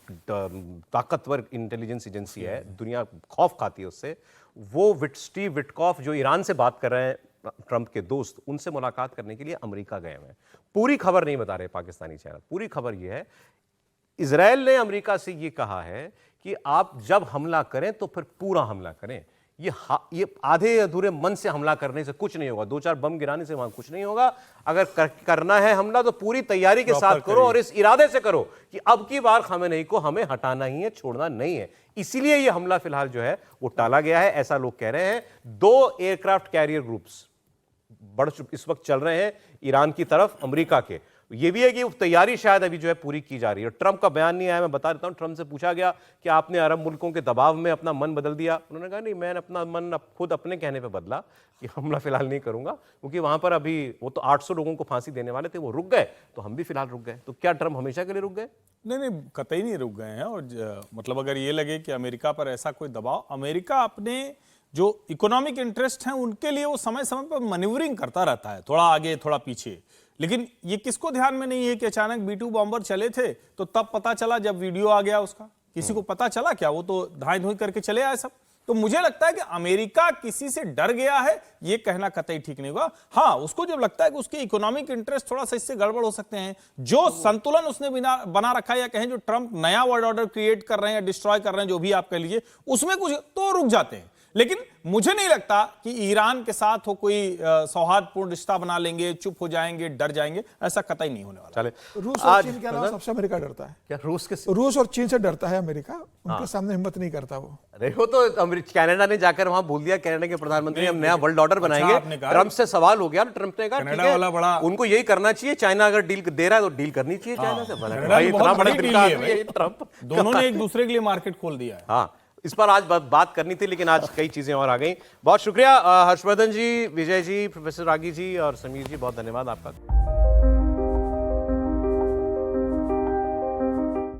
ताकतवर इंटेलिजेंस एजेंसी है, दुनिया खौफ खाती है उससे, वो स्टीव विटकॉफ जो ईरान से बात कर रहे हैं, ट्रंप के दोस्त, उनसे मुलाकात करने के लिए अमेरिका गए हुए हैं। पूरी खबर नहीं बता रहे पाकिस्तानी चैनल, पूरी खबर यह है इजराइल ने अमेरिका से ये कहा है कि आप जब हमला करें तो फिर पूरा हमला करें। ये आधे अधूरे मन से हमला करने से कुछ नहीं होगा, 2-4 बम गिराने से वहां कुछ नहीं होगा। अगर करना है हमला तो पूरी तैयारी के साथ करो, और इस इरादे से करो कि अब की बार खामेनेई को हमें हटाना ही है, छोड़ना नहीं है। इसीलिए ये हमला फिलहाल जो है वो टाला गया है, ऐसा लोग कह रहे हैं। 2 एयरक्राफ्ट कैरियर ग्रुप्स इस वक्त चल रहे हैं ईरान की तरफ अमेरिका के। ये भी है कि तैयारी शायद अभी जो है पूरी की जा रही है। ट्रंप का बयान नहीं आया, मैं बता देता हूं। ट्रंप से पूछा गया कि आपने अरब मुल्कों के दबाव में अपना मन बदल दिया। उन्होंने कहा नहीं, मैंने अपना मन खुद अपने कहने पे बदला कि हमला फिलहाल नहीं करूंगा, क्योंकि वहां पर अभी वो तो 800 लोगों को फांसी देने वाले थे, वो रुक गए, तो हम भी फिलहाल रुक गए। तो क्या ट्रंप हमेशा के लिए रुक गए? नहीं, कतई नहीं रुक गए हैं। और मतलब अगर ये लगे कि अमेरिका पर ऐसा कोई दबाव, अमेरिका अपने जो इकोनॉमिक इंटरेस्ट हैं उनके लिए वो समय समय पर मैन्यूवरिंग करता रहता है, थोड़ा आगे थोड़ा पीछे। लेकिन ये किसको ध्यान में नहीं है कि अचानक B-2 बॉम्बर चले थे तो तब पता चला जब वीडियो आ गया उसका? किसी को पता चला क्या? वो तो धाई धुई करके चले आए सब। तो मुझे लगता है कि अमेरिका किसी से डर गया है ये कहना कतई ठीक नहीं होगा। हाँ, उसको जब लगता है कि उसके इकोनॉमिक इंटरेस्ट थोड़ा सा इससे गड़बड़ हो सकते हैं, जो संतुलन उसने बना रखा है, या कहें जो ट्रंप नया वर्ल्ड ऑर्डर क्रिएट कर रहे हैं या डिस्ट्रॉय कर रहे हैं, जो भी आप कह लीजिए, उसमें कुछ तो रुक जाते हैं। लेकिन मुझे नहीं लगता कि ईरान के साथ वो कोई सौहार्दपूर्ण रिश्ता बना लेंगे, चुप हो जाएंगे, डर जाएंगे, ऐसा कतई नहीं होने वाला। चले, रूस और चीन के अलावा सबसे अमेरिका डरता है। क्या रूस और चीन से डरता है अमेरिका, उनके सामने हिम्मत नहीं करता वो। अरे वो तो कनाडा ने जाकर वहां बोल दिया, कनाडा के प्रधानमंत्री हम नया वर्ल्ड ऑर्डर बनाएंगे। ट्रंप से सवाल हो गया, ट्रंप ने कहा ठीक है उनको यही करना चाहिए, चाइना अगर डील दे रहा है तो डील करनी चाहिए चाइना से। भाई इतना बड़ा ट्रंप, दोनों ने एक दूसरे के लिए मार्केट खोल दिया है। हाँ, इस पर आज बात करनी थी, लेकिन आज कई चीजें और आ गई। बहुत शुक्रिया हर्षवर्धन जी, विजय जी, प्रोफेसर रागी जी और समीर जी, बहुत धन्यवाद आपका।